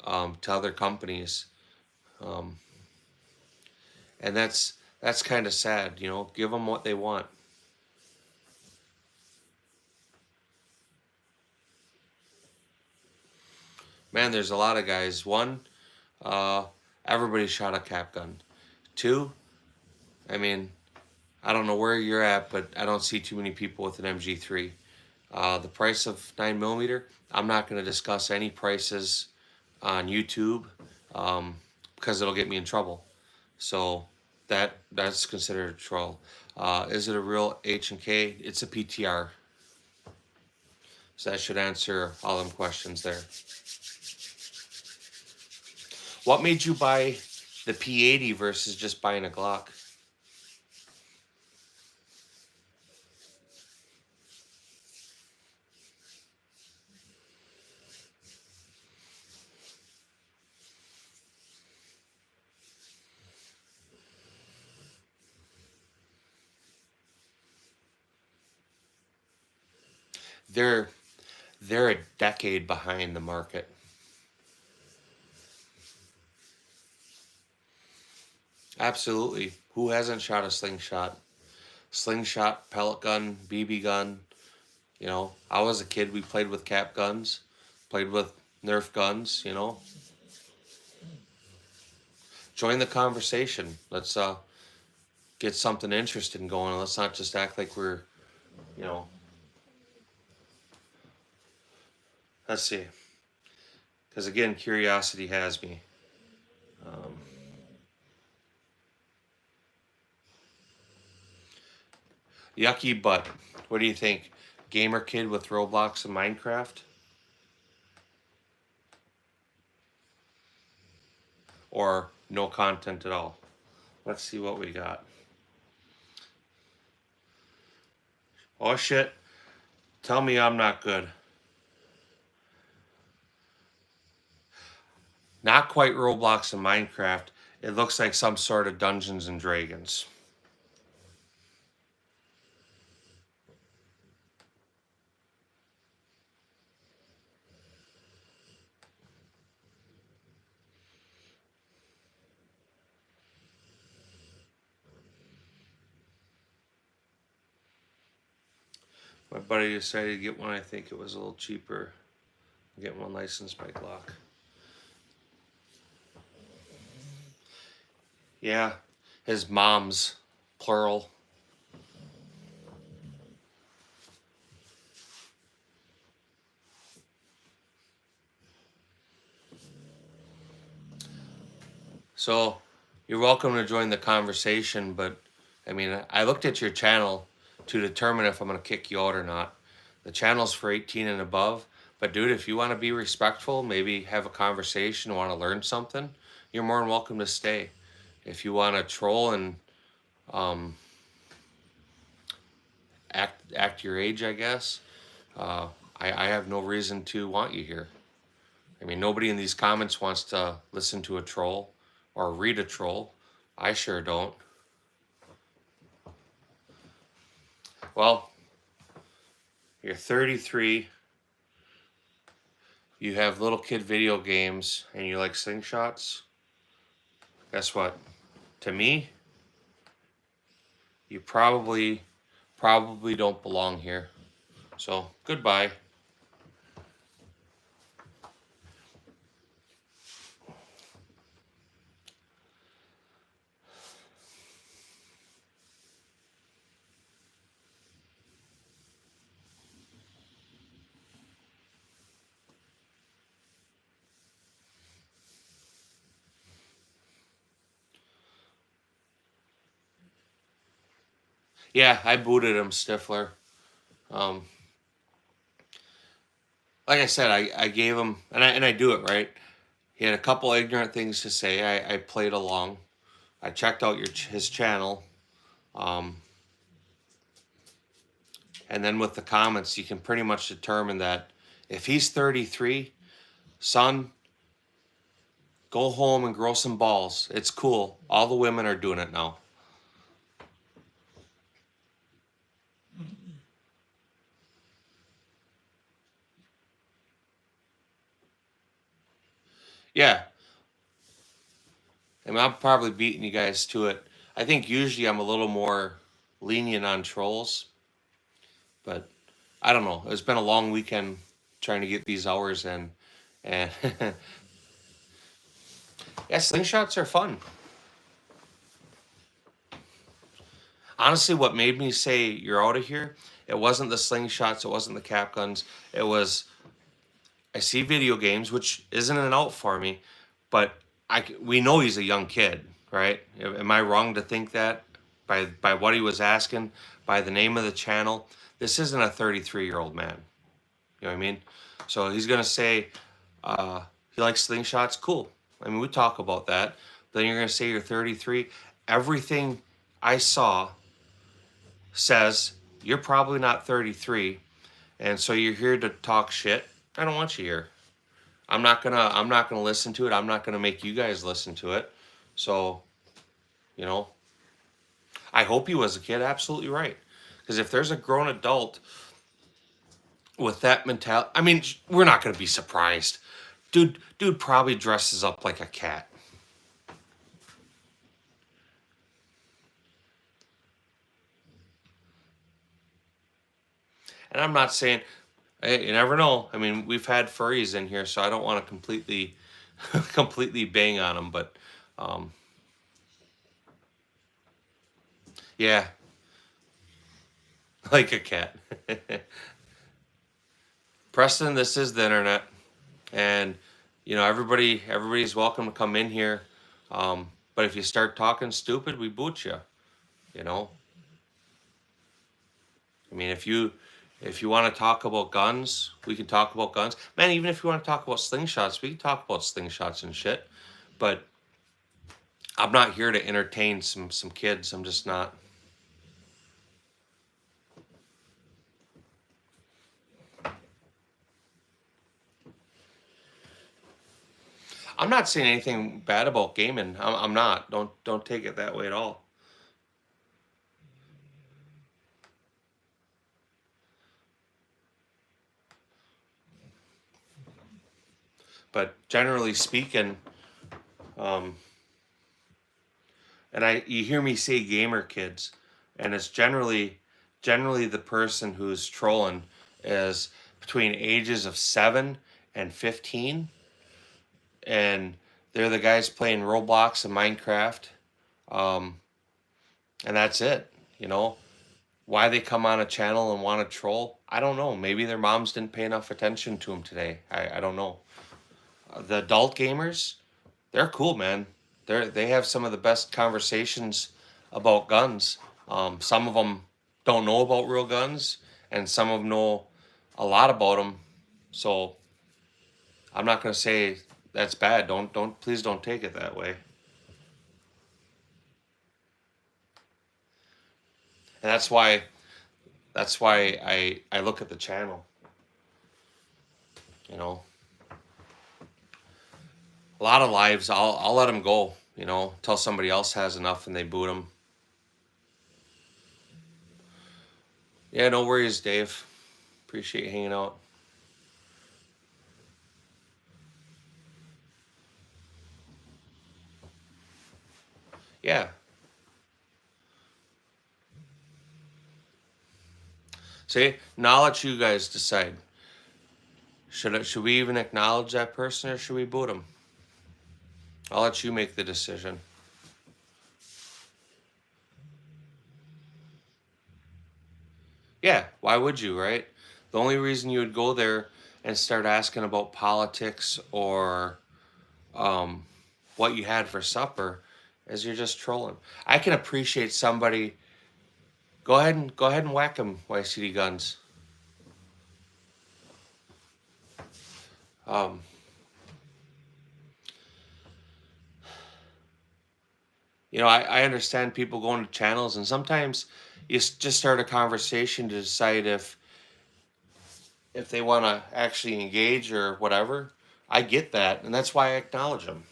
to other companies, um, and that's kind of sad. You know, give them what they want. Man, there's a lot of guys. One, uh, everybody shot a cap gun. Two, I mean, I don't know where you're at, but I don't see too many people with an MG3. The price of 9mm, I'm not going to discuss any prices on YouTube because it'll get me in trouble. So that's considered a troll. Is it a real H&K? It's a PTR. So that should answer all them questions there. What made you buy the P80 versus just buying a Glock? They're they're a decade behind the market. Absolutely. Who hasn't shot a slingshot? Slingshot, pellet gun, BB gun. You know, I was a kid. We played with cap guns, played with Nerf guns. You know, join the conversation. Let's get something interesting going. Let's not just act like we're, you know. Let's see. Because again, curiosity has me. Yucky butt. What do you think? Gamer kid with Roblox and Minecraft? Or no content at all? Let's see what we got. Oh shit. Tell me I'm not good. Not quite Roblox and Minecraft. It looks like some sort of Dungeons and Dragons. My buddy decided to get one. I think it was a little cheaper. Get one licensed by Glock. Yeah, his mom's, plural. So, you're welcome to join the conversation, but I mean, I looked at your channel to determine if I'm going to kick you out or not. The channel's for 18 and above, but dude, if you want to be respectful, maybe have a conversation, want to learn something, you're more than welcome to stay. If you want to troll and act your age, I guess, I have no reason to want you here. I mean, nobody in these comments wants to listen to a troll or read a troll. I sure don't. Well, you're 33, you have little kid video games, and you like slingshots. Guess what? To me, you probably don't belong here. So, goodbye. Yeah, I booted him, Stifler. Like I said, I gave him, and I do it right. He had a couple ignorant things to say. I played along. I checked out his channel. And then with the comments, you can pretty much determine that if he's 33, son, go home and grow some balls. It's cool. All the women are doing it now. Yeah. I mean, I'm probably beating you guys to it. I think usually I'm a little more lenient on trolls. But I don't know. It's been a long weekend trying to get these hours in. And yeah, slingshots are fun. Honestly, what made me say you're out of here, it wasn't the slingshots, it wasn't the cap guns. It was, I see video games, which isn't an out for me, but we know he's a young kid, right? Am I wrong to think that by what he was asking, by the name of the channel? This isn't a 33-year-old man. You know what I mean? So he's gonna say he likes slingshots. Cool. I mean, we talk about that. But then you're gonna say you're 33. Everything I saw says you're probably not 33, and so you're here to talk shit. I don't want you here. I'm not gonna listen to it. I'm not gonna make you guys listen to it. So, you know, I hope he was a kid. Absolutely right. Because if there's a grown adult with that mentality, I mean, we're not gonna be surprised. Dude probably dresses up like a cat. And I'm not saying, hey, you never know. I mean, we've had furries in here, so I don't want to completely, completely bang on them. But, yeah, like a cat. Preston, this is the internet, and you know everybody's welcome to come in here. But if you start talking stupid, we boot you. You know, I mean, if you want to talk about guns, we can talk about guns. Man, even if you want to talk about slingshots, we can talk about slingshots and shit. But I'm not here to entertain some kids. I'm just not. I'm not saying anything bad about gaming. I'm not. Don't take it that way at all. But generally speaking, and you hear me say gamer kids, and it's generally the person who's trolling is between ages of 7 and 15, and they're the guys playing Roblox and Minecraft, and that's it. You know why they come on a channel and want to troll? I don't know. Maybe their moms didn't pay enough attention to them today. I don't know. The adult gamers, they're cool, man. They have some of the best conversations about guns. Some of them don't know about real guns, and some of them know a lot about them. So I'm not gonna say that's bad. Please don't take it that way. And that's why I look at the channel. You know, a lot of lives I'll let them go. You know, until somebody else has enough and they boot them. Yeah, no worries, Dave. Appreciate you hanging out. Yeah. See, now I'll let you guys decide. Should we even acknowledge that person or should we boot him? I'll let you make the decision. Yeah, why would you, right? The only reason you would go there and start asking about politics or what you had for supper is you're just trolling. I can appreciate somebody. Go ahead and whack him, YCD Guns. You know, I understand people going to channels, and sometimes you just start a conversation to decide if they want to actually engage or whatever. I get that, and that's why I acknowledge them.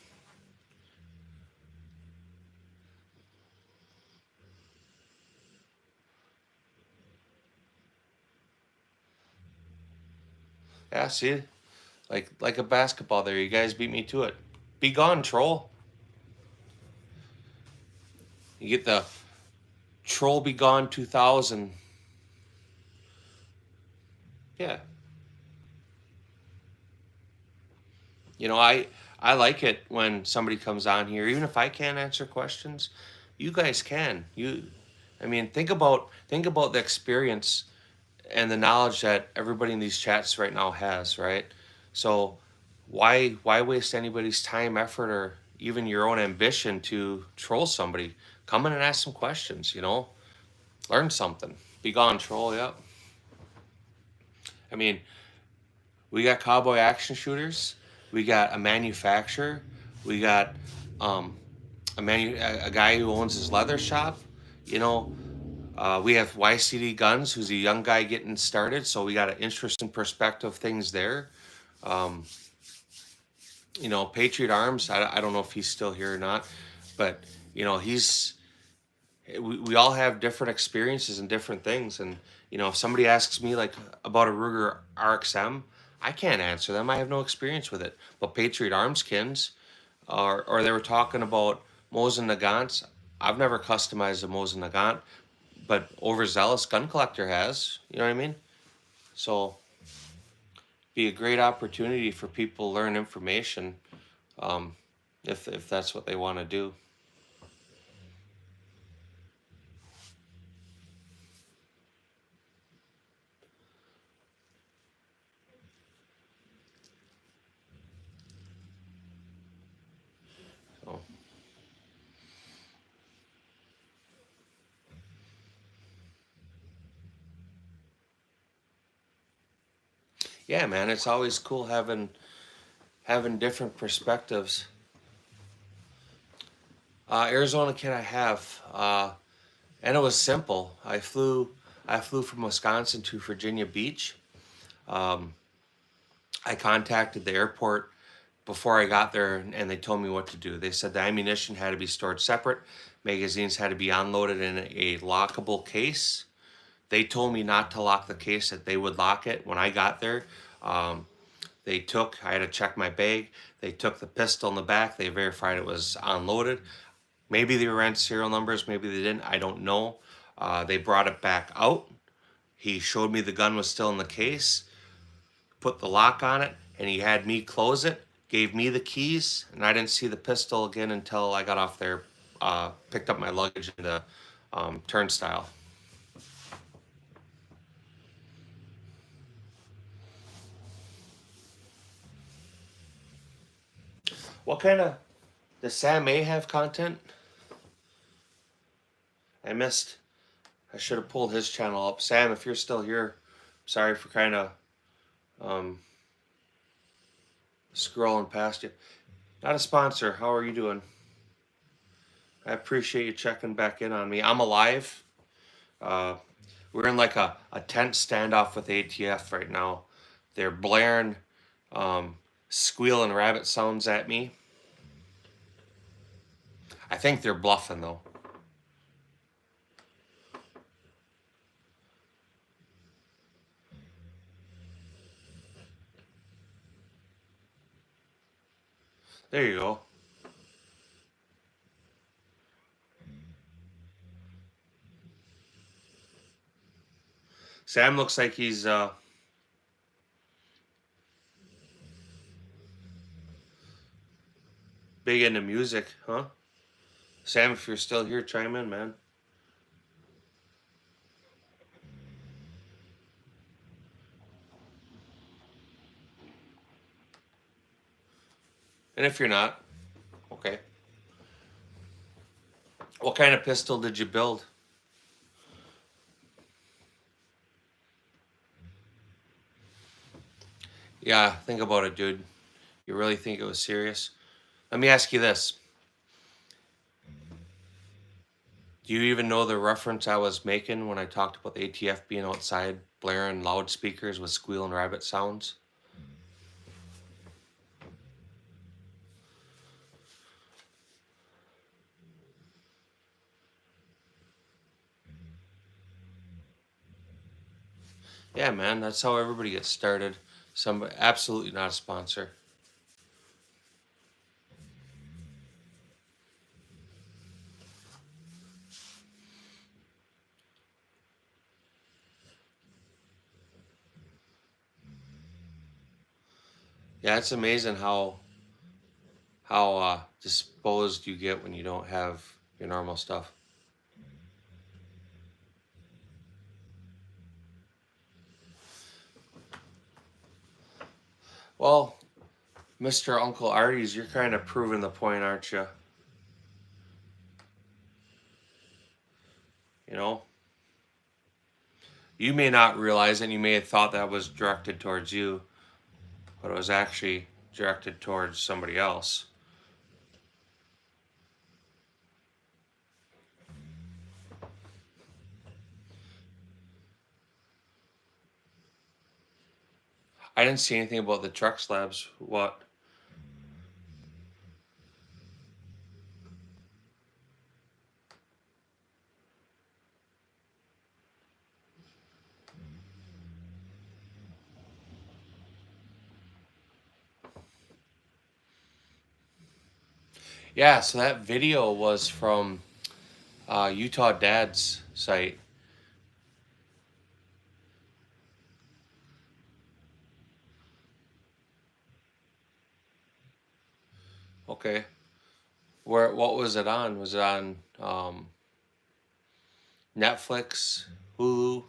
Yeah, see, like a basketball there. You guys beat me to it. Be gone, troll. You get the troll be gone 2000. Yeah. You know, I like it when somebody comes on here, even if I can't answer questions, you guys can. I mean, think about the experience and the knowledge that everybody in these chats right now has, right? So why waste anybody's time, effort, or even your own ambition to troll somebody? Come in and ask some questions, you know? Learn something. Be gone, troll, yep. I mean, we got cowboy action shooters, we got a manufacturer, we got um, a guy who owns his leather shop, you know. We have YCD Guns, who's a young guy getting started, so we got an interesting perspective things there. Um, you know, Patriot Arms, I don't know if he's still here or not, but you know, we all have different experiences and different things. And you know, if somebody asks me like about a Ruger RXM, I can't answer them. I have no experience with it. But Patriot Armskins, or they were talking about Mosin Nagants. I've never customized a Mosin Nagant, but overzealous gun collector has. You know what I mean? So be a great opportunity for people to learn information, if that's what they want to do. So. Yeah, man, it's always cool having different perspectives. Arizona can I have? And it was simple. I flew from Wisconsin to Virginia Beach. Um, I contacted the airport before I got there, and they told me what to do. They said the ammunition had to be stored separate, magazines had to be unloaded in a lockable case. They told me not to lock the case, that they would lock it. When I got there, um, I had to check my bag. They took the pistol in the back. They verified it was unloaded. Maybe they ran serial numbers, maybe they didn't. I don't know. They brought it back out. He showed me the gun was still in the case, put the lock on it, and he had me close it, gave me the keys, and I didn't see the pistol again until I got off there, picked up my luggage in the turnstile. What kind of, does Sam A have content? I should have pulled his channel up. Sam, if you're still here, sorry for kind of scrolling past you. Not a sponsor. How are you doing? I appreciate you checking back in on me. I'm alive. We're in like a tense standoff with ATF right now. They're blaring squealing rabbit sounds at me. I think they're bluffing though. There you go. Sam looks like he's big into music, huh? Sam, if you're still here, chime in, man. And if you're not, okay. What kind of pistol did you build? Yeah, think about it, dude. You really think it was serious? Let me ask you this. Do you even know the reference I was making when I talked about the ATF being outside blaring loudspeakers with squealing rabbit sounds? Yeah, man, that's how everybody gets started. Absolutely not a sponsor. Yeah, it's amazing how disposed you get when you don't have your normal stuff. Well, Mr. Uncle Artie's, you're kind of proving the point, aren't you? You know, you may not realize it. You may have thought that was directed towards you, but it was actually directed towards somebody else. I didn't see anything about the truck slabs. What? Yeah, so that video was from Utah Dad's site. Okay. What was it on? Was it on Netflix, Hulu?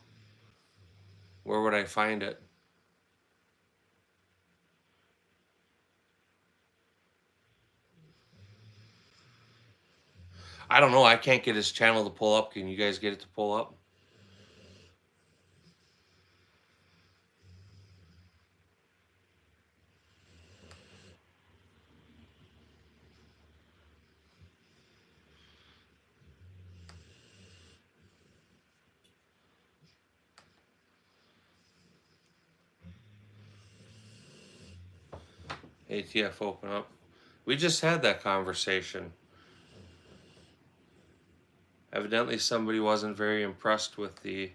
Where would I find it? I don't know. I can't get his channel to pull up. Can you guys get it to pull up? ATF open up. We just had that conversation. Evidently somebody wasn't very impressed with the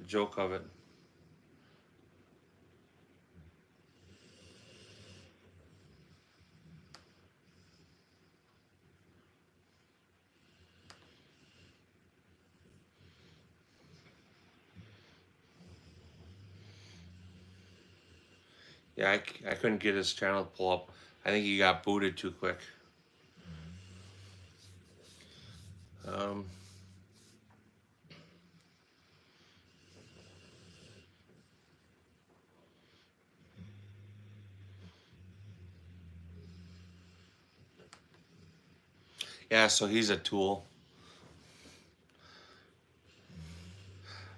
joke of it. Yeah, I couldn't get his channel to pull up. I think he got booted too quick. Yeah, so he's a tool.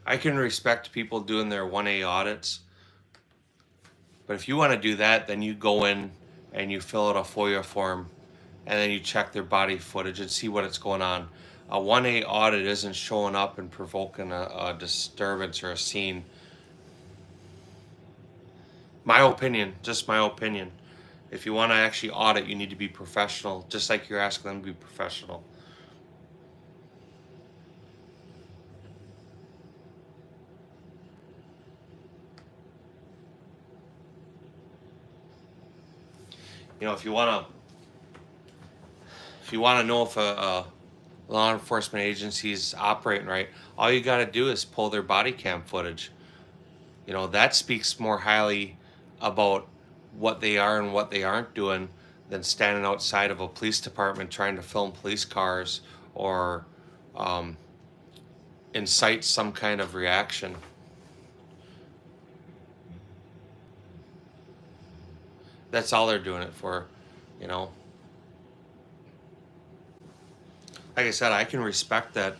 I can respect people doing their 1A audits, but if you want to do that, then you go in and you fill out a FOIA form, and then you check their body footage and see what's going on. A 1A audit isn't showing up and provoking a disturbance or a scene. My opinion, just my opinion. If you want to actually audit, you need to be professional, just like you're asking them to be professional. You know, if you want to know if a law enforcement agency is operating right, all you got to do is pull their body cam footage. You know, that speaks more highly about what they are and what they aren't doing than standing outside of a police department trying to film police cars or incite some kind of reaction. That's all they're doing it for, you know. Like I said, I can respect that.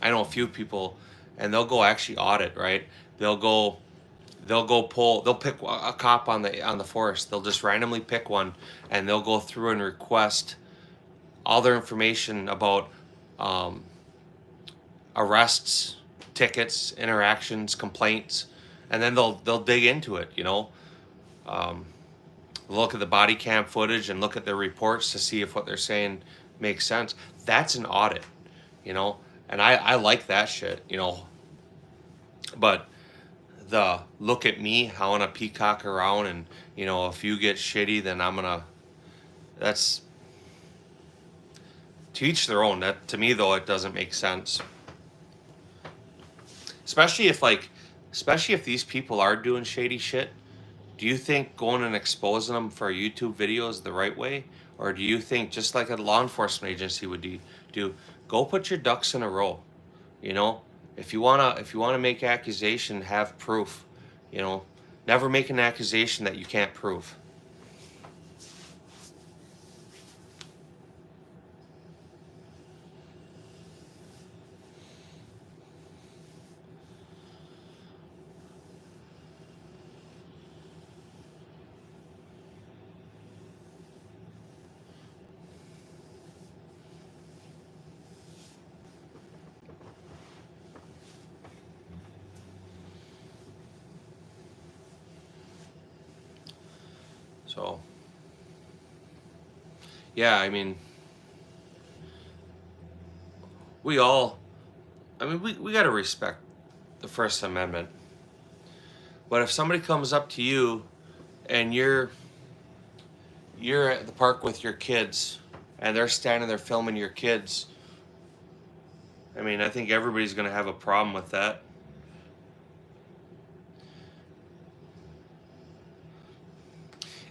I know a few people, and they'll go actually audit, right? They'll go pull, they'll pick a cop on the force. They'll just randomly pick one, and they'll go through and request all their information about arrests, tickets, interactions, complaints, and then they'll dig into it. You know, look at the body cam footage and look at their reports to see if what they're saying makes sense. That's an audit, you know, and I like that shit, you know. But the look at me, I want to peacock around, and you know, if you get shitty, then I'm gonna. That's to each their own. That to me though, it doesn't make sense. Especially if these people are doing shady shit. Do you think going and exposing them for a YouTube video is the right way, or do you think just like a law enforcement agency would do, go put your ducks in a row? You know, if you wanna make accusation, have proof. You know, never make an accusation that you can't prove. So, yeah, I mean, we all, I mean, we got to respect the First Amendment. But if somebody comes up to you and you're at the park with your kids and they're standing there filming your kids, I mean, I think everybody's going to have a problem with that.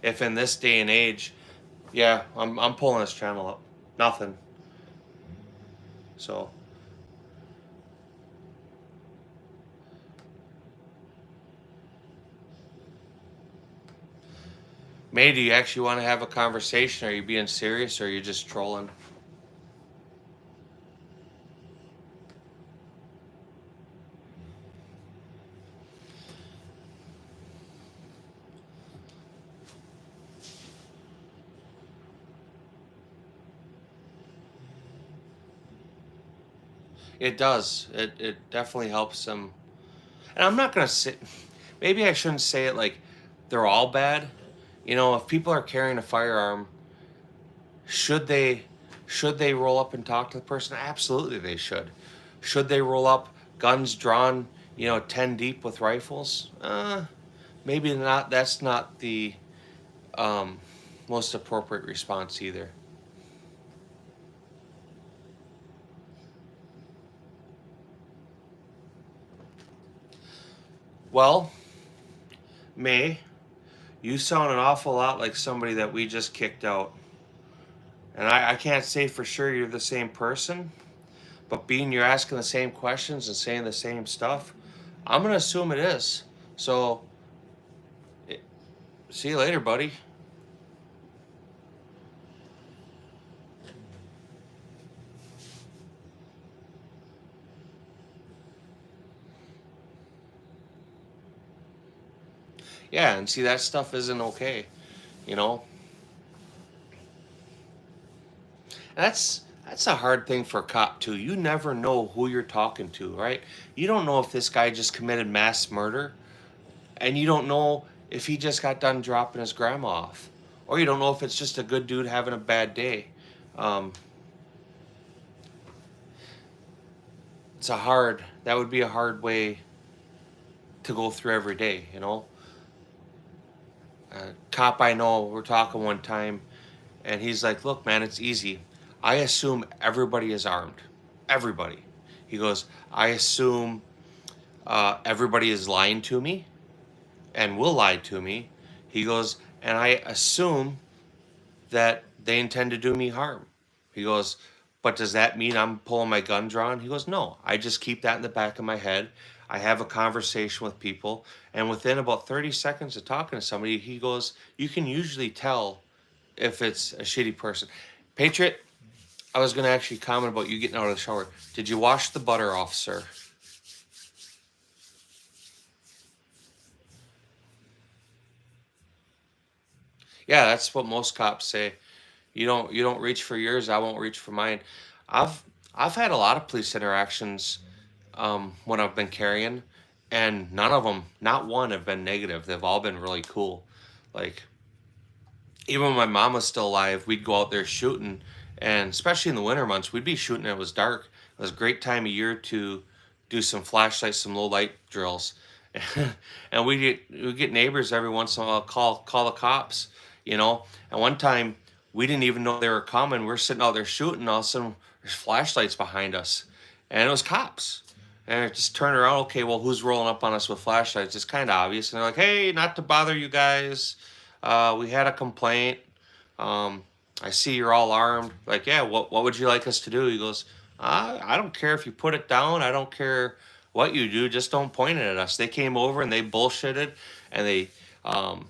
if in this day and age, yeah, I'm pulling this channel up. Nothing. So May, do you actually want to have a conversation? Are you being serious or are you just trolling? It does. It definitely helps them. And I'm not gonna say, maybe I shouldn't say it like they're all bad. You know, if people are carrying a firearm, should they roll up and talk to the person? Absolutely they should. Should they roll up, guns drawn, 10 deep with rifles? Maybe not. That's not the um, most appropriate response either. Well, May, you sound an awful lot like somebody that we just kicked out. And I can't say for sure you're the same person, but being you're asking the same questions and saying the same stuff, I'm going to assume it is. So, see you later, buddy. Yeah, and see, that stuff isn't okay, you know? And that's a hard thing for a cop too. You never know who you're talking to, right? You don't know if this guy just committed mass murder, and you don't know if he just got done dropping his grandma off, or you don't know if it's just a good dude having a bad day. Um, that would be a hard way to go through every day, you know? Cop I know, we're talking one time, and he's like, look, man, it's easy. I assume everybody is armed. Everybody. He goes, I assume everybody is lying to me and will lie to me. He goes, and I assume that they intend to do me harm. He goes, but does that mean I'm pulling my gun drawn? He goes, no, I just keep that in the back of my head. I have a conversation with people, and within about 30 seconds of talking to somebody, he goes, you can usually tell if it's a shitty person. Patriot, I was going to actually comment about you getting out of the shower. Did you wash the butter off, sir? Yeah, that's what most cops say. You don't reach for yours, I won't reach for mine. I've I've had a lot of police interactions when I've been carrying, and none of them, not one, have been negative. They've all been really cool. Like even when my mom was still alive, we'd go out there shooting, and especially in the winter months, we'd be shooting. And it was dark. It was a great time of year to do some flashlights, some low light drills, and we get neighbors every once in a while call the cops, you know. And one time we didn't even know they were coming. We're sitting out there shooting, all of a sudden there's flashlights behind us, and it was cops. And I just turned around. Okay, well, who's rolling up on us with flashlights? It's kind of obvious. And they're like, "Hey, not to bother you guys. We had a complaint. Um, I see you're all armed." Like, yeah, what would you like us to do? He goes, I don't care if you put it down. I don't care what you do. Just don't point it at us. They came over and they bullshitted, and they um,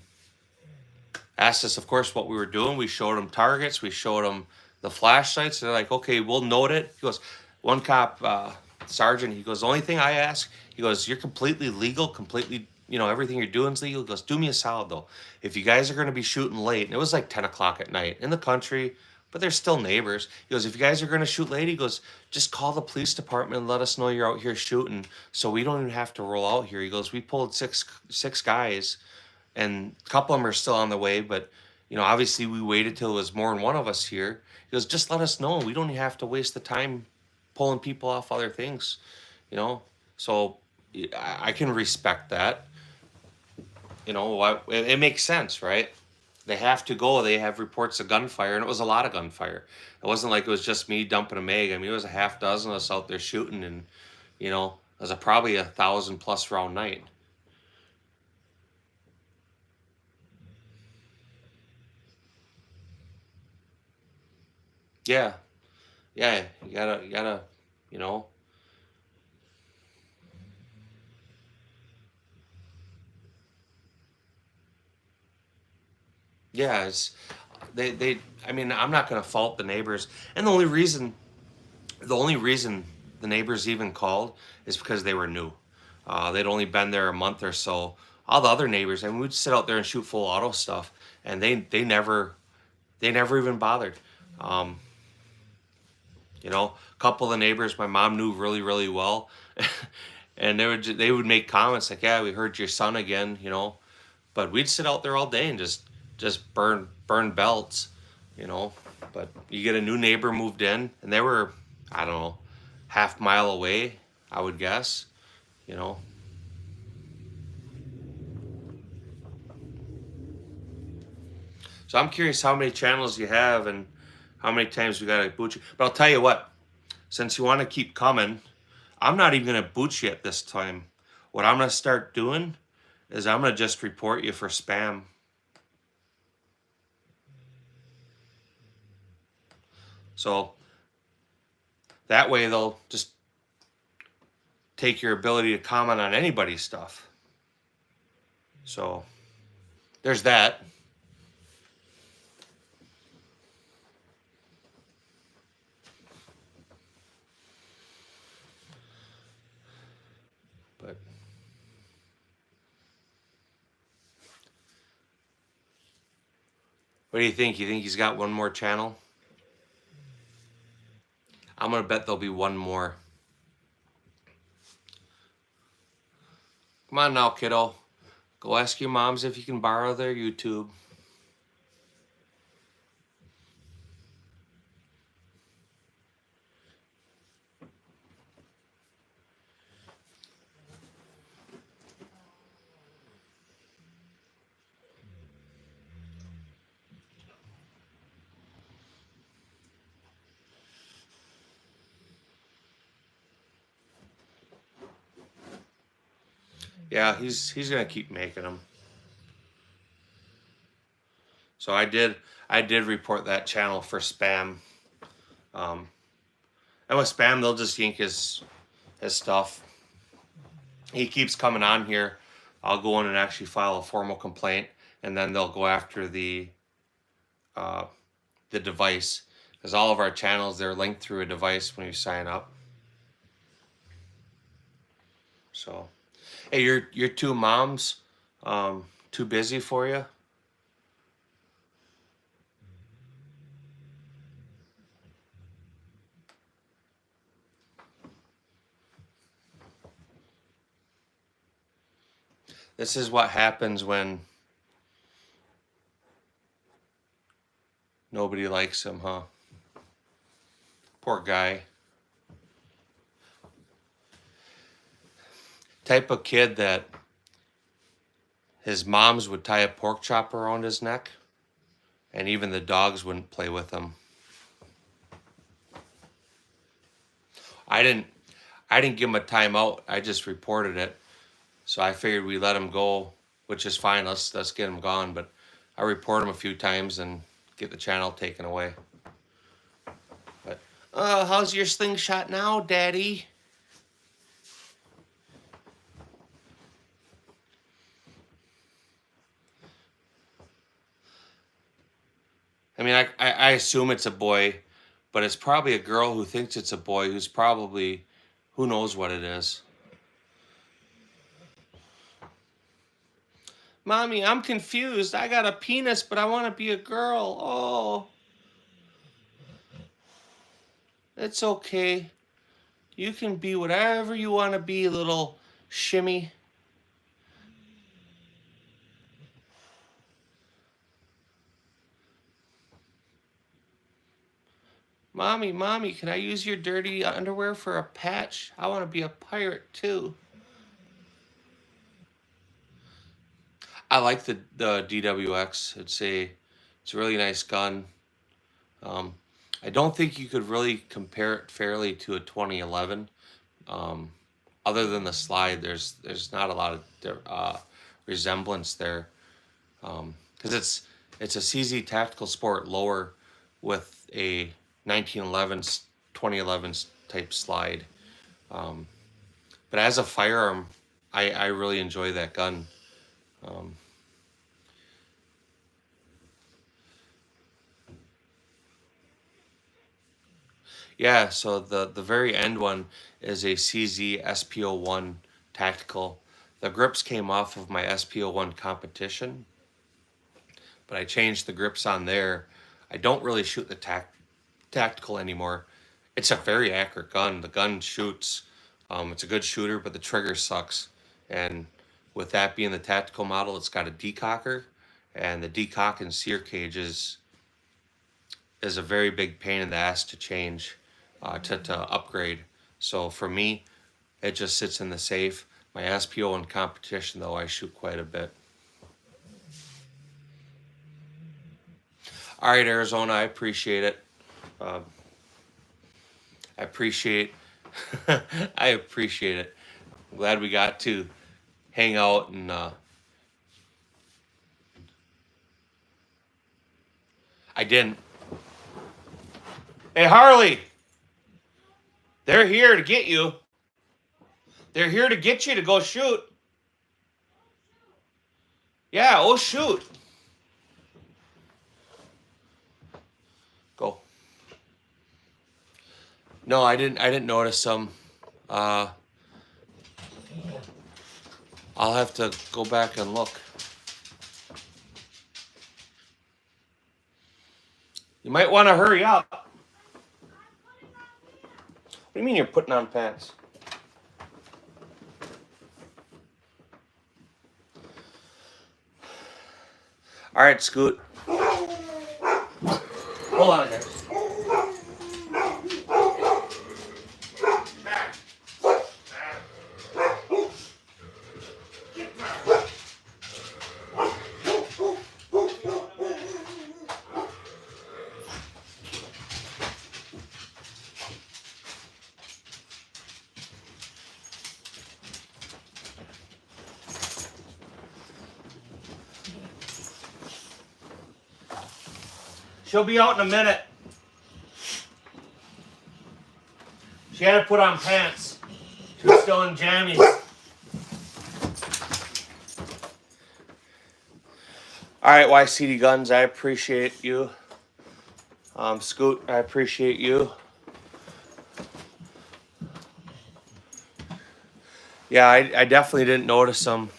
asked us, of course, what we were doing. We showed them targets. We showed them the flashlights. They're like, okay, we'll note it. He goes, one cop, sergeant, he goes, the only thing I ask, he goes, you're completely legal, completely, everything you're doing is legal. He goes, do me a solid though. If you guys are going to be shooting late, and it was like 10 o'clock at night in the country, but they're still neighbors. He goes, if you guys are going to shoot late, he goes, just call the police department and let us know you're out here shooting, so we don't even have to roll out here. He goes, we pulled six guys, and a couple of them are still on the way, but obviously we waited till it was more than one of us here. He goes, just let us know. We don't even have to waste the time pulling people off other things, So I can respect that. It makes sense, right? They have to go. They have reports of gunfire, and it was a lot of gunfire. It wasn't like it was just me dumping a mag. I mean, it was a half dozen of us out there shooting, and it was probably 1,000+ round night. Yeah, yeah, you gotta, you know. Yeah, they. I mean, I'm not gonna fault the neighbors, and the only reason the neighbors even called is because they were new. They'd only been there a month or so. All the other neighbors, I mean, we'd sit out there and shoot full auto stuff, and they never even bothered. Um, a couple of the neighbors my mom knew really really well, and they would make comments like, "Yeah, we heard your son again," But we'd sit out there all day and just burn belts, you know. But you get a new neighbor moved in, and they were, I don't know, half mile away, I would guess, you know. So I'm curious how many channels you have and how many times we gotta boot you. But I'll tell you what, since you want to keep coming, I'm not even gonna boot you at this time. What I'm gonna start doing is I'm gonna just report you for spam. So that way they'll just take your ability to comment on anybody's stuff. So there's that. But what do you think? You think he's got one more channel? I'm gonna bet there'll be one more. Come on now, kiddo. Go ask your moms if you can borrow their YouTube. Yeah, he's gonna keep making them. So I did report that channel for spam. Um, and with spam, they'll just yank his stuff. He keeps coming on here. I'll go in and actually file a formal complaint, and then they'll go after uh, the device, because all of our channels, they're linked through a device when you sign up. So, hey, your two moms too busy for you? This is what happens when nobody likes him, huh? Poor guy. Type of kid that his moms would tie a pork chop around his neck, and even the dogs wouldn't play with him. I didn't give him a timeout. I just reported it. So I figured we let him go, which is fine. Let's get him gone. But I report him a few times and get the channel taken away. But how's your slingshot now, Daddy? I mean, I assume it's a boy, but it's probably a girl who thinks it's a boy who's probably, who knows what it is. Mommy, I'm confused. I got a penis, but I want to be a girl. Oh, it's okay. You can be whatever you want to be, little shimmy. Mommy, can I use your dirty underwear for a patch? I want to be a pirate too. I like the DWX. It's a really nice gun. Um, I don't think you could really compare it fairly to a 2011. Um, Other than the slide, there's not a lot of resemblance there, because it's a CZ tactical sport lower with a 1911s, 2011s type slide. But as a firearm, I really enjoy that gun. Yeah, so the very end one is a CZ SP01 tactical. The grips came off of my SP01 competition, but I changed the grips on there. I don't really shoot the tactical anymore. It's a very accurate gun. The gun shoots. It's a good shooter, but the trigger sucks. And with that being the tactical model, it's got a decocker, and the decock and sear cage is a very big pain in the ass to change, to upgrade. So for me, it just sits in the safe. My SPO in competition, though, I shoot quite a bit. All right, Arizona, I appreciate it. I appreciate I appreciate it. I'm glad we got to hang out and I didn't. Hey, Harley, they're here to get you. They're here to get you to go shoot. Yeah, oh shoot. Go. No, I didn't notice them. I'll have to go back and look. You might want to hurry up. What do you mean you're putting on pants? All right, Scoot. Hold on, guys. She'll be out in a minute. She had to put on pants. She was still in jammies. All right, YCD Guns, I appreciate you. Scoot, I appreciate you. Yeah, I definitely didn't notice them.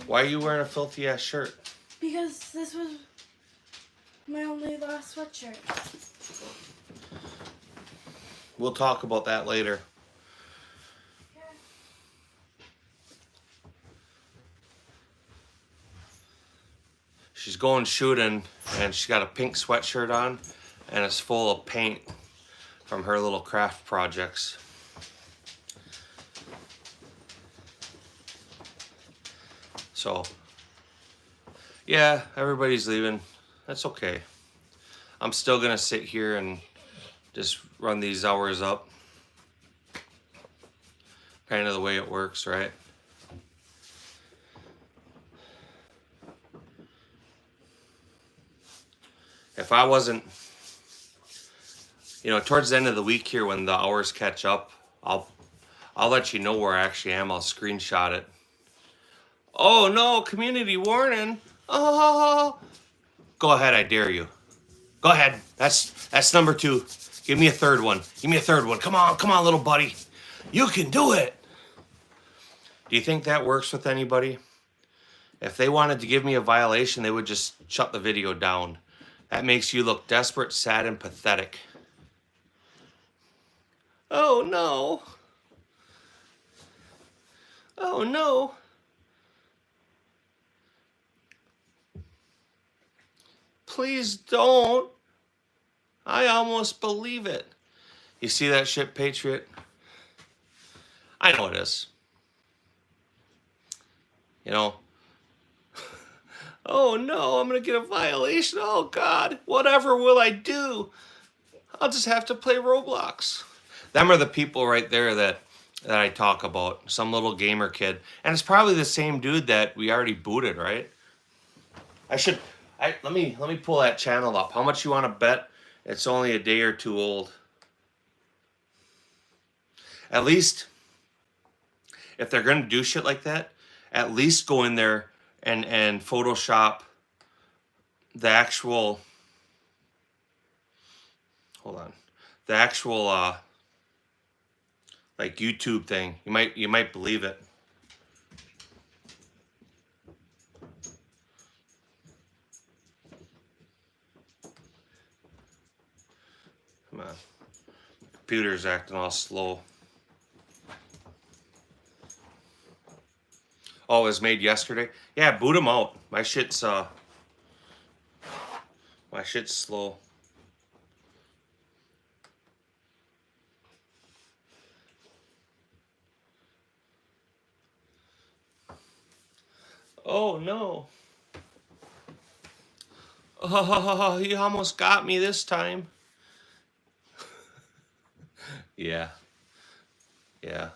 Why are you wearing a filthy ass shirt? Because this was my only last sweatshirt. We'll talk about that later. Yeah. She's going shooting and she's got a pink sweatshirt on and it's full of paint from her little craft projects. So, yeah, everybody's leaving. That's okay. I'm still gonna sit here and just run these hours up. Kind of the way it works, right? If I wasn't, towards the end of the week here when the hours catch up, I'll let you know where I actually am. I'll screenshot it. Oh no, community warning. Oh, go ahead, I dare you. Go ahead. That's number 2. Give me a third one. Give me a third one. Come on, little buddy. You can do it. Do you think that works with anybody? If they wanted to give me a violation, they would just shut the video down. That makes you look desperate, sad, and pathetic. Oh no. Oh no. Please don't. I almost believe it. You see that shit, Patriot? I know it is. Oh no, I'm gonna get a violation. Oh God, whatever will I do? I'll just have to play Roblox. Them are the people right there that that I talk about. Some little gamer kid. And it's probably the same dude that we already booted, right? Let me pull that channel up. How much you want to bet it's only a day or two old? At least if they're gonna do shit like that, at least go in there and Photoshop the actual, hold on, the actual like YouTube thing. You might believe it. Come on, computer's acting all slow. Oh, it was made yesterday. Yeah, boot them out. My shit's slow. Oh no. Oh, he almost got me this time. Yeah. Yeah.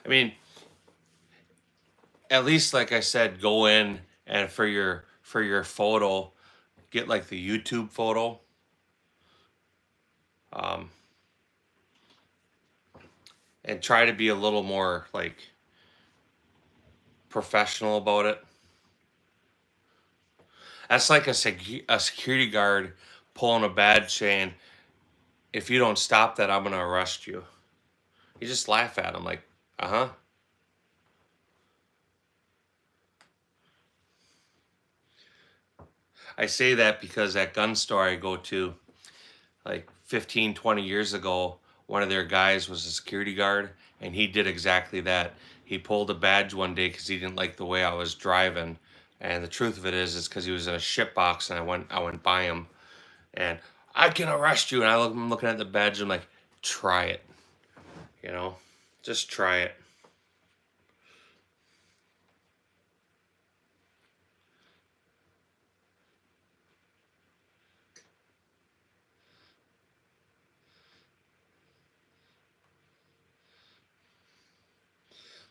I mean, at least like I said, go in and for your photo, get like the YouTube photo. And try to be a little more like professional about it. That's like a security guard pulling a badge saying, if you don't stop that, I'm going to arrest you. You just laugh at him like, uh-huh. I say that because that gun store I go to, like 15, 20 years ago, one of their guys was a security guard, and he did exactly that. He pulled a badge one day because he didn't like the way I was driving. And the truth of it is because he was in a shit box, and I went by him, and I can arrest you. And I'm looking at the badge, and I'm like, try it. You know, just try it.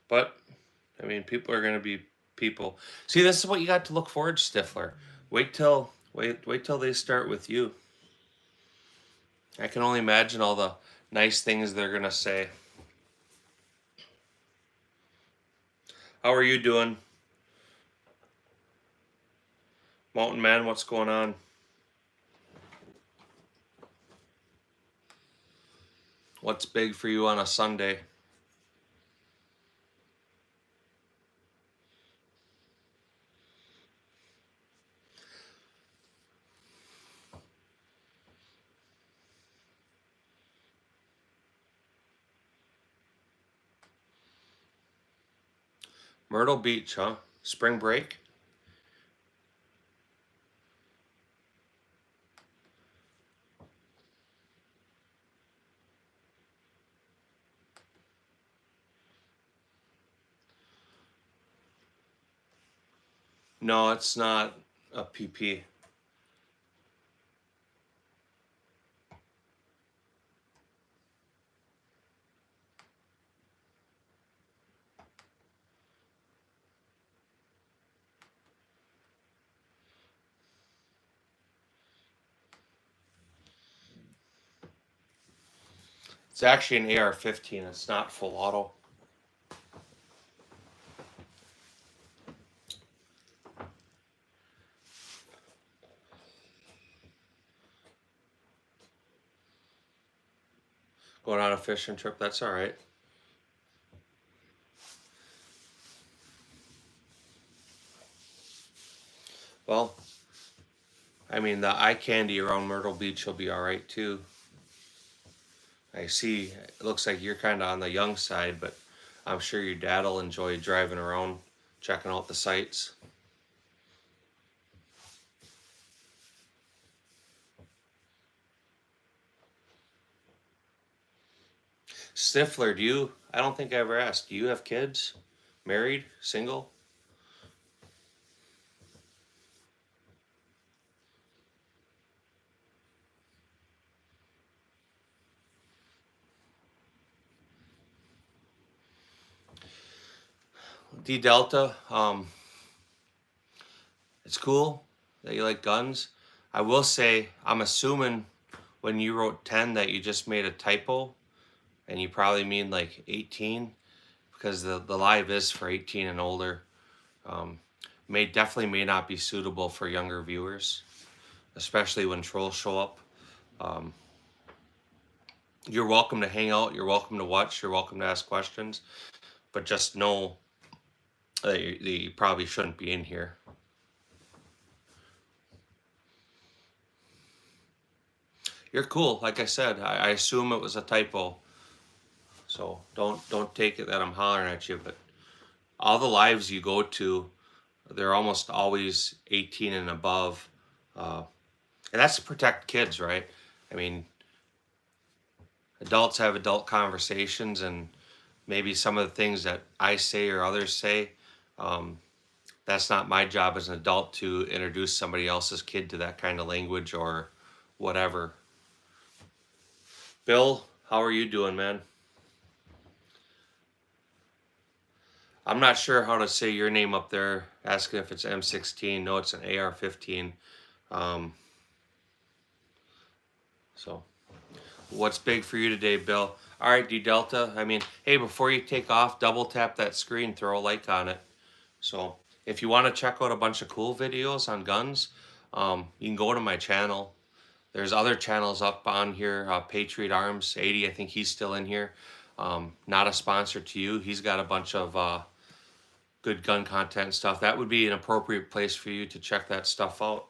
But, I mean, people are going to be people. See, this is what you got to look forward to, Stifler. Wait till they start with you. I can only imagine all the nice things they're going to say. How are you doing? Mountain Man, what's going on? What's big for you on a Sunday? Myrtle Beach, huh? Spring break? No, it's not a PP. It's actually an AR-15. It's not full auto. Going on a fishing trip, that's all right. Well, I mean, the eye candy around Myrtle Beach will be all right too. I see, it looks like you're kind of on the young side, but I'm sure your dad'll enjoy driving around, checking out the sights. Stifler, I don't think I ever asked, do you have kids? Married? Single? D Delta, it's cool that you like guns. I will say, I'm assuming when you wrote 10 that you just made a typo, and you probably mean like 18, because the live is for 18 and older. Definitely may not be suitable for younger viewers, especially when trolls show up. You're welcome to hang out, you're welcome to watch, you're welcome to ask questions, but just know that you probably shouldn't be in here. You're cool, like I said. I assume it was a typo, so don't take it that I'm hollering at you. But all the lives you go to, they're almost always 18 and above, and that's to protect kids, right? I mean, adults have adult conversations, and maybe some of the things that I say or others say, that's not my job as an adult to introduce somebody else's kid to that kind of language or whatever. Bill, how are you doing, man? I'm not sure how to say your name up there, asking if it's M16. No, it's an AR-15. So, what's big for you today, Bill? All right, D Delta. I mean, hey, before you take off, double tap that screen, throw a like on it. So, if you want to check out a bunch of cool videos on guns, you can go to my channel. There's other channels up on here. Patriot Arms 80, I think he's still in here. Not a sponsor to you. He's got a bunch of good gun content and stuff. That would be an appropriate place for you to check that stuff out.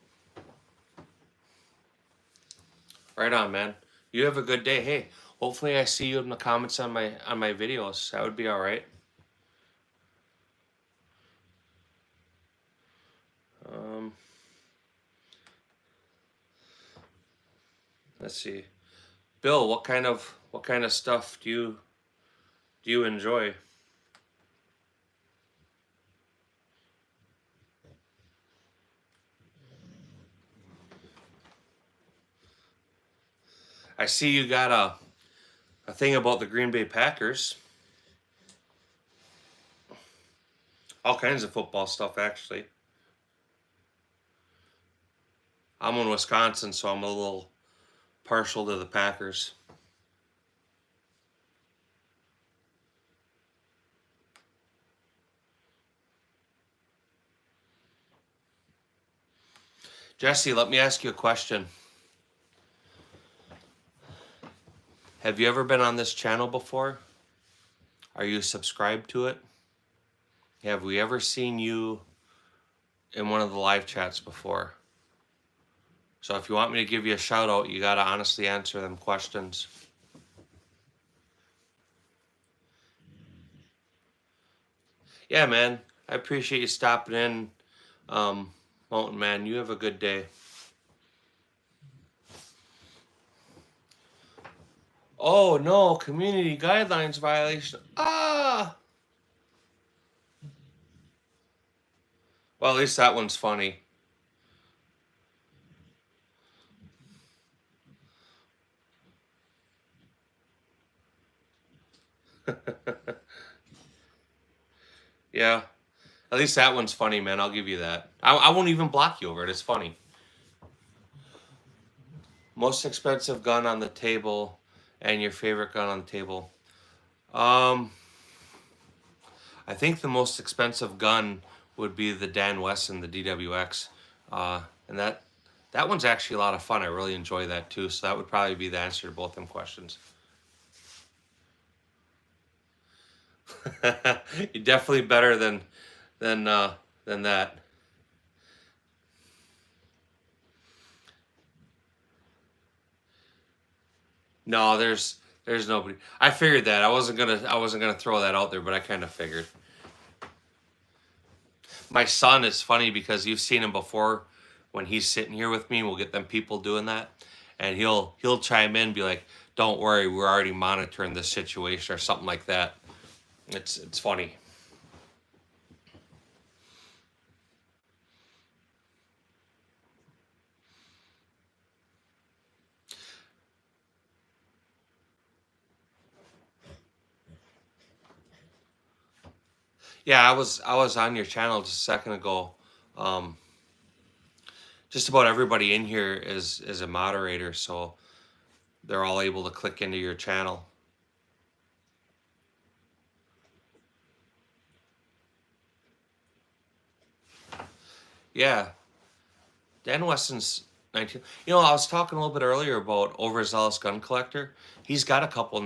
Right on, man. You have a good day. Hey, hopefully I see you in the comments on my videos. That would be all right. Let's see. Bill, what kind of stuff do you enjoy? I see you got a thing about the Green Bay Packers. All kinds of football stuff, actually. I'm in Wisconsin, so I'm a little partial to the Packers. Jesse, let me ask you a question. Have you ever been on this channel before? Are you subscribed to it? Have we ever seen you in one of the live chats before? So if you want me to give you a shout out, you gotta honestly answer them questions. Yeah, man. I appreciate you stopping in, Mountain Man. You have a good day. Oh no, community guidelines violation. Ah! Well, at least that one's funny. Yeah. At least that one's funny, man. I'll give you that. I won't even block you over it. It's funny. Most expensive gun on the table and your favorite gun on the table. I think the most expensive gun would be the Dan Wesson, the DWX. And that one's actually a lot of fun. I really enjoy that too. So that would probably be the answer to both them questions. You're definitely better than that. No, there's nobody. I figured that. I wasn't gonna throw that out there, but I kind of figured. My son is funny because you've seen him before when he's sitting here with me. We'll get them people doing that, and he'll chime in and be like, "Don't worry, we're already monitoring this situation," or something like that. It's funny. Yeah, I was on your channel just a second ago. Um, just about everybody in here is a moderator, so they're all able to click into your channel. Yeah, Dan Weston's 19. You know, I was talking a little bit earlier about Overzealous Gun Collector. He's got a couple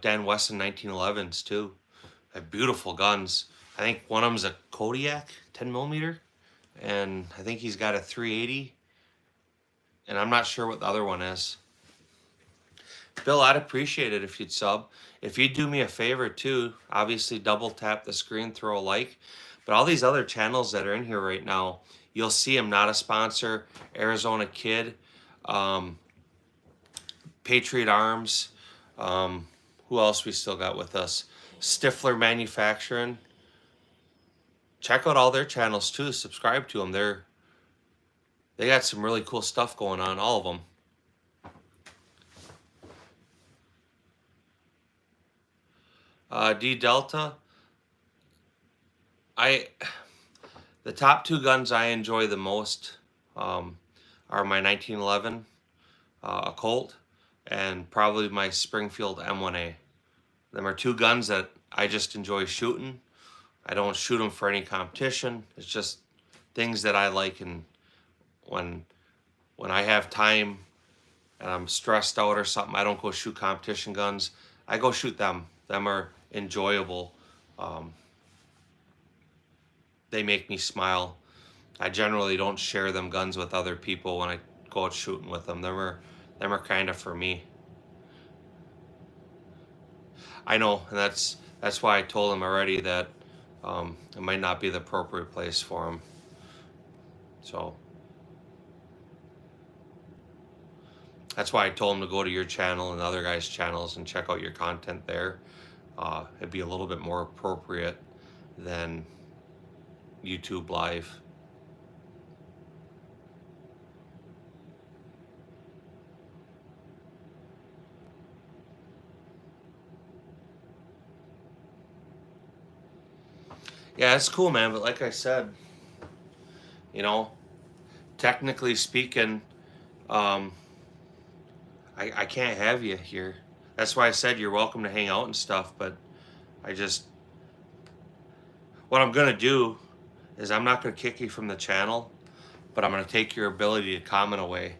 Dan Weston 1911s too. They're beautiful guns. I think one of them's a Kodiak 10 millimeter, and I think he's got a 380, and I'm not sure what the other one is. Bill, I'd appreciate it if you'd sub. If you'd do me a favor too, obviously double tap the screen, throw a like. But all these other channels that are in here right now, you'll see them. Not a sponsor, Arizona Kid, um, Patriot Arms. Who else we still got with us? Stifler Manufacturing. Check out all their channels too. Subscribe to them. They got some really cool stuff going on, all of them. D Delta. The top two guns I enjoy the most are my 1911 a Colt and probably my Springfield M1A. Them are two guns that I just enjoy shooting. I don't shoot them for any competition. It's just things that I like, and when I have time and I'm stressed out or something, I don't go shoot competition guns. I go shoot them. Them are enjoyable. They make me smile. I generally don't share them guns with other people when I go out shooting with them. Them are kind of for me. I know, and that's why I told him already that it might not be the appropriate place for him. So that's why I told him to go to your channel and other guys' channels and check out your content there. It'd be a little bit more appropriate than YouTube Live. Yeah, it's cool, man. But like I said, you know, technically speaking, I can't have you here. That's why I said you're welcome to hang out and stuff. But what I'm gonna do is I'm not gonna kick you from the channel, but I'm gonna take your ability to comment away.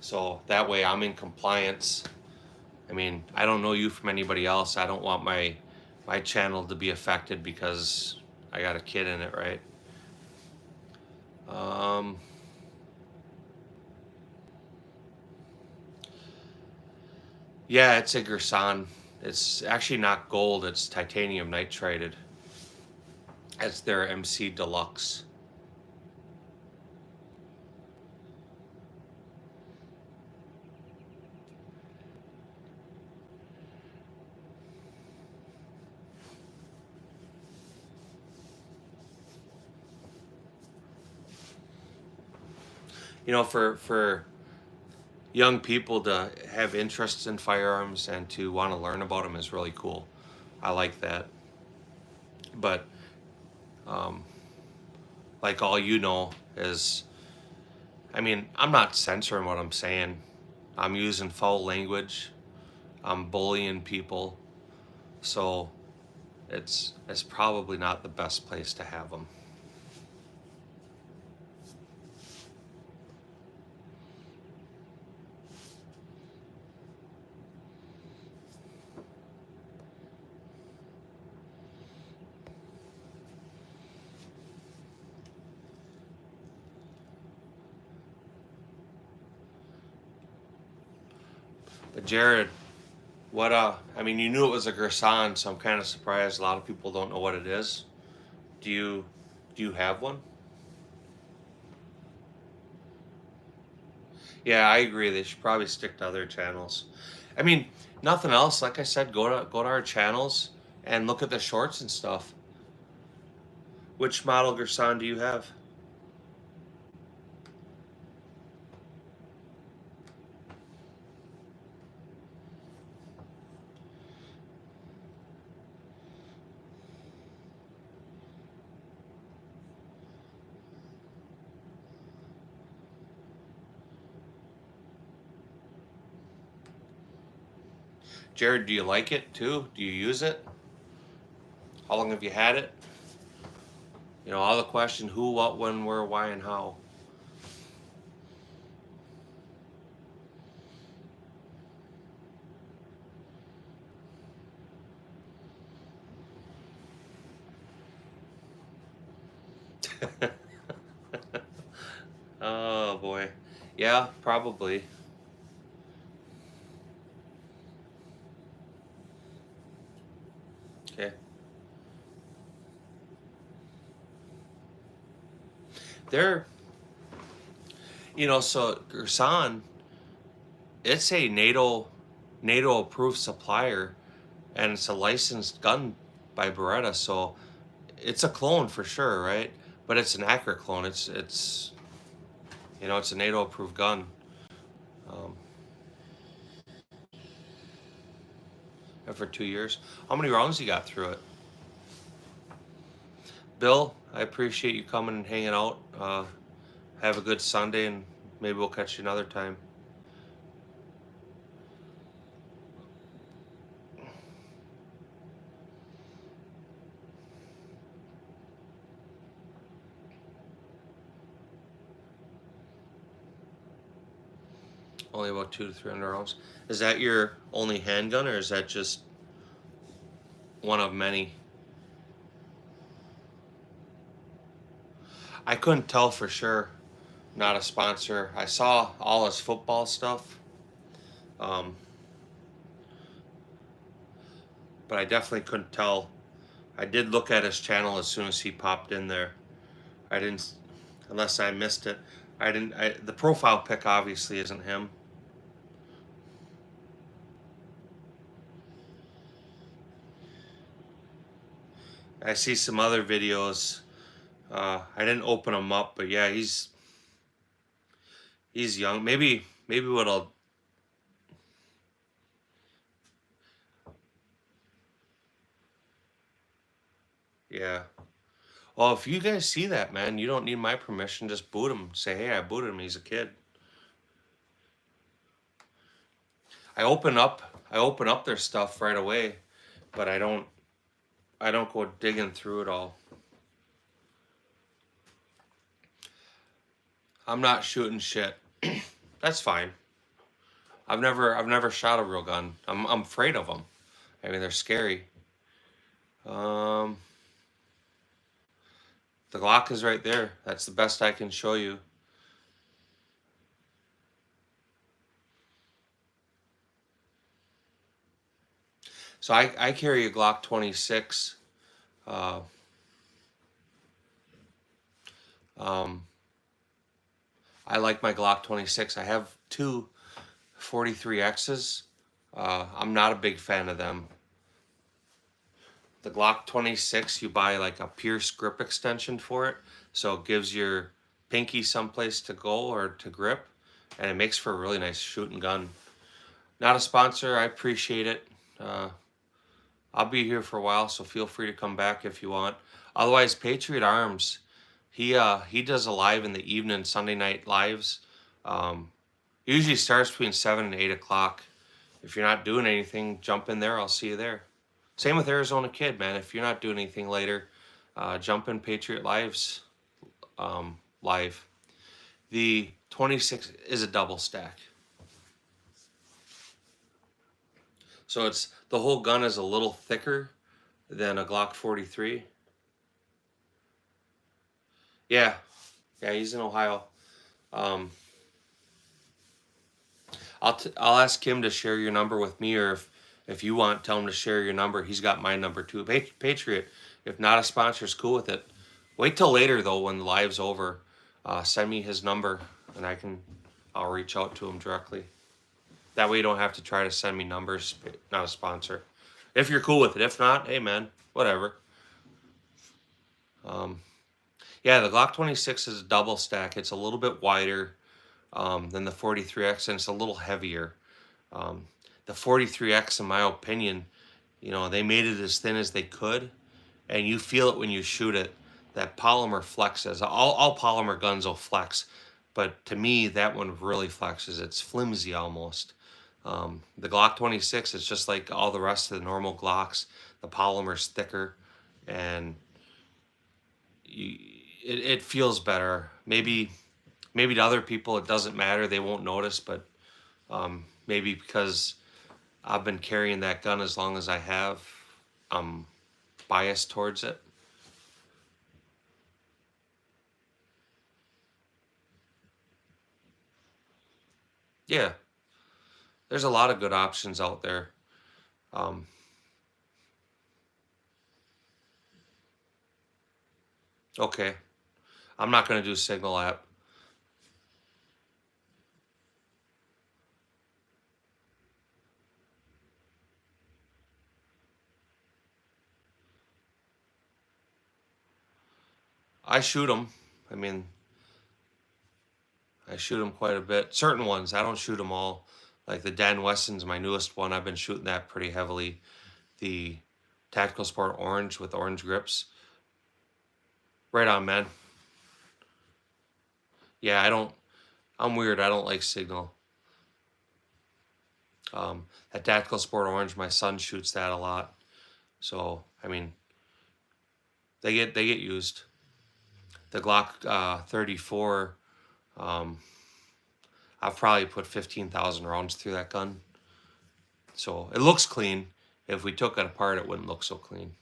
So that way I'm in compliance. I mean, I don't know you from anybody else. I don't want my channel to be affected because I got a kid in it, right? Yeah, it's a Gersan. It's actually not gold, it's titanium nitrided. It's their MC Deluxe. You know, for young people to have interests in firearms and to want to learn about them is really cool. I like that. But like all you know is, I mean, I'm not censoring what I'm saying. I'm using foul language. I'm bullying people. So it's probably not the best place to have them. But Jared, I mean, you knew it was a Gersan, so I'm kind of surprised a lot of people don't know what it is. Do you have one? Yeah, I agree. They should probably stick to other channels. I mean, nothing else. Like I said, go to our channels and look at the shorts and stuff. Which model Gersan do you have? Jared, do you like it too? Do you use it? How long have you had it? You know, all the question: who, what, when, where, why, and how. Oh boy. Yeah, probably. Okay. They're, you know, so Gersan, it's a NATO approved supplier, and it's a licensed gun by Beretta, so it's a clone for sure, right? But it's an accurate clone. It's you know, it's a NATO approved gun. Um, and for 2 years. How many rounds you got through it? Bill, I appreciate you coming and hanging out. Have a good Sunday, and maybe we'll catch you another time. Only about 200 to 300 rounds. Is that your only handgun, or is that just one of many? I couldn't tell for sure. Not a sponsor. I saw all his football stuff. But I definitely couldn't tell. I did look at his channel as soon as he popped in there. I didn't, unless I missed it. I didn't. The profile pic obviously isn't him. I see some other videos. I didn't open them up, but yeah, he's young. Maybe what I'll. Yeah. Well, if you guys see that, man, you don't need my permission. Just boot him. Say, hey, I booted him. He's a kid. I open up their stuff right away, but I don't go digging through it all. I'm not shooting shit. That's fine. I've never shot a real gun. I'm afraid of them. I mean, they're scary. The Glock is right there. That's the best I can show you. So I carry a Glock 26. I like my Glock 26. I have two 43Xs. I'm not a big fan of them. The Glock 26, you buy like a Pierce grip extension for it, so it gives your pinky someplace to go or to grip, and it makes for a really nice shooting gun. Not a sponsor. I appreciate it. I'll be here for a while, so feel free to come back if you want. Otherwise, Patriot Arms, he does a live in the evening, Sunday night lives. Usually starts between 7 and 8 o'clock. If you're not doing anything, jump in there. I'll see you there. Same with Arizona Kid, man. If you're not doing anything later, jump in Patriot Lives live. The 26 is a double stack. So it's the whole gun is a little thicker than a Glock 43. Yeah, he's in Ohio. I'll ask him to share your number with me, or if you want, tell him to share your number. He's got my number too. Patriot, if not a sponsor, is cool with it. Wait till later though, when the live's over. Send me his number, and I'll reach out to him directly. That way you don't have to try to send me numbers. Not a sponsor. If you're cool with it. If not, hey man, whatever. Yeah, the Glock 26 is a double stack. It's a little bit wider than the 43X, and it's a little heavier. The 43X, in my opinion, you know, they made it as thin as they could, and you feel it when you shoot it. That polymer flexes. All polymer guns will flex, but to me, that one really flexes. It's flimsy almost. The Glock 26 is just like all the rest of the normal Glocks. The polymer's thicker, and it feels better. Maybe to other people it doesn't matter, they won't notice, but maybe because I've been carrying that gun as long as I have, I'm biased towards it. Yeah, there's a lot of good options out there. Okay, I'm not going to do Signal app. I shoot them. I mean, I shoot them quite a bit. Certain ones, I don't shoot them all. Like the Dan Weston's my newest one. I've been shooting that pretty heavily. The Tactical Sport Orange with orange grips. Right on, man. Yeah, I'm weird. I don't like Signal. That Tactical Sport Orange, my son shoots that a lot. So, I mean, they get used. The Glock 34, I've probably put 15,000 rounds through that gun. So it looks clean. If we took it apart, it wouldn't look so clean.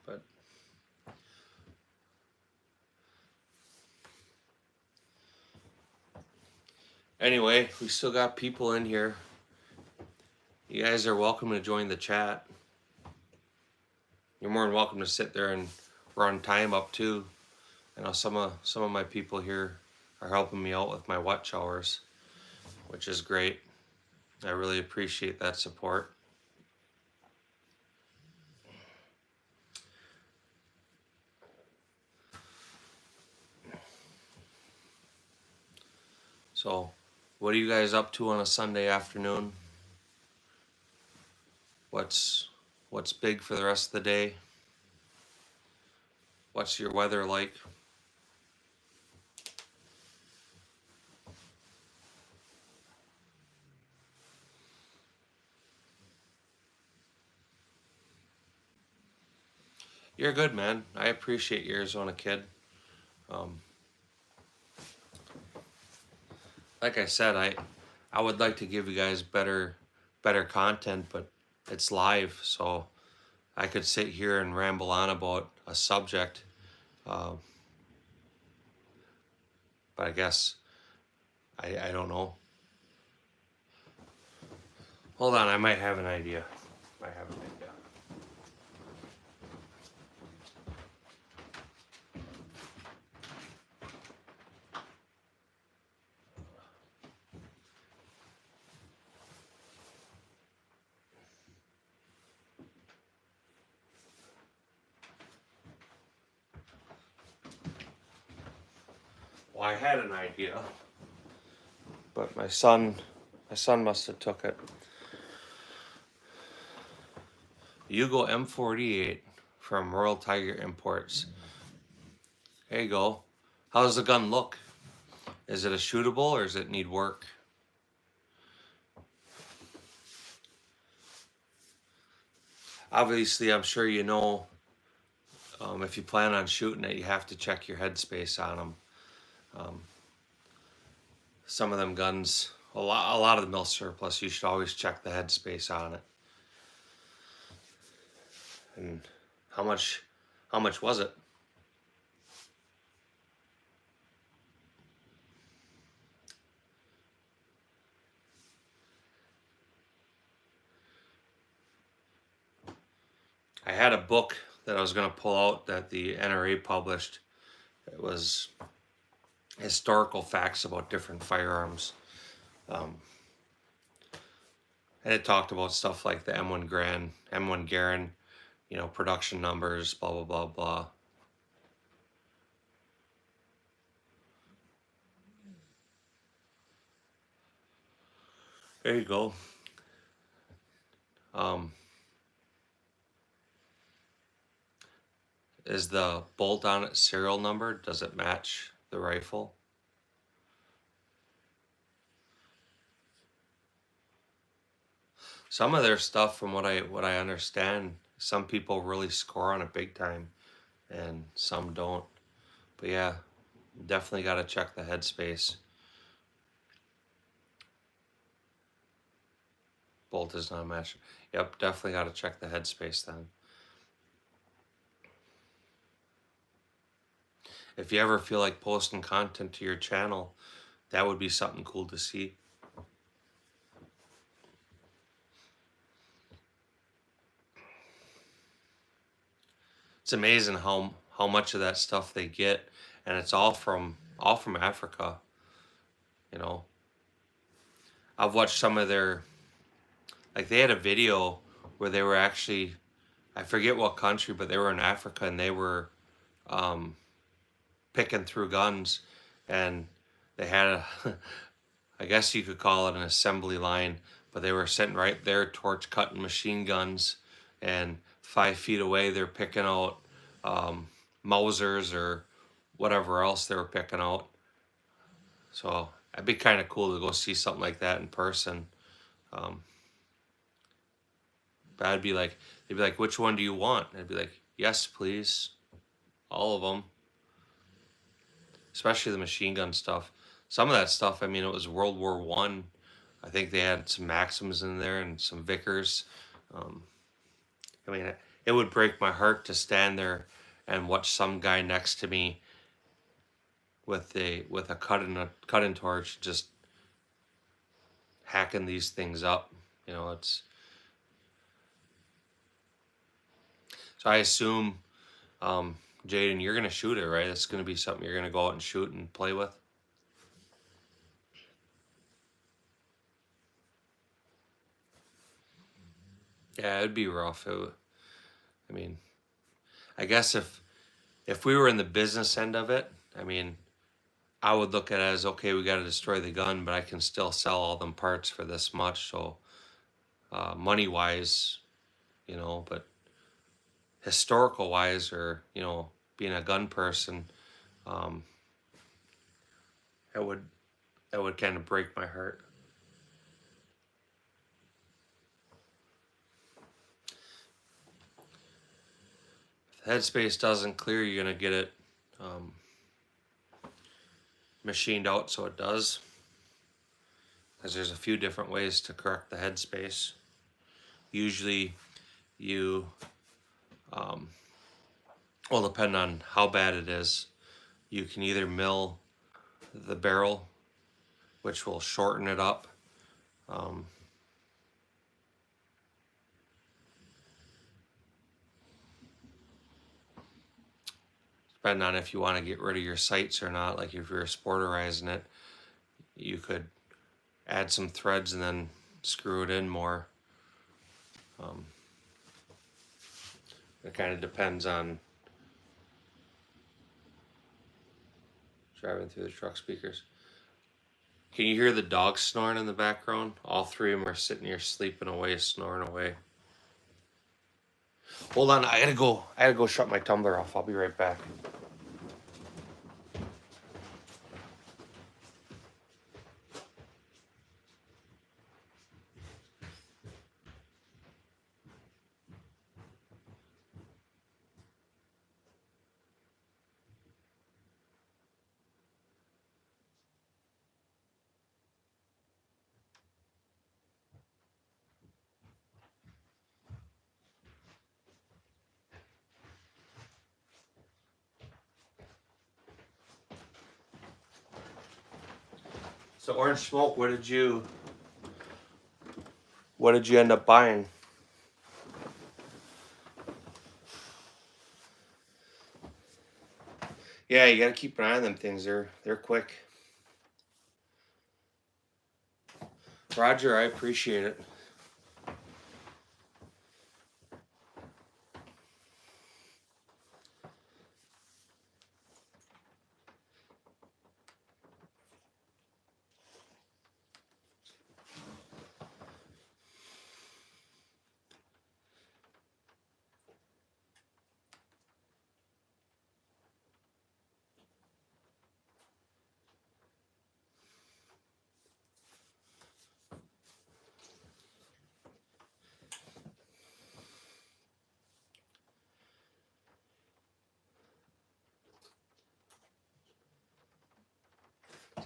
But anyway, we still got people in here. You guys are welcome to join the chat. You're more than welcome to sit there and run time up too. I know some of my people here are helping me out with my watch hours, which is great. I really appreciate that support. So, what are you guys up to on a Sunday afternoon? What's big for the rest of the day? What's your weather like? You're good, man. I appreciate your Arizona kid. Like I said, I would like to give you guys better content, but it's live, so I could sit here and ramble on about a subject. But I guess I don't know. Hold on, I might have an idea. Well, I had an idea, but my son must have took it. Yugo M48 from Royal Tiger Imports. There you go. How does the gun look? Is it a shootable or does it need work? Obviously, I'm sure you know, if you plan on shooting it, you have to check your headspace on them. Some of them guns, a lot of the mil-surp, you should always check the headspace on it. And how much was it? I had a book that I was going to pull out that the NRA published. It was historical facts about different firearms. And it talked about stuff like the M1 Garand, M1 Garand, you know, production numbers, blah, blah, blah, blah. There you go. Is the bolt on it serial number? Does it match the rifle? Some of their stuff, from what I understand, some people really score on it big time, and some don't. But yeah, definitely got to check the headspace. Bolt is not a match. Yep, definitely got to check the headspace then. If you ever feel like posting content to your channel, that would be something cool to see. It's amazing how much of that stuff they get, and it's all from Africa. You know, I've watched some of their, like, they had a video where they were actually, I forget what country, but they were in Africa, and they were picking through guns, and they had a I guess you could call it an assembly line, but they were sitting right there torch cutting machine guns, and 5 feet away they're picking out Mausers or whatever else they were picking out. So it'd be kind of cool to go see something like that in person. But I'd be like, they'd be like, which one do you want? And I'd be like, yes, please. All of them. Especially the machine gun stuff. Some of that stuff, I mean, it was World War One. I think they had some Maxims in there and some Vickers. I mean, it would break my heart to stand there and watch some guy next to me with a cutting torch just hacking these things up. You know, it's, so I assume, Jaden, you're gonna shoot it, right? It's gonna be something you're gonna go out and shoot and play with. Yeah, it'd be rough. I mean, I guess if we were in the business end of it, I mean, I would look at it as, okay, we got to destroy the gun, but I can still sell all them parts for this much. So money wise, you know, but historical wise, or, you know, being a gun person, that would kind of break my heart. If the headspace doesn't clear, you're gonna get it machined out so it does, because there's a few different ways to correct the headspace. Usually you well, depending on how bad it is, you can either mill the barrel, which will shorten it up. Depending on if you want to get rid of your sights or not, like if you're sporterizing it, you could add some threads and then screw it in more. It kind of depends on driving through the truck speakers. Can you hear the dogs snoring in the background? All three of them are sitting here sleeping away, snoring away. Hold on, I gotta go shut my tumbler off. I'll be right back. So Orange Smoke, what did you end up buying? Yeah, you gotta keep an eye on them things. They're quick. Roger, I appreciate it.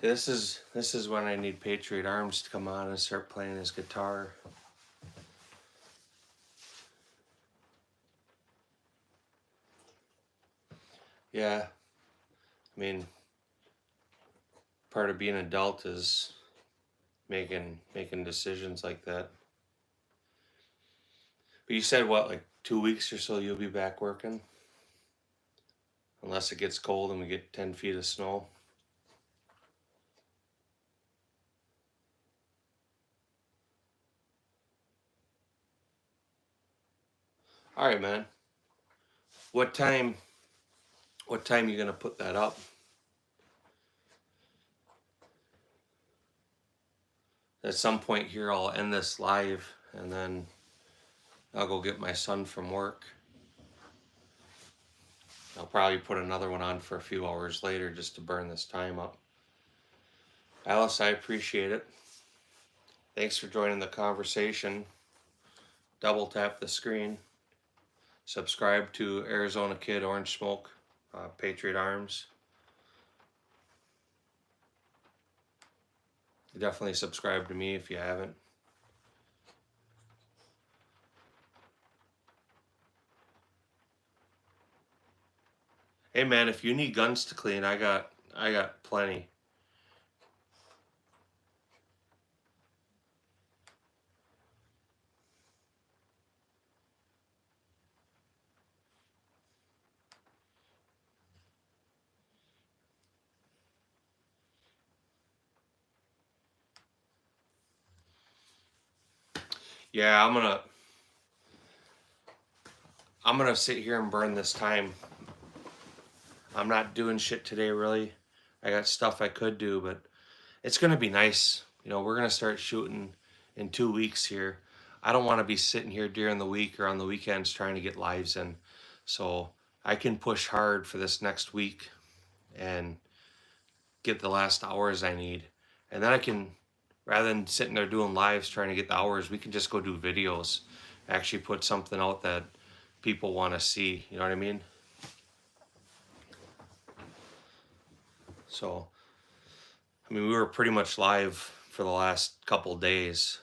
This is when I need Patriot Arms to come on and start playing his guitar. Yeah, I mean, part of being an adult is making decisions like that. But you said what, like 2 weeks or so you'll be back working? Unless it gets cold and we get 10 feet of snow. All right, man. What time you gonna put that up? At some point here I'll end this live and then I'll go get my son from work. I'll probably put another one on for a few hours later just to burn this time up. Alice, I appreciate it. Thanks for joining the conversation. Double tap the screen. Subscribe to Arizona Kid, Orange Smoke, Patriot Arms. Definitely subscribe to me if you haven't. Hey man, if you need guns to clean, I got plenty. Yeah, I'm gonna sit here and burn this time. I'm not doing shit today really. I got stuff I could do, but it's gonna be nice. You know, we're gonna start shooting in 2 weeks here. I don't want to be sitting here during the week or on the weekends trying to get lives in. So I can push hard for this next week and get the last hours I need. And then I can, rather than sitting there doing lives trying to get the hours, we can just go do videos. Actually put something out that people want to see. You know what I mean? So, I mean, we were pretty much live for the last couple days.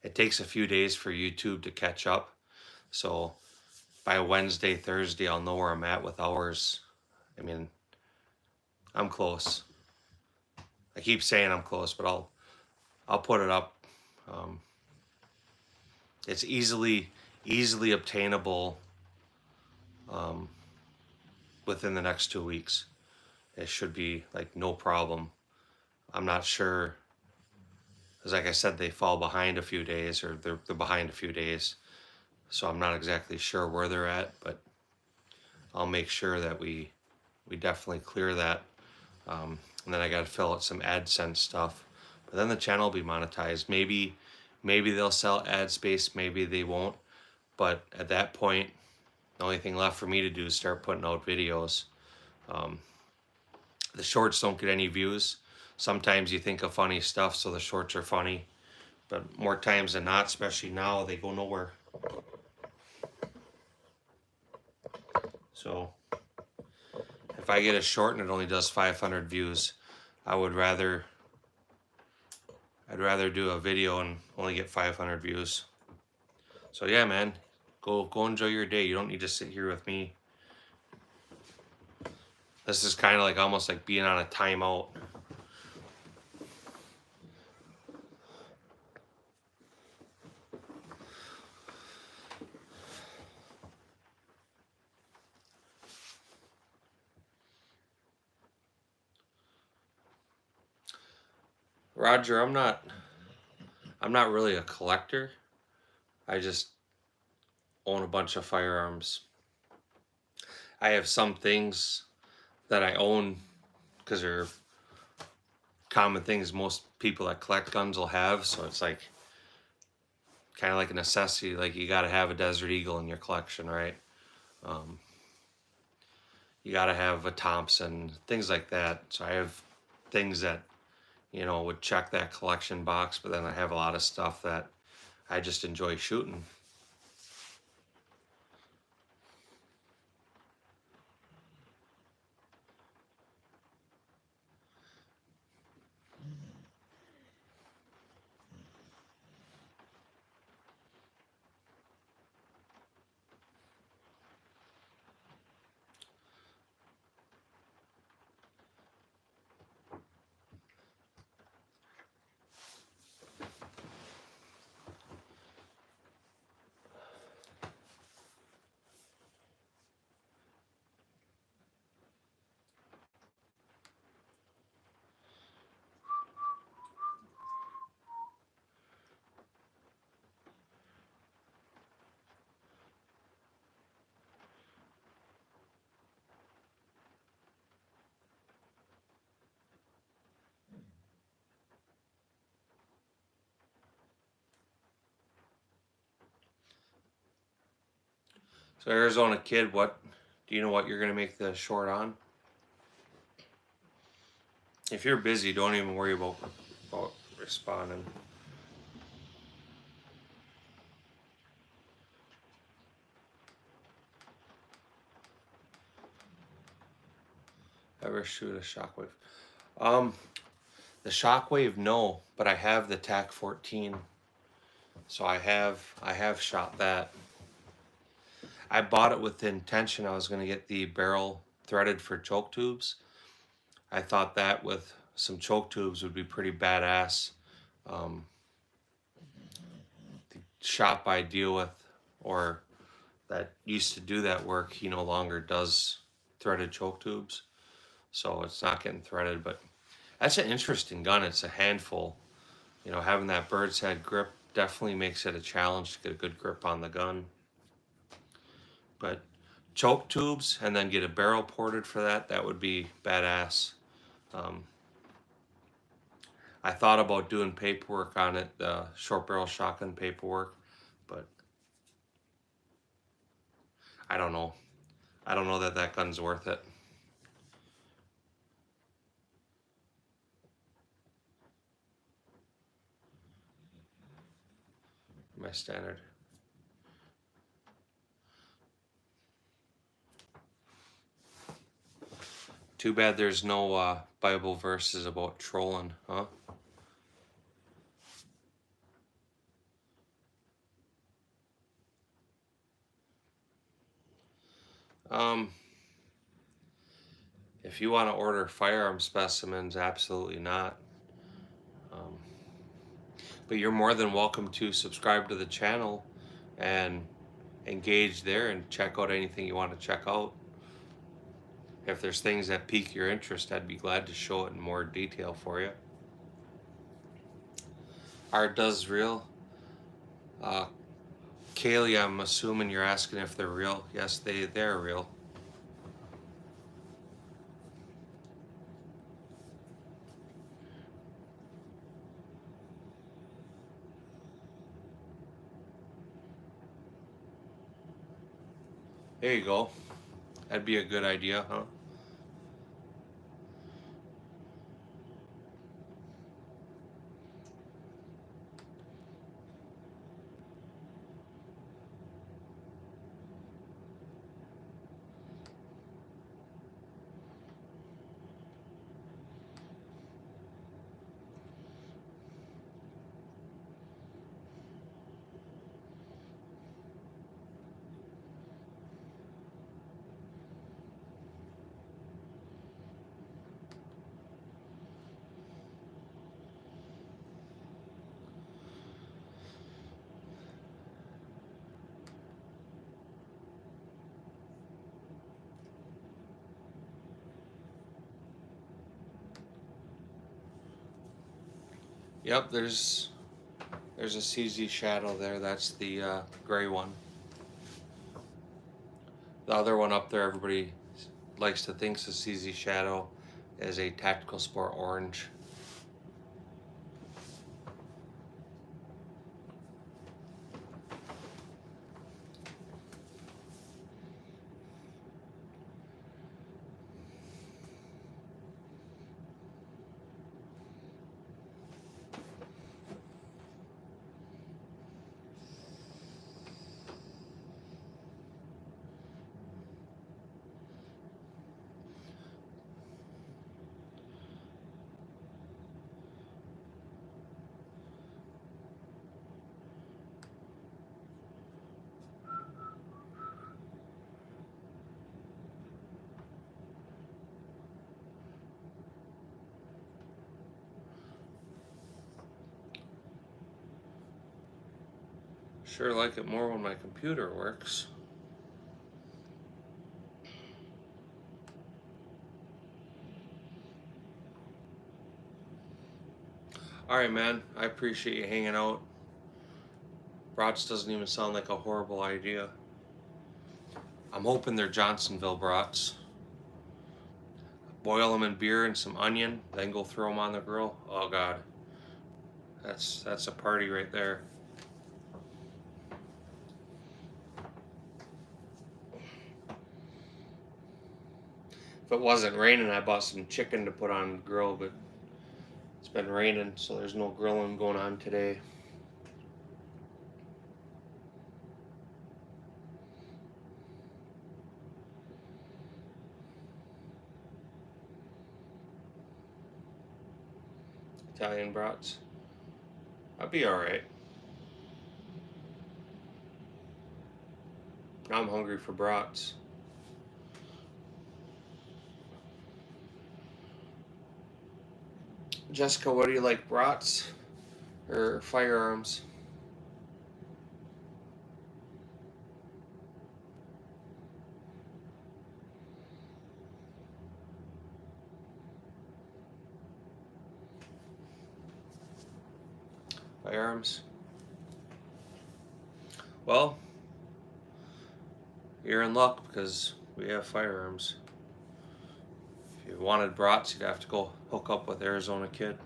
It takes a few days for YouTube to catch up. So by Wednesday, Thursday, I'll know where I'm at with hours. I mean, I'm close. I keep saying I'm close, but I'll put it up. It's easily obtainable within the next 2 weeks. It should be like no problem. I'm not sure, because like I said, they fall behind a few days, or they're behind a few days. So I'm not exactly sure where they're at, but I'll make sure that we definitely clear that. And then I got to fill out some AdSense stuff. But then the channel will be monetized. Maybe they'll sell ad space, maybe they won't. But at that point, the only thing left for me to do is start putting out videos. The shorts don't get any views. Sometimes you think of funny stuff, so the shorts are funny. But more times than not, especially now, they go nowhere. So if I get a short and it only does 500 views, I'd rather do a video and only get 500 views. So yeah, man, go enjoy your day. You don't need to sit here with me. This is kind of like almost like being on a timeout. Roger, I'm not really a collector. I just own a bunch of firearms. I have some things that I own because they're common things most people that collect guns will have. So it's like kind of like a necessity. Like you got to have a Desert Eagle in your collection, right? You got to have a Thompson, things like that. So I have things that, you know, would check that collection box, but then I have a lot of stuff that I just enjoy shooting. So Arizona Kid, what do you know what you're gonna make the short on? If you're busy, don't even worry about responding. Ever shoot a shockwave? The shockwave, no, but I have the TAC 14, so I have shot that. I bought it with the intention I was going to get the barrel threaded for choke tubes. I thought that with some choke tubes would be pretty badass. The shop I deal with, or that used to do that work, he no longer does threaded choke tubes, so it's not getting threaded. But that's an interesting gun. It's a handful. You know, having that bird's head grip definitely makes it a challenge to get a good grip on the gun. But choke tubes and then get a barrel ported for that, that would be badass. I thought about doing paperwork on it, the short barrel shotgun paperwork, but I don't know. I don't know that that gun's worth it. My standard. Too bad there's no Bible verses about trolling, huh? If you want to order firearm specimens, absolutely not. But you're more than welcome to subscribe to the channel and engage there and check out anything you want to check out. If there's things that pique your interest, I'd be glad to show it in more detail for you. Art does real. Kaylee, I'm assuming you're asking if they're real. Yes, they're real. There you go. That'd be a good idea, huh? Yep, there's a CZ shadow there. That's the gray one. The other one up there, everybody likes to think the CZ shadow is a tactical sport orange. Sure like it more when my computer works. Alright, man. I appreciate you hanging out. Brats doesn't even sound like a horrible idea. I'm hoping they're Johnsonville brats. Boil them in beer and some onion, then go throw them on the grill. Oh God, that's a party right there. If it wasn't raining, I bought some chicken to put on the grill, but it's been raining, so there's no grilling going on today. Italian brats. I'll be alright. Now I'm hungry for brats. Jessica, what do you like, brats or firearms? Firearms. Well, you're in luck because we have firearms. If you wanted brats, you'd have to go hook up with Arizona Kid.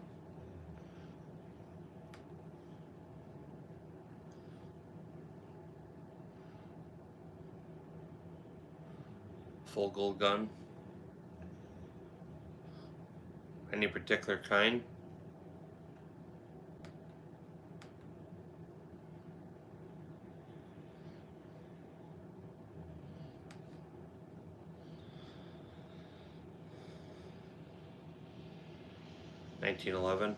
Full gold gun. Any particular kind? $1911.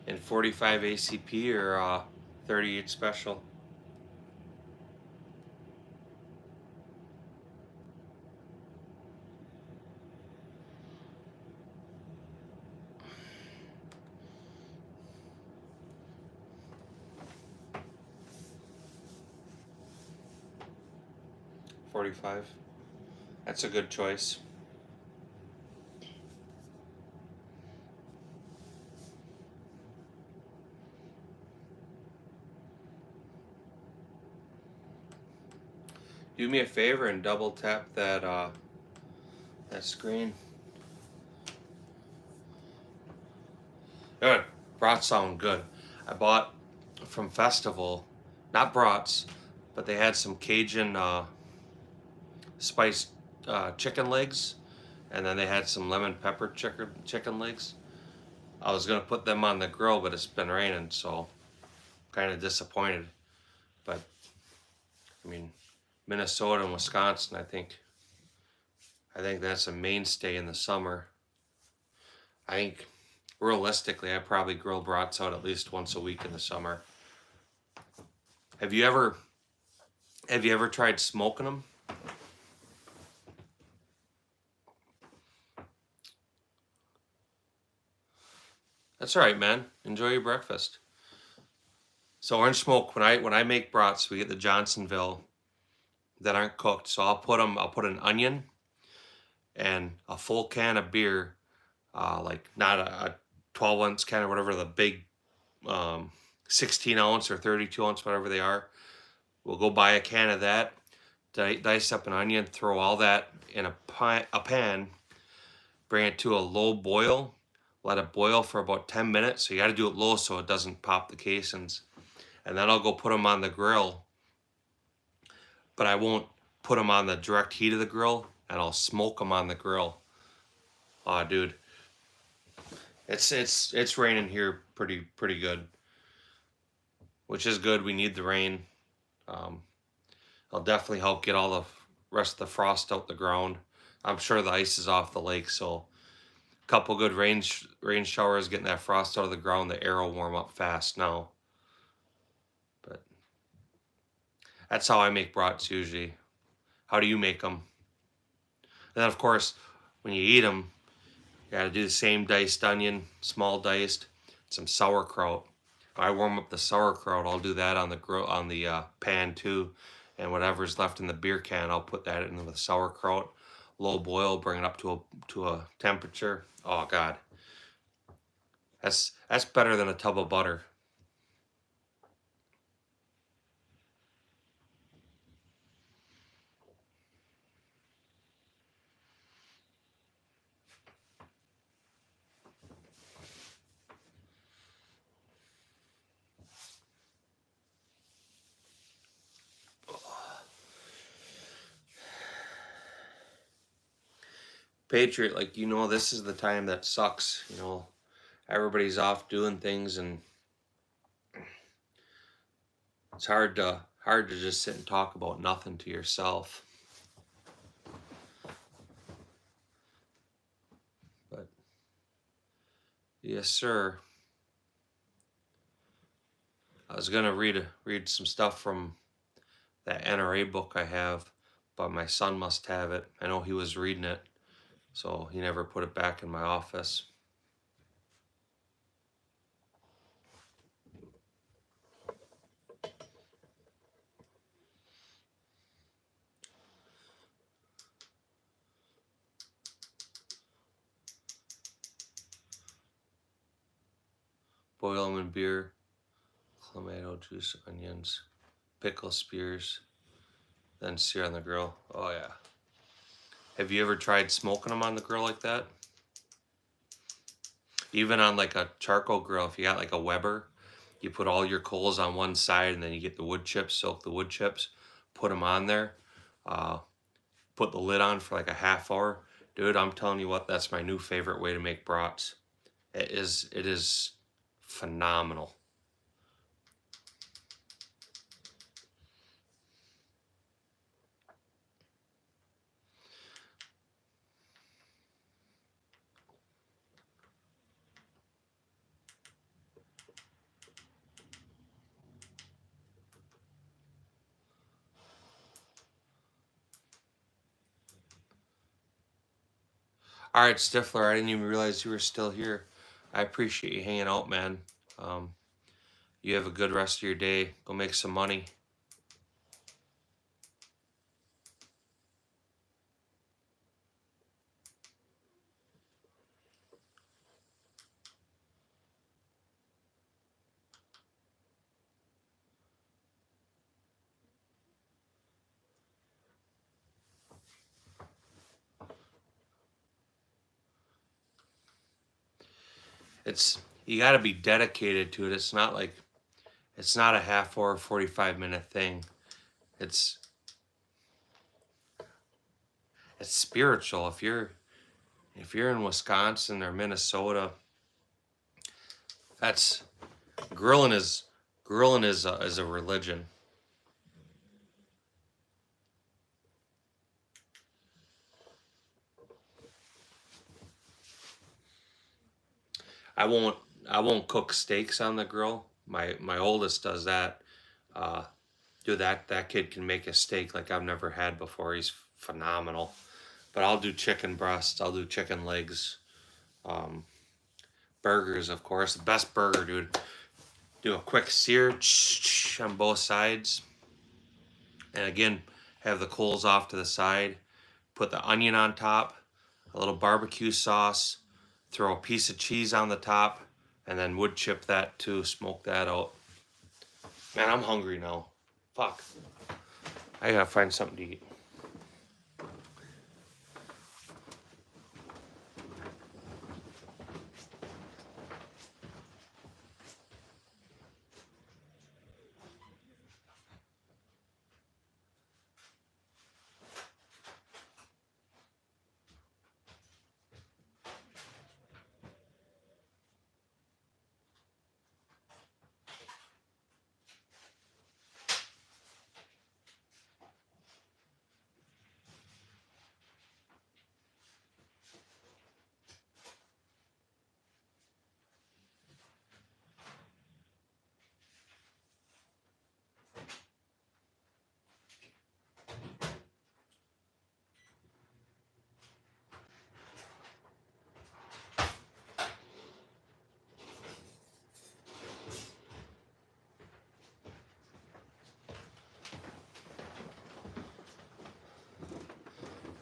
And 45 ACP or 38 special. $45. That's a good choice. Do me a favor and double tap that screen. Good. Brats sound good. I bought from Festival, not brats, but they had some Cajun spiced chicken legs, and then they had some lemon pepper chicken legs. I was gonna put them on the grill, but it's been raining, so kind of disappointed. But I mean, Minnesota and Wisconsin, I think that's a mainstay in the summer. I think realistically, I probably grill brats out at least once a week in the summer. Have you ever tried smoking them? That's all right, man. Enjoy your breakfast. So orange smoke, when I make brats, we get the Johnsonville that aren't cooked. So I'll put an onion and a full can of beer, like not a 12-ounce can or whatever, the big 16-ounce or 32-ounce, whatever they are. We'll go buy a can of that, dice up an onion, throw all that in a pan, bring it to a low boil, let it boil for about 10 minutes. So you got to do it low so it doesn't pop the casings. And then I'll go put them on the grill, but I won't put them on the direct heat of the grill, and I'll smoke them on the grill. Oh, dude, it's raining here pretty good, which is good. We need the rain. It'll definitely help get all the rest of the frost out the ground. I'm sure the ice is off the lake, so a couple good rain showers getting that frost out of the ground. The air will warm up fast now. But that's how I make brats usually. How do you make them? And then of course, when you eat them, you gotta do the same diced onion, small diced, some sauerkraut. If I warm up the sauerkraut, I'll do that on the grill, on the pan too. And whatever's left in the beer can, I'll put that in with sauerkraut. Low boil, bring it up to a temperature. Oh God, that's better than a tub of butter. Patriot, like, you know, this is the time that sucks. You know, everybody's off doing things, and it's hard to just sit and talk about nothing to yourself. But yes, sir. I was gonna read some stuff from that NRA book I have, but my son must have it. I know he was reading it, so he never put it back in my office. Boil them in beer, clamato juice, onions, pickle spears, then sear on the grill. Oh yeah. Have you ever tried smoking them on the grill like that? Even on like a charcoal grill, if you got like a Weber, you put all your coals on one side and then you get the wood chips, soak the wood chips, put them on there, uh, put the lid on for like a half hour. Dude, I'm telling you what, that's my new favorite way to make brats. It is phenomenal. All right, Stifler, I didn't even realize you were still here. I appreciate you hanging out, man. You have a good rest of your day. Go make some money. You got to be dedicated to it. It's not a half hour, 45-minute thing. It's spiritual. If you're in Wisconsin or Minnesota, that's grilling is a religion. I won't cook steaks on the grill. My oldest does that. Dude, that kid can make a steak like I've never had before. He's phenomenal. But I'll do chicken breasts. I'll do chicken legs. Burgers, of course. The best burger, dude. Do a quick sear on both sides. And again, have the coals off to the side. Put the onion on top. A little barbecue sauce. Throw a piece of cheese on the top. And then wood chip that too. Smoke that out. Man, I'm hungry now. Fuck. I gotta find something to eat.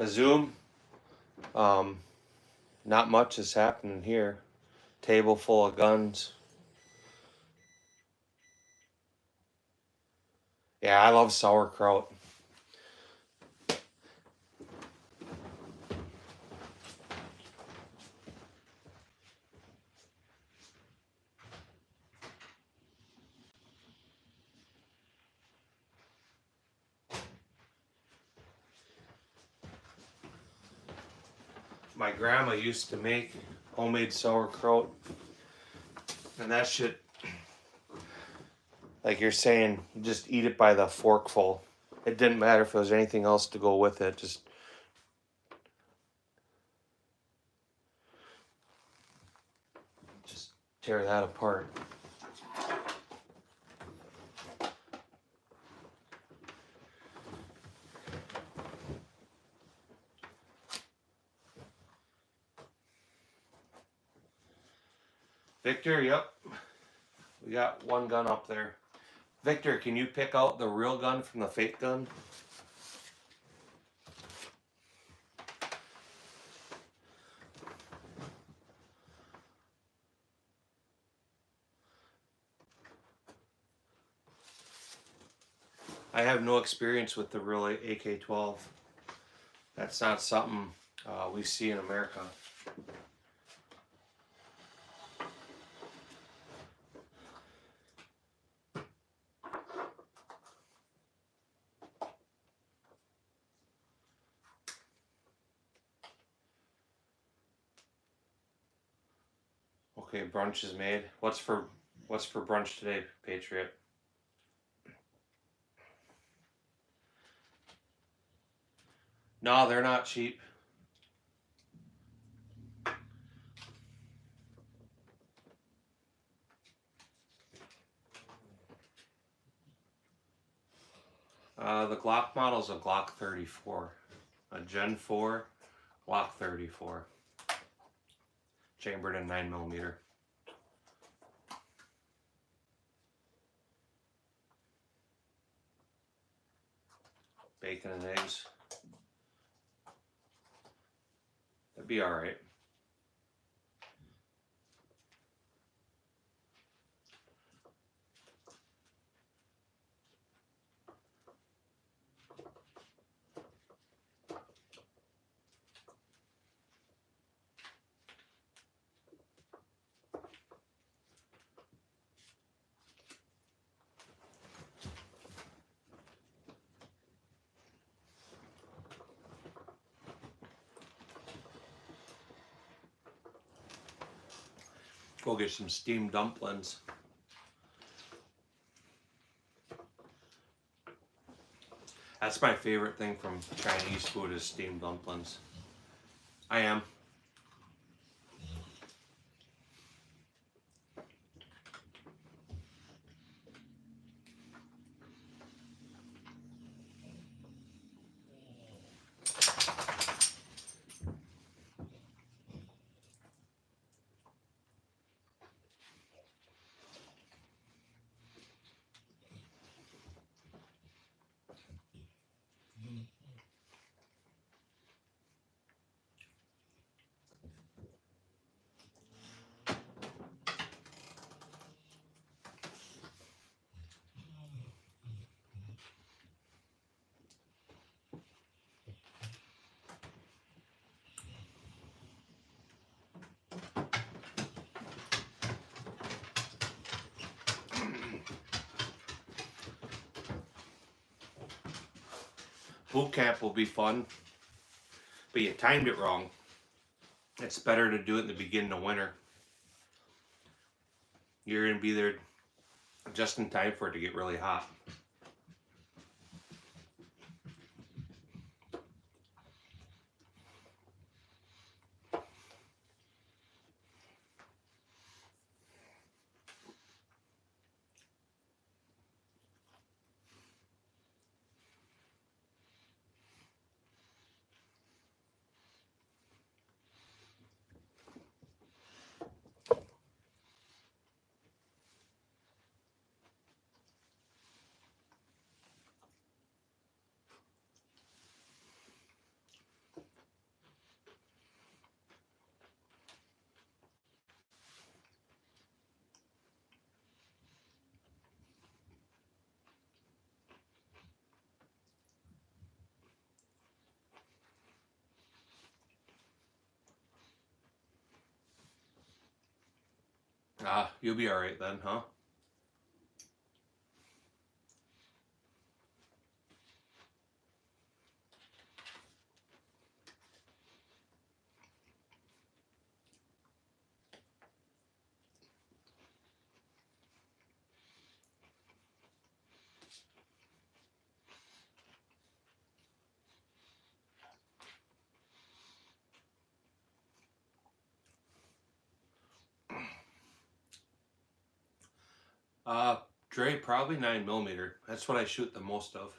A Zoom. Not much is happening here. Table full of guns. Yeah, I love sauerkraut. My grandma used to make homemade sauerkraut, and that shit, like you're saying, just eat it by the forkful. It didn't matter if there was anything else to go with it. Just tear that apart. Victor, yep. We got one gun up there. Victor, can you pick out the real gun from the fake gun? I have no experience with the real AK-12. That's not something we see in America. Okay, brunch is made. What's for brunch today, Patriot? No, they're not cheap. The Glock model is a Glock 34, a Gen 4 Glock 34, chambered in 9mm. Bacon and eggs. That'd be all right. Go get some steamed dumplings. That's my favorite thing from Chinese food is steamed dumplings. I am. Boot camp will be fun, but you timed it wrong. It's better to do it in the beginning of winter. You're going to be there just in time for it to get really hot. You'll be all right then, huh? Dre, probably 9mm. That's what I shoot the most of.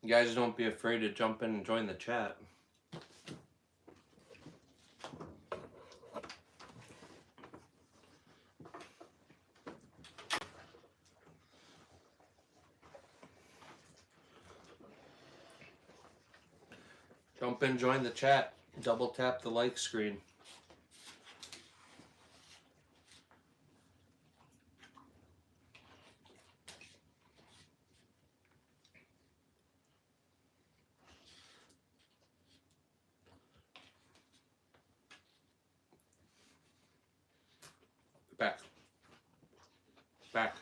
You guys don't be afraid to jump in and join the chat. Jump in, join the chat. Double tap the like screen. Back. Back.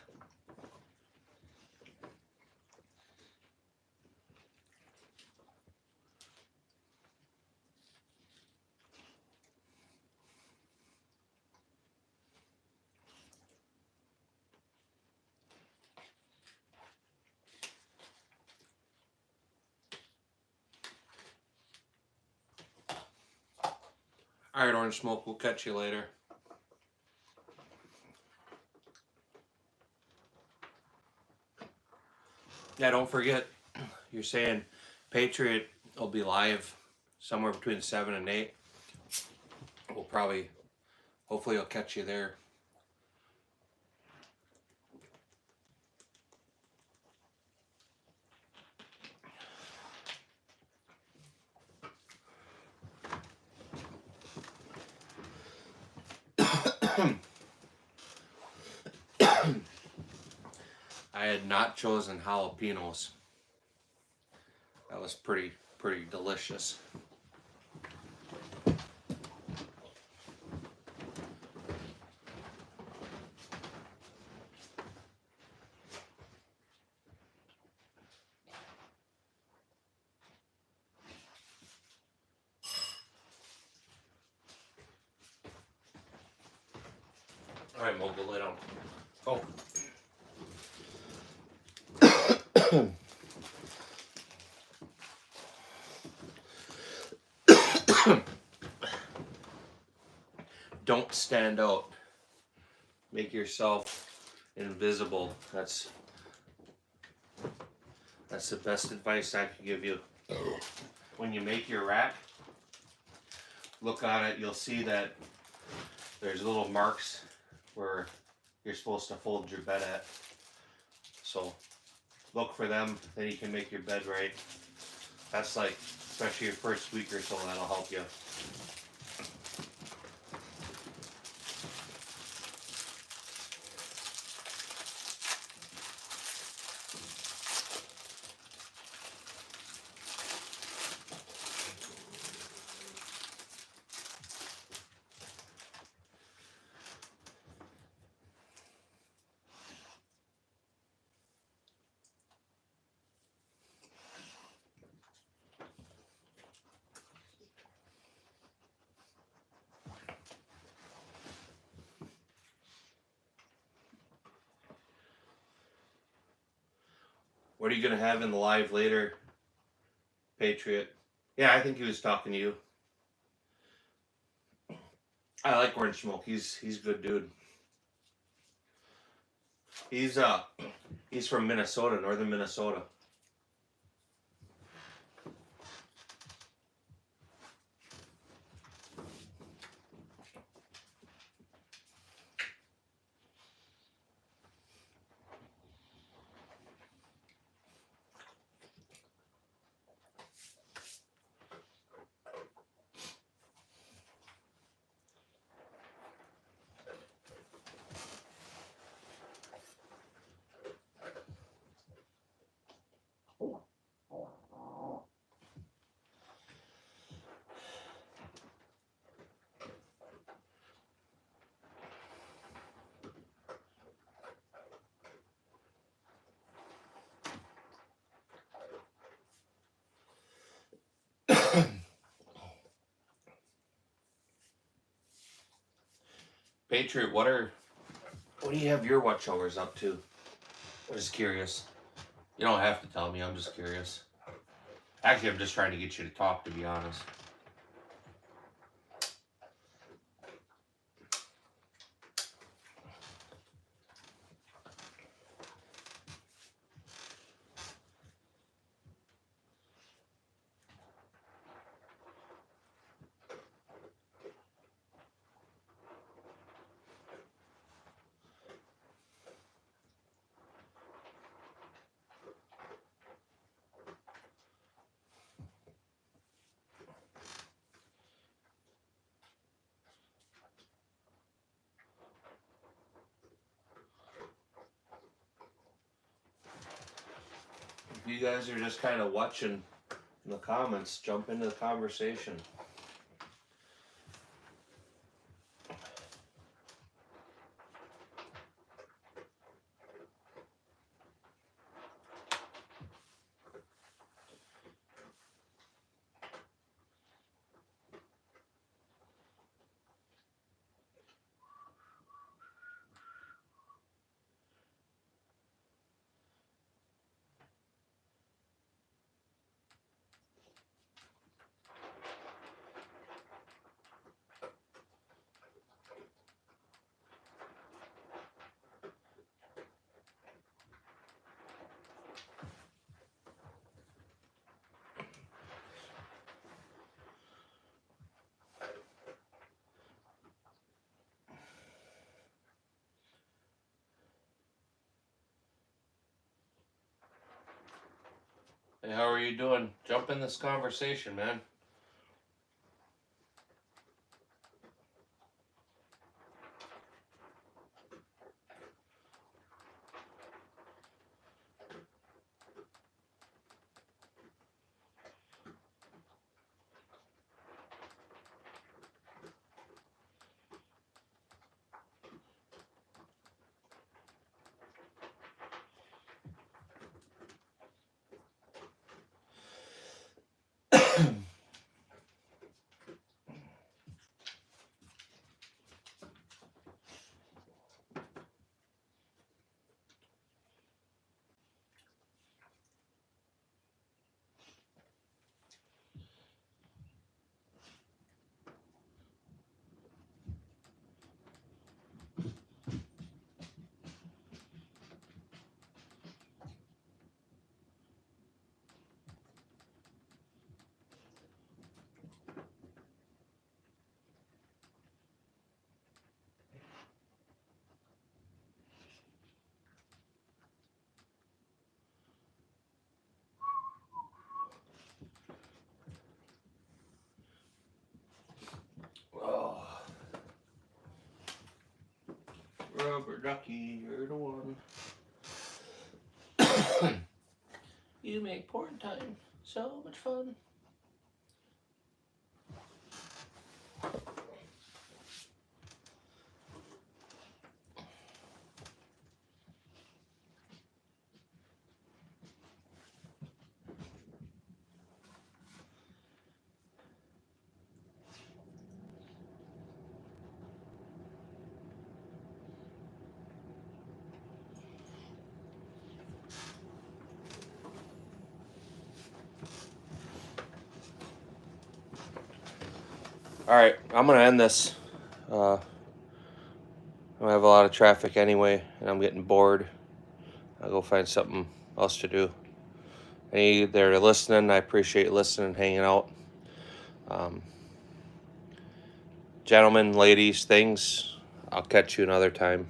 Alright, Orange Smoke, we'll catch you later. Yeah, don't forget, you're saying Patriot will be live somewhere between 7 and 8. We'll probably, hopefully I'll catch you there. I had nachos and jalapenos. That was pretty delicious. Alright, Mogul, lay down. Oh. Don't stand out. Make yourself invisible. That's the best advice I can give you. When you make your rack, look on it, you'll see that there's little marks where you're supposed to fold your bed at. So look for them, then you can make your bed right. That's like, especially your first week or so, that'll help you. What are you going to have in the live later, Patriot? Yeah, I think he was talking to you. I like Orange Smoke. He's a good dude. He's from Minnesota, northern Minnesota. Patriot, what do you have your watchovers up to? I'm just curious. You don't have to tell me, I'm just curious. Actually, I'm just trying to get you to talk, to be honest. If you guys are just kind of watching in the comments, jump into the conversation. Hey, how are you doing? Jump in this conversation, man. Oh. Rubber ducky, you're the one. You make porn time so much fun. Alright, I'm gonna end this. I have a lot of traffic anyway, and I'm getting bored. I'll go find something else to do. Any that are listening, I appreciate listening, hanging out. Gentlemen, ladies, things, I'll catch you another time.